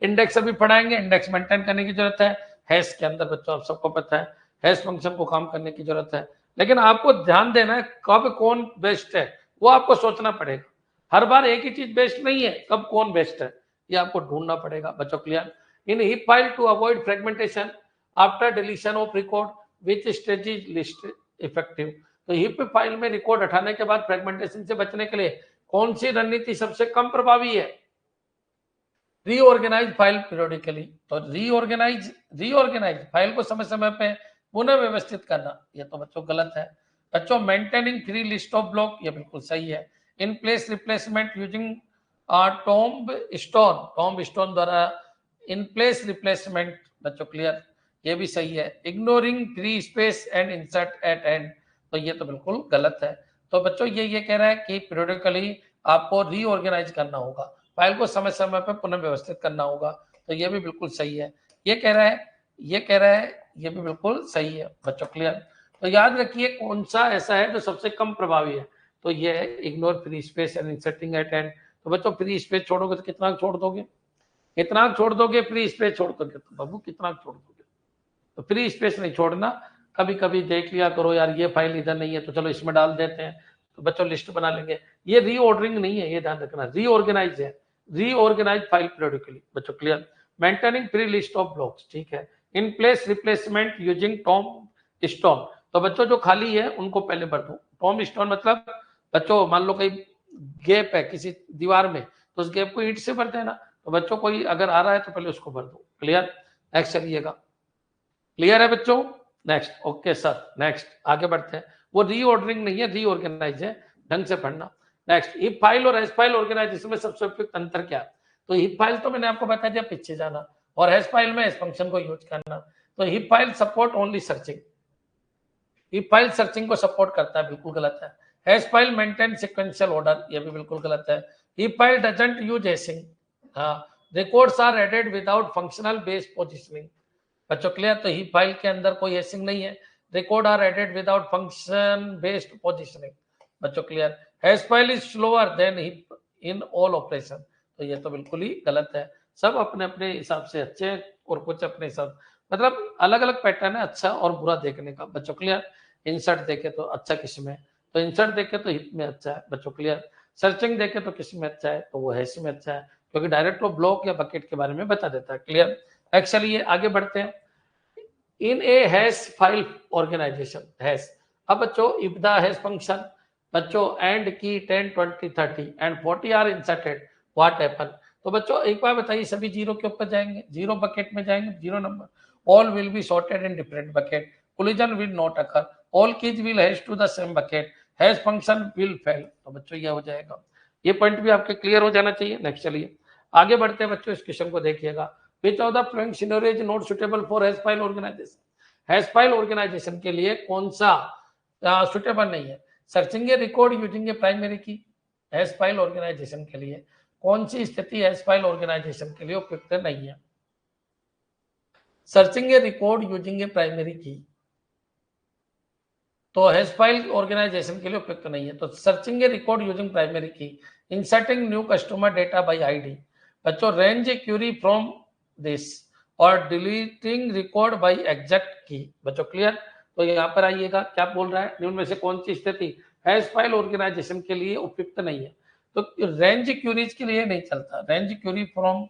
इंडेक्स अभी पढ़ाएंगे, इंडेक्स मेंटेन करने की जरूरत है, हैश के अंदर बच्चों आप सबको पता है हैश फंक्शन को काम करने की जरूरत है, लेकिन आपको ध्यान देना है कब कौन बेस्ट है, वो आपको सोचना पड़ेगा। हर बार एक ही चीज बेस्ट नहीं है, कब कौन बेस्ट है ये आपको ढूंढना पड़ेगा बच्चों, clear. In heap file to avoid fragmentation after deletion of record which stage is least effective, तो हिप फाइल में रिकॉर्ड हटाने के बाद फ्रेगमेंटेशन से बचने के लिए कौन सी रणनीति सबसे कम प्रभावी है, रीऑर्गेनाइज फाइल पीरियोडिकली, तो रीऑर्गेनाइज फाइल को समय समय पे पुनः व्यवस्थित करना, ये तो बच्चों गलत है बच्चों। Maintaining free list of block, ये बिल्कुल सही है। In place replacement using tombstone द्वारा इन प्लेस रिप्लेसमेंट बच्चों, क्लियर, ये भी सही है। Ignoring free space and insert at end, तो ये तो बिल्कुल गलत है। तो बच्चों ये कह रहा है कि पीरियोडिकली आपको रीऑर्गेनाइज करना होगा, फाइल को समय समय पर पुनः व्यवस्थित करना होगा, तो ये भी बिल्कुल सही है। ये कह रहा है ये भी बिल्कुल सही है बच्चों, क्लियर। तो याद रखिए कौन सा ऐसा है जो सबसे कम प्रभावी है, तो ये है ignore free space and inserting at end. तो बच्चों फ्री स्पेस छोड़ोगे तो कितना छोड़ दोगे, कितना छोड़ दोगे, फ्री स्पेस छोड़ दोगे तो बाबू कितना छोड़ दोगे, तो फ्री स्पेस नहीं छोड़ना। कभी कभी देख लिया करो यार ये फाइल इधर नहीं है तो चलो इसमें डाल देते हैं, तो बच्चों लिस्ट बना लेंगे। ये रीऑर्डरिंग नहीं है, ये ध्यान रखना, रीऑर्गेनाइज है, रीऑर्गेनाइज फाइल पीरियडिकली। बच्चों clear? Maintaining free list of blocks, ठीक है। In place replacement using Tom stone, तो बच्चों जो खाली है उनको पहले भर दो। टॉम स्टोन मतलब बच्चों मान लो कहीं गैप है किसी दीवार में, तो उस गैप को ईंट से भर देना। तो बच्चों कोई अगर आ रहा है तो पहले उसको भर दो। क्लियर? नेक्स्ट चलिएगा। क्लियर है बच्चों? नेक्स्ट, ओके सर, नेक्स्ट आगे बढ़ते हैं। वो रीऑर्डरिंग नहीं है, रीऑर्गेनाइज है, ढंग से पढ़ना। नेक्स्ट, हीप फाइल और हैश फाइल ऑर्गेनाइजेशन में सबसे उपयुक्त अंतर क्या है? तो हीप फाइल तो मैंने आपको बता दिया, पीछे जाना, और हैश फाइल में हैश फंक्शन को यूज करना। तो heap file support only searching, heap file searching को सपोर्ट करता है, बिल्कुल गलत है। Hash file maintain sequential order, ये भी बिल्कुल गलत है। Heap file doesn't use hashing, हाँ। Records are added without functional base positioning. बच्चों क्लियर? तो हीप फाइल के अंदर कोई हैशिंग नहीं है। Record are added without function based positioning. बच्चों clear? Hash file is slower then heap in all operation, तो ये तो बिल्कुल ही गलत है। सब अपने अपने हिसाब से अच्छे हैं और कुछ अपने हिसाब, मतलब अलग अलग पैटर्न है अच्छा और बुरा देखने का। बच्चों क्लियर? इंसर्ट देखे तो अच्छा किस में, तो इंसर्ट देखे तो हीप में अच्छा है। बच्चों क्लियर? सर्चिंग देखे तो किस में अच्छा है, तो वो हैश में अच्छा है, क्योंकि डायरेक्ट वो ब्लॉक या बकेट के बारे में बता देता है। क्लियर? एक्चुअली आगे बढ़ते हैं। In a hash file organisation, hash. अब बच्चों इफ द हैश फंक्शन, बच्चों and key 10 20 30 and 40 are inserted, what happen? तो बच्चों एक बार बताइए, सभी जीरो के ऊपर जाएंगे, जीरो बकेट में जाएंगे, zero number. All will be sorted in different bucket, collision will not occur, all keys will hash to the same bucket, hash function will fail. तो बच्चों ये हो जाएगा, ये पॉइंट भी आपके क्लियर हो जाना चाहिए। नेक्स्ट चलिए आगे बढ़ते हैं बच्चों, इस क्वेश्चन को देखिएगा। Which of the following scenario is not suitable for hash file organization? Hash file organization के लिए कौन सा सुटेबल नहीं है? Searching a record using a primary key, hash file organization के लिए कौन सी स्थिति हैश फाइल ऑर्गेनाइजेशन के लिए उपयुक्त नहीं है? Searching a record using a primary की तो हैश फाइल ऑर्गेनाइजेशन के लिए उपयुक्त नहीं है। तो searching a record using primary key, inserting new customer data by ID, बच्चों range a query from this, और deleting record by exact key. बच्चों क्लियर? तो यहाँ पर आइएगा, क्या बोल रहा है, निम्न में से कौन सी स्थिति हैश फाइल ऑर्गेनाइजेशन के लिए उपयुक्त नहीं है? तो रेंज क्यूरीज के लिए नहीं चलता, range query from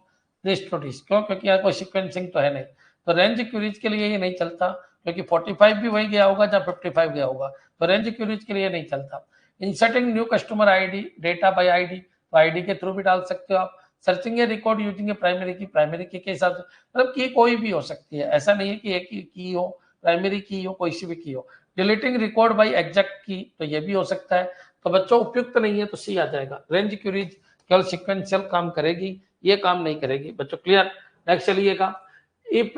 this to this, क्यों? क्योंकि यहाँ कोई सीक्वेंसिंग तो है नहीं, तो रेंज क्यूरीज के लिए ये नहीं चलता, क्योंकि 45 भी वही गया होगा जहाँ 55 गया होगा, तो रेंज क्यूरीज के लिए नहीं चलता। Inserting new customer ID data by ID, तो आईडी के थ्रू भी डाल सकते हो आप। Searching a record using a primary की, प्राइमरी की के हिसाब से, मतलब की कोई भी हो सकती है, ऐसा नहीं है कि एक ही की हो, प्राइमरी की हो, कोई सी भी की हो। डिलीटिंग रिकॉर्ड बाय एग्जैक्ट की, तो ये भी हो सकता है। तो बच्चों उपयुक्त नहीं है, तो सी आ जाएगा। रेंज क्यूरीज केवल सिक्वेंशियल काम करेगी, ये काम नहीं करेगी। बच्चों क्लियर? नेक्स्ट चलिएगा। If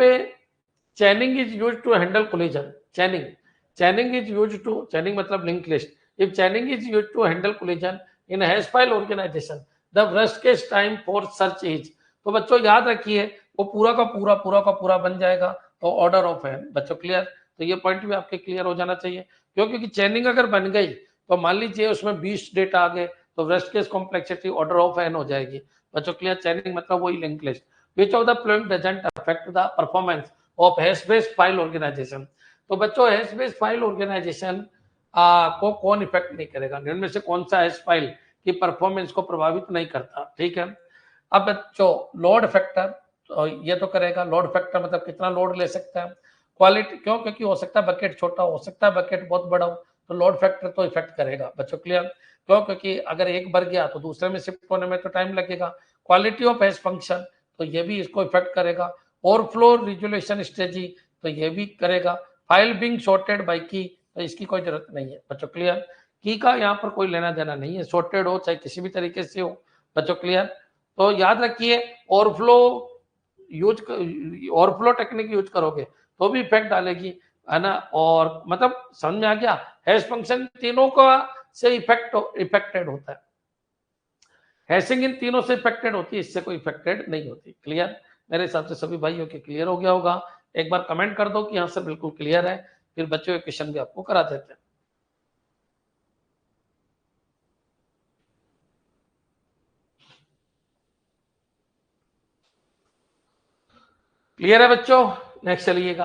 chaining is use to handle collision, chaining is use to, chaining मतलब link list, if chaining is use to handle collision in hash file organisation the worst case time for search is, तो बच्चों याद रखिए वो पूरा का पूरा बन जाएगा, तो ऑर्डर ऑफ एन। बच्चों क्लियर? तो ये पॉइंट भी आपके क्लियर हो जाना चाहिए, क्योंकि चैनिंग अगर बन गई तो मान लीजिए उसमें 20 डेटा आ गए, तो worst case complexity order of n हो जाएगी। बच्चों क्लियर? चैनिंग मतलब वही link list. Which of the following doesn't affect the performance of hash based file organisation, तो बच्चों हैश बेस्ड फाइल ऑर्गेनाइजेशन को कौन इफेक्ट नहीं करेगा? इनमें से कौन सा हैश फाइल की परफॉर्मेंस को प्रभावित नहीं करता? ठीक है। अब बच्चों लोड फैक्टर, तो ये तो करेगा। लोड फैक्टर मतलब कितना लोड ले सकता है। क्वालिटी, क्यों? क्योंकि हो सकता है बकेट छोटा, हो सकता है बकेट बहुत बड़ा हो, तो लोड फैक्टर तो इफेक्ट करेगा। बच्चों क्लियर? क्यों? क्योंकि अगर एक भर गया तो दूसरे में शिफ्ट होने में तो टाइम लगेगा। क्वालिटी ऑफ हैश फंक्शन, तो ये भी इसको इफेक्ट करेगा। ओवरफ्लो रिजोल्यूशन स्ट्रेटजी, तो ये भी करेगा। फाइल बिंग सॉर्टेड बाय की, तो इसकी कोई जरूरत नहीं है। बच्चों क्लियर? की का यहाँ पर कोई लेना देना नहीं है, सॉर्टेड हो चाहे किसी भी तरीके से हो। बच्चों क्लियर? तो याद रखिए ओवरफ्लो ओवरफ्लो टेक्निक यूज करोगे तो भी इफेक्ट डालेगी, है ना। और मतलब समझ में आ गया? हैश फंक्शन तीनों का से इफेक्टेड होता है, हैशिंग इन तीनों से इफेक्टेड होती है, इससे कोई इफेक्टेड नहीं होती। क्लियर? मेरे हिसाब से सभी भाइयों के क्लियर हो गया होगा। एक बार कमेंट कर दो कि हाँ सर बिल्कुल क्लियर है, फिर बच्चों के क्वेश्चन भी आपको करा देते हैं। क्लियर है बच्चों? नेक्स्ट चलिएगा,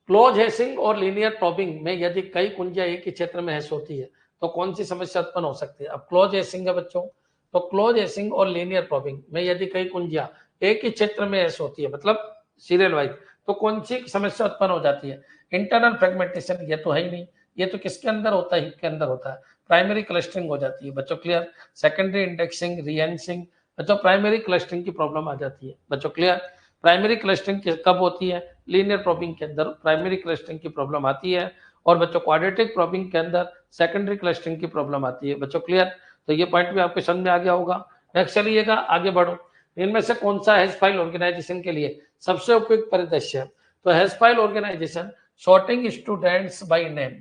क्लोज हैशिंग और लीनियर प्रॉबिंग में यदि कई कुंजियां एक ही क्षेत्र में हैश होती है तो कौन सी समस्या उत्पन्न हो सकती है? अब क्लोज हैशिंग है बच्चों, तो क्लोज हैशिंग और लीनियर प्रॉबिंग में यदि कई कुंजियां एक ही क्षेत्र में हैश होती है, मतलब सीरियल वाइज, तो कौन सी समस्या उत्पन्न हो जाती है? इंटरनल फ्रेगमेंटेशन, ये तो है ही नहीं, ये तो किसके अंदर होता है? हिप के अंदर होता है। प्राइमरी क्लस्टरिंग हो जाती है बच्चों, क्लियर। सेकेंडरी इंडेक्सिंग, रीहेशिंग, बच्चों प्राइमरी क्लस्टरिंग की प्रॉब्लम आ जाती है बच्चों, क्लियर। प्राइमरी क्लस्टरिंग कब होती है? लीनियर प्रॉबिंग के अंदर प्राइमरी क्लस्टरिंग की प्रॉब्लम आती है, और बच्चों क्वाड्रेटिक प्रॉबिंग के अंदर सेकेंडरी क्लस्टरिंग की प्रॉब्लम आती है बच्चों, क्लियर। तो ये पॉइंट भी आपके समझ में आ गया होगा। नेक्स्ट चलिएगा, आगे बढ़ो। इनमें से कौन सा हैश फाइल ऑर्गेनाइजेशन के लिए सबसे उपयुक्त परिदृश्य है? तो hash file organization sorting students by name,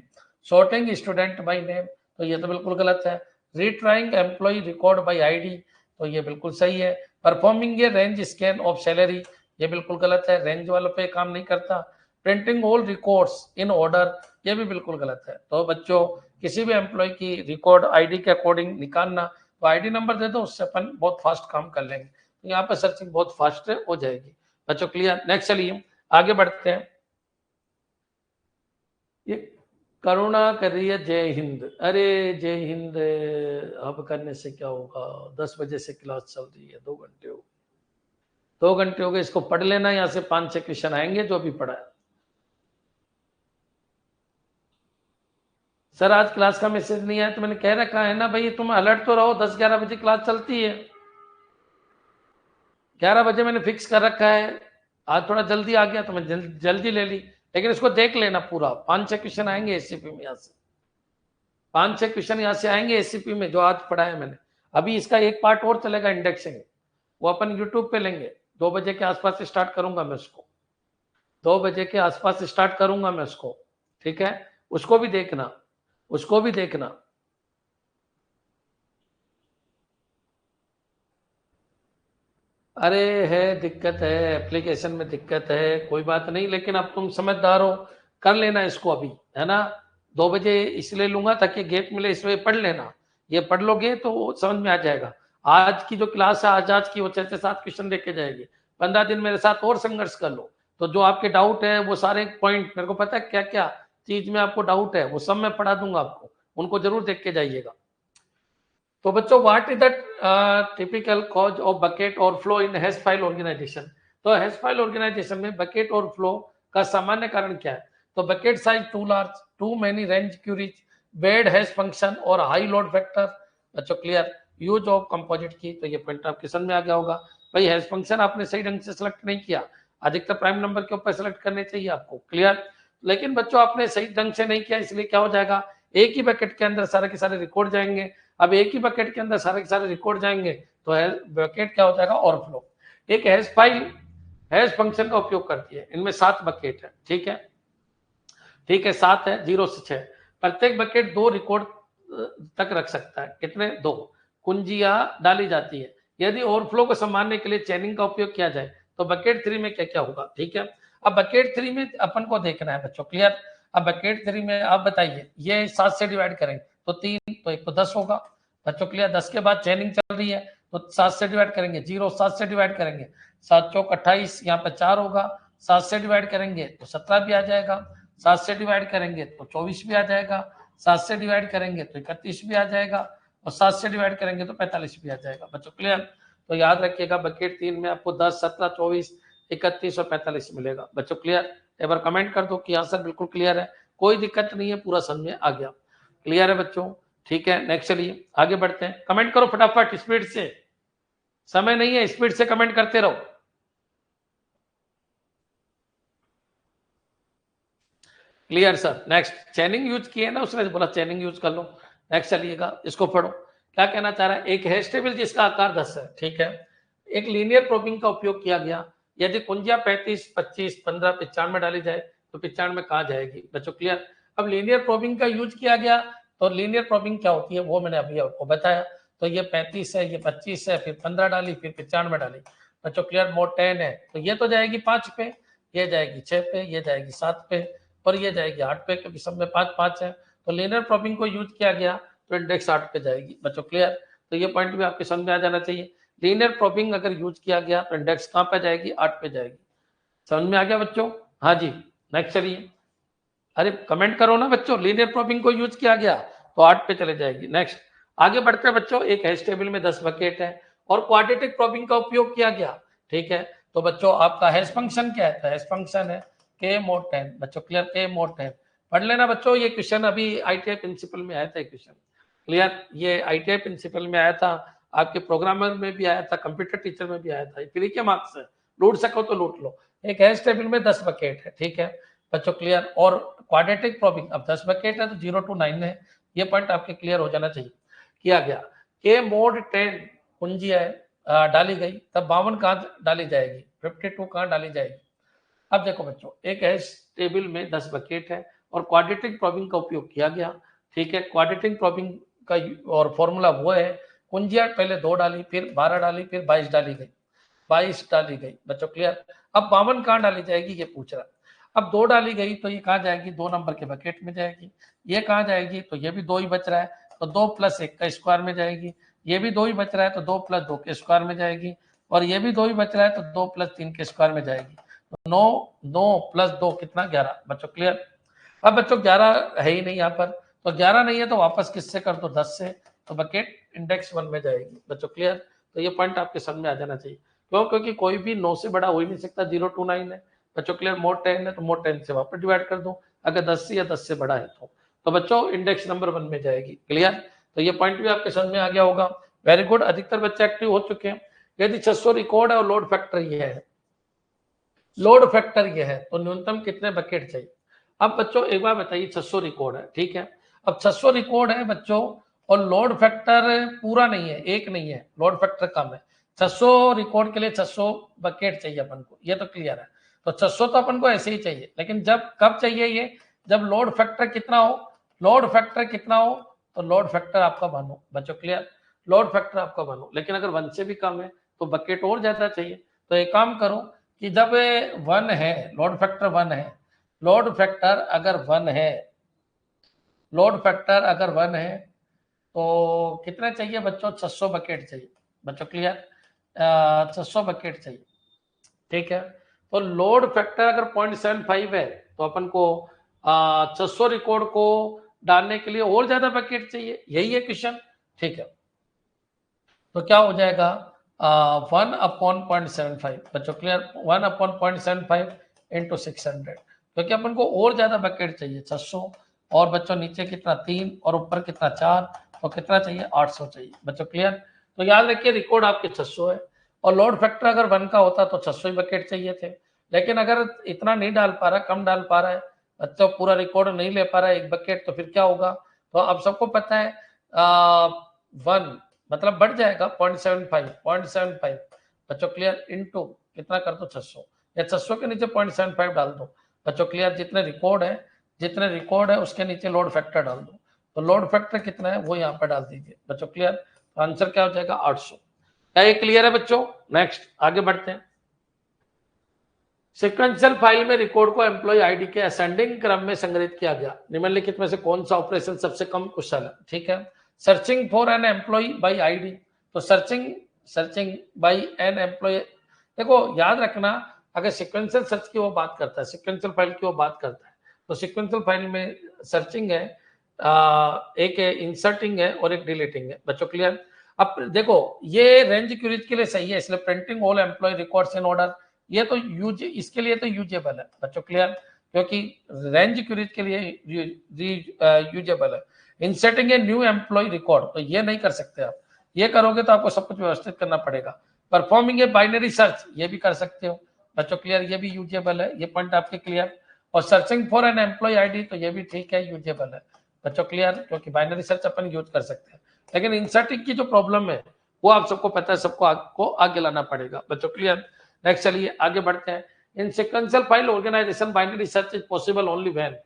sorting student by name, तो ये तो बिल्कुल गलत है। Retrieving employee record by ID, तो ये बिल्कुल सही है। Performing a range scan of salary, ये बिल्कुल गलत है, रेंज वालों पे काम नहीं करता। Printing all records in order, ये भी बिल्कुल गलत है। तो बच्चों किसी भी एम्प्लॉय की रिकॉर्ड आईडी के अकॉर्डिंग निकालना, तो आईडी नंबर दे दो, उससे अपन बहुत फास्ट काम कर लेंगे। तो यहाँ पर सर्चिंग बहुत फास्ट हो जाएगी बच्चों, क्लियर। नेक्स्ट चलिए आगे बढ़ते हैं। ये करुणा कर रही है जय हिंद, अरे जय हिंद, अब करने से क्या होगा? 10 बजे से क्लास चल रही है, 2 घंटे हो, 2 घंटे हो गए, इसको पढ़ लेना, यहाँ से 5-6 क्वेश्चन आएंगे जो अभी पढ़ा है। सर आज क्लास का मैसेज नहीं आया, तो मैंने कह रखा है ना भाई, तुम अलर्ट तो रहो, 10-11 बजे क्लास चलती है, 11 बजे मैंने फिक्स कर रखा है। आज थोड़ा जल्दी आ गया तो मैं जल्दी ले ली, लेकिन इसको देख लेना पूरा, 5-6 क्वेश्चन आएंगे एससीपी में, यहाँ से 5-6 क्वेश्चन यहाँ से आएंगे एससीपी में जो आज पढ़ा है मैंने। अभी इसका एक पार्ट और चलेगा इंडेक्सिंग, वो अपन यूट्यूब पे लेंगे, 2 बजे के आसपास स्टार्ट करूंगा मैं उसको, 2 बजे के आसपास स्टार्ट करूंगा मैं उसको, ठीक है। उसको भी देखना, उसको भी देखना। अरे है, दिक्कत है, एप्लीकेशन में दिक्कत है, कोई बात नहीं, लेकिन अब तुम समझदार हो, कर लेना इसको अभी, है ना। 2 बजे इसलिए लूंगा ताकि गैप मिले, इसलिए पढ़ लेना, ये पढ़ लोगे तो समझ में आ जाएगा। आज की जो क्लास है, आज की वो 6-7 क्वेश्चन लेके जाएगी, 15 दिन मेरे साथ और संघर्ष कर लो, तो जो आपके डाउट है वो सारे पॉइंट, मेरे को पता है क्या क्या चीज में आपको डाउट है, वो सब मैं पढ़ा दूंगा आपको, उनको जरूर देख के जाइएगा। तो बच्चों what is the typical cause of bucket overflow in hash file organisation? तो हैश फाइल ऑर्गेनाइजेशन में बकेट और फ्लो का सामान्य कारण क्या है? तो bucket size too large, too many range queries, bad hash function और हाई लोड फैक्टर। बच्चों clear. Use of composite key, तो ये पॉइंट आपके समझ में आ गया होगा। भाई हैश फंक्शन आपने सही ढंग से सिलेक्ट नहीं किया, अधिकतर प्राइम नंबर के ऊपर सिलेक्ट करने चाहिए आपको, क्लियर। लेकिन बच्चों आपने सही ढंग से नहीं किया, इसलिए क्या हो जाएगा, एक ही बकेट के अंदर सारे के सारे रिकॉर्ड जाएंगे। अब एक ही बकेट के अंदर सारे के सारे रिकॉर्ड जाएंगे तो बकेट क्या हो जाएगा, ओवरफ्लो। एक हैश फाइल हैश फंक्शन का उपयोग करती है, इनमें 7 बकेट है, ठीक है, ठीक है, 7 है, 0 से 6। प्रत्येक बकेट 2 रिकॉर्ड तक रख सकता है, कितने? 2 कुंजियां डाली जाती है। यदि ओवरफ्लो को संभालने के लिए चेनिंग का उपयोग किया जाए तो बकेट 3 में क्या क्या होगा, ठीक है। अब बकेट 3 में अपन को देखना है बच्चों, क्लियर। अब बकेट 3 में आप बताइए, ये 7 से डिवाइड करेंगे तो 3, तो 1 तो 10 होगा बच्चों, क्लियर। 10 के बाद चेनिंग चल रही है तो 7 से डिवाइड करेंगे, 0 7 से डिवाइड करेंगे, 7 चौक 28, यहाँ पे 4 होगा, 7 से डिवाइड करेंगे तो 17 भी आ जाएगा, 7 से डिवाइड करेंगे तो 24 भी आ जाएगा, 7 से डिवाइड करेंगे तो 31 भी आ जाएगा, और 7 से डिवाइड करेंगे तो 45 भी आ जाएगा बच्चों, क्लियर। तो याद रखिएगा बकेट 3 में आपको 10, 17, 24, 31 और 45 मिलेगा बच्चों, क्लियर। एक बार कमेंट कर दो कि आंसर बिल्कुल क्लियर है, कोई दिक्कत नहीं है, पूरा समझ में आ गया, क्लियर है बच्चों, ठीक है। नेक्स्ट चलिए आगे बढ़ते हैं, कमेंट करो फटाफट स्पीड से, समय नहीं है, स्पीड से कमेंट करते रहो। Clear sir. नेक्स्ट, चैनिंग यूज किए ना, उसने बोला चैनिंग यूज कर लो। नेक्स्ट चलिएगा, इसको पढ़ो, क्या कहना चाह रहा है। एक हैश टेबल जिसका आकार 10 है, ठीक है, एक लीनियर प्रोबिंग का उपयोग किया गया, यदि कुंजियां 35, 25, 15, 95 में डाली जाए तो 95 में कहाँ जाएगी बच्चों, क्लियर। अब लीनियर प्रोबिंग का यूज किया गया, तो लीनियर प्रोबिंग क्या होती है वो मैंने अभी आपको बताया। तो ये 35 है, ये 25 है, फिर 15 डाली, फिर 95 में डाली बच्चों, क्लियर। मोड 10 है तो ये तो जाएगी 5 पे, ये जाएगी 6 पे, ये जाएगी 7 पे, और ये जाएगी 8 पे, क्योंकि सब में 5 5 है, तो लीनियर प्रोबिंग को यूज किया गया तो इंडेक्स 8 पे जाएगी। बच्चों क्लियर? तो ये पॉइंट भी आपके समझ में आ जाना चाहिए। लीनियर प्रोबिंग अगर यूज किया गया तो इंडेक्स कहाँ पे जाएगी? 8 पे जाएगी। समझ में आ गया बच्चों? हाँ जी, नेक्स्ट चलिए। अरे कमेंट करो ना बच्चों, लीनियर प्रोबिंग को यूज किया गया तो 8 पे चले जाएगी। नेक्स्ट आगे बढ़ते हैं बच्चों। एक हैश टेबल में 10 बकेट है और क्वाड्रेटिक प्रोबिंग का उपयोग किया गया, ठीक है। तो बच्चों आपका हैश फंक्शन क्या है? तो हैश फंक्शन है k mod 10। बच्चों क्लियर? k mod 10 पढ़ लेना बच्चों। ये क्वेश्चन अभी ITI प्रिंसिपल में आया था, क्वेश्चन क्लियर? ये ITI प्रिंसिपल में आया था, आपके प्रोग्रामर में भी आया था, कंप्यूटर टीचर में भी आया था। फ्री के मार्क्स है, लूट सको तो लूट लो। एक हैश टेबल में 10 बकेट है, ठीक है बच्चों क्लियर? और क्वाड्रेटिक प्रोबिंग, अब 10 बकेट है तो 0 to 9 है, ये पॉइंट आपके क्लियर हो जाना चाहिए। किया गया k mod 10 कुंजी है डाली गई, तब 52 कहाँ डाली जाएगी? 52 कहाँ डाली जाएगी? अब देखो बच्चों, एक हैश टेबल में 10 बकेट है और क्वाड्रेटिक प्रोबिंग का उपयोग किया गया, ठीक है। क्वाड्रेटिक प्रोबिंग का और फॉर्मूला वो है, कुंजियां पहले 2 डाली, फिर 12 डाली, फिर 22 डाली गई, 22 डाली गई। बच्चों क्लियर? अब 52 कहाँ डाली जाएगी ये पूछ रहा। अब 2 डाली गई तो ये कहाँ जाएगी? 2 नंबर के बकेट में जाएगी। ये कहाँ जाएगी? तो ये भी 2 ही बच रहा है, तो 2 + 1 का स्क्वायर में जाएगी। ये भी 2 ही बच रहा है तो 2 + 2 के स्क्वायर में जाएगी। और ये भी 2 ही बच रहा है तो 2 + 3 के स्क्वायर में जाएगी। तो 9 + 2 कितना? 11। बच्चों क्लियर? अब बच्चों 11 है ही नहीं यहाँ पर, तो 11 नहीं है तो वापस किससे कर दो? 10 से, तो बकेट इंडेक्स 1 में जाएगी। बच्चों क्लियर? तो ये पॉइंट आपके समझ में आ जाना चाहिए। क्यों? क्योंकि कोई भी 9 से बड़ा हो ही नहीं सकता, 0 to 9 है। बच्चों क्लियर? mod 10 है तो mod 10 से वापस डिवाइड कर दो, अगर 10 से या 10 से बड़ा है तो बच्चों इंडेक्स नंबर 1 में जाएगी। क्लियर? तो ये पॉइंट भी आपके समझ में आ गया होगा। वेरी गुड, अधिकतर बच्चे एक्टिव हो चुके हैं। यदि 600 रिकॉर्ड है और लोड फैक्टर ये है, लोड फैक्टर ये है, तो न्यूनतम कितने बकेट चाहिए? अब बच्चों एक बार बताइए, 600 रिकॉर्ड है, ठीक है। अब 600 रिकॉर्ड है बच्चों और लोड फैक्टर पूरा नहीं है, एक नहीं है, लोड फैक्टर कम है। 600 रिकॉर्ड के लिए 600 बकेट चाहिए अपन को, ये तो क्लियर है। तो 600 तो अपन को ऐसे ही चाहिए, लेकिन जब कब चाहिए ये? जब लोड फैक्टर कितना हो? लोड फैक्टर कितना हो? तो लोड फैक्टर आपका 1 हो। बच्चों क्लियर? लोड फैक्टर आपका 1 हो, लेकिन अगर 1 से भी कम है तो बकेट और ज्यादा चाहिए। तो एक काम करो कि जब 1 है, लोड फैक्टर 1 है, लोड फैक्टर अगर 1 है, लोड फैक्टर अगर 1 है तो कितने चाहिए बच्चों? 600 बकेट चाहिए। बच्चों क्लियर? 600 बकेट चाहिए, ठीक है। तो लोड फैक्टर अगर 0.75 है तो अपन को 600 रिकॉर्ड को डालने के लिए और ज्यादा बकेट चाहिए, यही है क्वेश्चन, ठीक है। तो क्या हो जाएगा? 1/0.75। बच्चों क्लियर? 1/0.75 इंटू 600, क्योंकि अपन को और ज्यादा बकेट चाहिए 600, और बच्चों नीचे कितना? 3 और ऊपर कितना? 4, तो कितना चाहिए? 800 चाहिए। बच्चों क्लियर? तो याद रखिए रिकॉर्ड आपके 600 है और लोड फैक्टर अगर 1 का होता तो 600 ही बकेट चाहिए थे, लेकिन अगर इतना नहीं डाल पा रहा, कम डाल पा रहा है बच्चों, पूरा रिकॉर्ड नहीं ले पा रहा है एक बकेट, तो फिर क्या होगा? तो अब सबको पता है 1 मतलब बढ़ जाएगा 0.75 बच्चों क्लियर, इनटू कितना कर दो? 600, या 600 के नीचे 0.75 डाल दो। बच्चों क्लियर? जितने रिकॉर्ड है उसके नीचे लोड फैक्टर डाल दो, तो लोड फैक्टर कितना है वो यहाँ पे डाल दीजिए। बच्चों क्लियर? तो आंसर क्या हो जाएगा? 800। क्या ये क्लियर है बच्चों? नेक्स्ट आगे बढ़ते हैं। सिक्वेंशियल फाइल में रिकॉर्ड को एम्प्लॉय आईडी के असेंडिंग क्रम में संग्रहित किया गया, निम्नलिखित में से कौन सा ऑपरेशन सबसे कम कुशल है? ठीक है, searching for an employee by ID, तो सर्चिंग बाय एन एम्प्लॉय, देखो याद रखना, अगर सिक्वेंशियल सर्च की वो बात करता है, सिक्वेंशियल फाइल की वो बात करता है, तो सिक्वेंशियल फाइल में सर्चिंग है, एक इंसर्टिंग है और एक डिलीटिंग है। बच्चों क्लियर? अब देखो ये रेंज क्यूरीज के लिए सही है, इसलिए printing all employ records in order, ये तो यूज इसके लिए तो यूजेबल है। बच्चों क्लियर? क्योंकि रेंज क्यूरीज के लिए यूजेबल है। Inserting a new employ record, तो ये नहीं कर सकते आप, ये करोगे तो आपको सब कुछ व्यवस्थित करना पड़ेगा। परफॉर्मिंग ए बाइनरी सर्च, ये भी कर सकते हो। बच्चों क्लियर? ये भी यूजेबल है, ये पॉइंट आपके क्लियर। और searching for an employee ID, तो ये भी ठीक है, यूजेबल है। बच्चों क्लियर? क्योंकि बाइनरी सर्च अपन यूज कर सकते हैं, लेकिन इंसर्टिंग की जो प्रॉब्लम है वो आप सबको पता है, सबको आपको आगे लाना पड़ेगा। बच्चों क्लियर? नेक्स्ट चलिए आगे बढ़ते हैं। In sequential file organisation binary search is possible only when,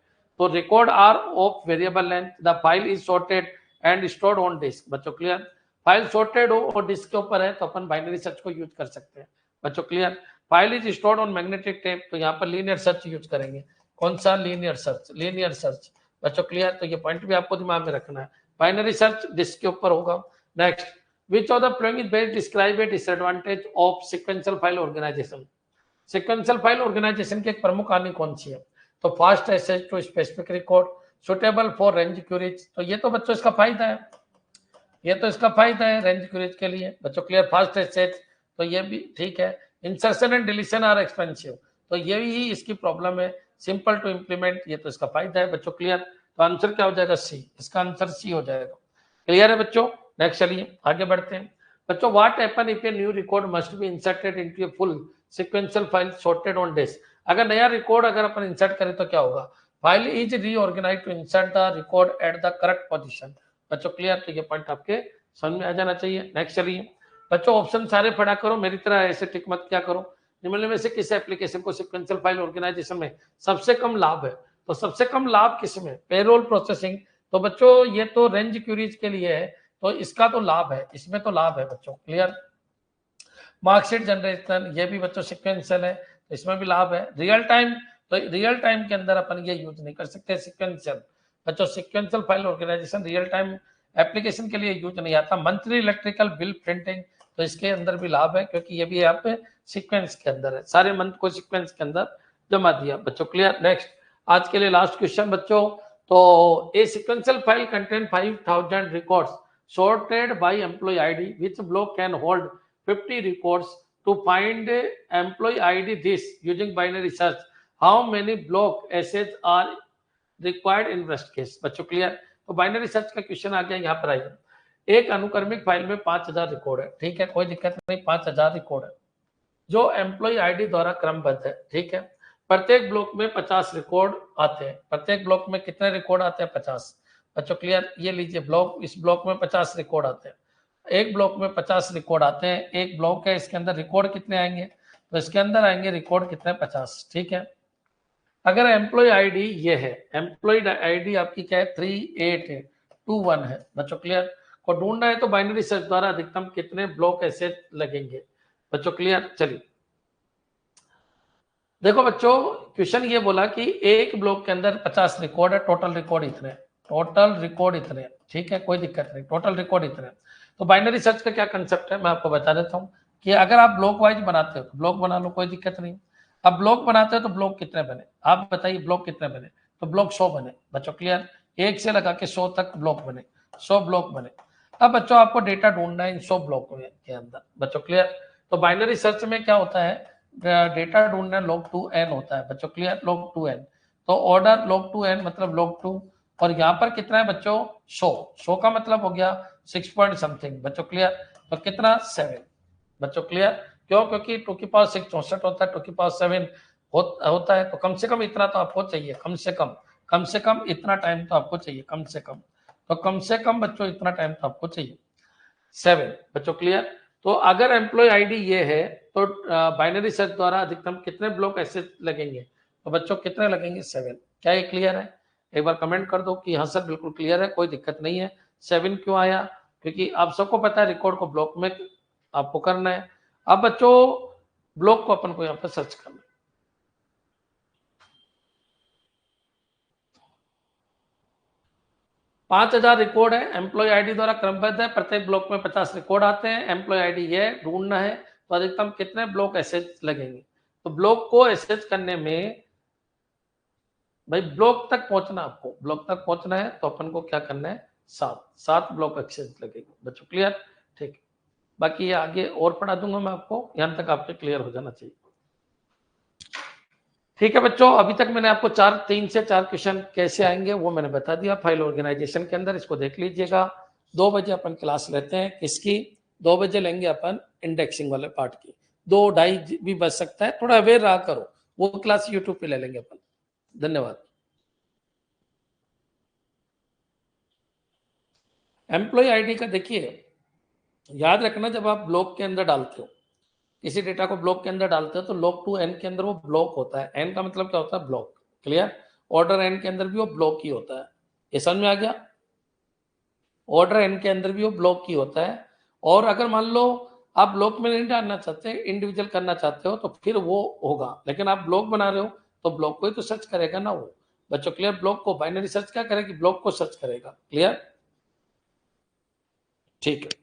तो record are of variable length, the file is sorted and stored on disk. बच्चों क्लियर? फाइल सॉर्टेड हो और डिस्क के ऊपर है तो अपन बाइनरी सर्च को यूज कर सकते हैं। बच्चों clear? File is stored on magnetic tape, तो यहाँ पर लीनियर सर्च यूज करेंगे। कौन सा? लीनियर सर्च, लीनियर सर्च बच्चों क्लियर। तो ये पॉइंट भी आपको दिमाग में रखना है। बाइनरी सर्च डिस्क के ऊपर होगा। Next, which of the following is best describe a disadvantage of sequential file organisation. Sequential file organisation की एक प्रमुख कहानी कौन सी है? तो fast access to specific record, suitable for range queries. तो ये तो बच्चों इसका फायदा है, ये तो इसका फायदा है रेंज क्यूरीज के लिए बच्चों क्लियर। फास्ट एक्सेस तो ये भी ठीक है। Insertion and deletion are expensive, तो ये भी इसकी प्रॉब्लम है। सिंपल टू इम्प्लीमेंट, ये तो इसका फायदा है बच्चों क्लियर। तो आंसर क्या हो जाएगा? सी। इसका आंसर सी हो जाएगा। क्लियर है बच्चों? नेक्स्ट चलिए आगे बढ़ते हैं बच्चों। What happen if a new record must be inserted into a full sequential file sorted on disk. अगर नया रिकॉर्ड अगर अपन इंसर्ट करें तो क्या होगा? File is reorganised to insert the record at the correct position बच्चों क्लियर। तो ये पॉइंट आपके समझ में आ जाना चाहिए। नेक्स्ट चलिए बच्चों, ऑप्शन सारे पढ़ा करो, मेरी तरह ऐसे टिक मत क्या करो। निम्न में से किस एप्लीकेशन को सीक्वेंशियल फाइल ऑर्गेनाइजेशन में सबसे कम लाभ है? तो सबसे कम लाभ किसमें? Payroll processing. तो बच्चों ये तो रेंज क्यूरीज के लिए है, तो इसका तो लाभ है, इसमें तो लाभ है बच्चों क्लियर। मार्कशीट जनरेशन, ये भी बच्चों सीक्वेंशियल है, तो इसमें भी लाभ है। रियल टाइम, तो रियल टाइम के अंदर अपन ये यूज नहीं कर सकते सीक्वेंशियल बच्चों। Sequential file organization real time application के लिए यूज नहीं आता। मंथली इलेक्ट्रिकल बिल प्रिंटिंग, तो इसके अंदर भी लाभ है क्योंकि ये भी आप सीक्वेंस के अंदर है, सारे मंथ को सीक्वेंस के अंदर जमा दिया बच्चों क्लियर। नेक्स्ट, आज के लिए लास्ट क्वेश्चन बच्चों। तो a sequential file contain 5000 records sorted by employee ID, which block can hold 50 records. To find employee ID this using binary search, how many block assets are required in worst case बच्चों clear. तो binary search का question आ गया यहाँ पर आइए। एक अनुक्रमिक file में 5000 रिकॉर्ड है, ठीक है, कोई दिक्कत नहीं, 5000 रिकॉर्ड है जो एम्प्लॉय आईडी द्वारा क्रमबद्ध है, ठीक है। प्रत्येक ब्लॉक में 50 रिकॉर्ड आते हैं। प्रत्येक ब्लॉक में कितने रिकॉर्ड आते हैं? 50 बच्चों क्लियर। ये लीजिए ब्लॉक, इस ब्लॉक में 50 रिकॉर्ड आते हैं, एक ब्लॉक में 50 रिकॉर्ड आते हैं। एक ब्लॉक है, इसके अंदर रिकॉर्ड कितने आएंगे? तो इसके अंदर आएंगे रिकॉर्ड कितने? 50, ठीक है। अगर एम्प्लॉय आईडी ये है, एम्प्लॉय आईडी आपकी क्या है? 3821 है बच्चों क्लियर। को ढूंढना है तो बाइनरी सर्च द्वारा अधिकतम कितने ब्लॉक ऐसे लगेंगे बच्चों क्लियर। चलिए देखो बच्चों, क्वेश्चन ये बोला कि एक ब्लॉक के अंदर 50 रिकॉर्ड है, टोटल रिकॉर्ड इतने, टोटल रिकॉर्ड इतने, ठीक है, कोई दिक्कत नहीं, टोटल रिकॉर्ड इतने। तो बाइनरी सर्च का क्या कंसेप्ट है मैं आपको बता देता हूँ कि अगर आप ब्लॉक वाइज बनाते हो तो ब्लॉक बना लो, कोई दिक्कत नहीं। अब ब्लॉक बनाते हो तो ब्लॉक कितने बने? आप बताइए ब्लॉक कितने बने? तो ब्लॉक 100 बने बच्चों क्लियर। 1 से लगा के 100 तक ब्लॉक बने, 100 ब्लॉक बने। अब बच्चों आपको डेटा ढूंढना है इन 100 ब्लॉक के अंदर बच्चों क्लियर। तो बाइनरी सर्च में क्या होता है? डेटा ढूंढना log 2n होता है बच्चों क्लियर, log 2n। तो ऑर्डर log 2n मतलब log 2, और यहाँ पर कितना है बच्चों? 100 का मतलब हो गया 6 पॉइंट समथिंग बच्चों क्लियर। तो कितना? 7 बच्चों क्लियर। क्यों? क्योंकि 2 की पावर 6 64 होता है, 2 की पावर 7 होता है। तो कम से कम इतना तो आपको चाहिए, कम से कम इतना टाइम तो आपको चाहिए, कम से कम। तो कम से कम बच्चों इतना टाइम तो आपको चाहिए, 7 बच्चों क्लियर। तो अगर एम्प्लॉय आईडी ये है तो बाइनरी सर्च द्वारा अधिकतम कितने ब्लॉक ऐसे लगेंगे? तो बच्चों कितने लगेंगे? 7। क्या ये क्लियर है? एक बार कमेंट कर दो कि हाँ सर बिल्कुल क्लियर है, कोई दिक्कत नहीं है। 7 क्यों आया? क्योंकि आप सबको पता है रिकॉर्ड को ब्लॉक में आपको करना है। अब बच्चों ब्लॉक को अपन को यहाँ पर सर्च करना है। 5000 रिकॉर्ड है, एम्प्लॉय आईडी द्वारा क्रमबद्ध है, प्रत्येक ब्लॉक में 50 रिकॉर्ड आते हैं। एम्प्लॉय आईडी ये ढूंढना है तो अधिकतम कितने ब्लॉक एसेज लगेंगे? तो ब्लॉक को एसेज करने में भाई ब्लॉक तक पहुंचना, आपको ब्लॉक तक पहुंचना है तो अपन को क्या करना है? 7 ब्लॉक एसेज लगेंगे बच्चों क्लियर, ठीक। बाकी ये आगे और पढ़ा दूंगा मैं आपको, यहां तक आपके क्लियर हो जाना चाहिए, ठीक है बच्चों। अभी तक मैंने आपको 3 से 4 क्वेश्चन कैसे आएंगे वो मैंने बता दिया फाइल ऑर्गेनाइजेशन के अंदर, इसको देख लीजिएगा। 2 बजे अपन क्लास लेते हैं, किसकी? 2 बजे लेंगे अपन इंडेक्सिंग वाले पार्ट की। 2-2:30 भी बच सकता है, थोड़ा अवेयर रहा करो, वो क्लास यूट्यूब पे ले लेंगे अपन। धन्यवाद। एम्प्लॉय आईडी का देखिए, याद रखना जब आप ब्लॉक के अंदर डालते हो, किसी डेटा को ब्लॉक के अंदर डालते हो तो log 2n के अंदर वो ब्लॉक होता है। n का मतलब क्या होता है? Block, clear. ऑर्डर n के अंदर भी वो ब्लॉक ही होता है, ये समझ में आ गया? ऑर्डर n के अंदर भी वो ब्लॉक ही होता है। और अगर मान लो आप ब्लॉक में नहीं डालना चाहते, इंडिविजुअल करना चाहते हो तो फिर वो होगा, लेकिन आप ब्लॉक बना रहे हो तो ब्लॉक को ही तो सर्च करेगा ना वो। बच्चों क्लियर? ब्लॉक को, बाइनरी सर्च क्या करेगी? ब्लॉक को सर्च करेगा। क्लियर? ठीक है।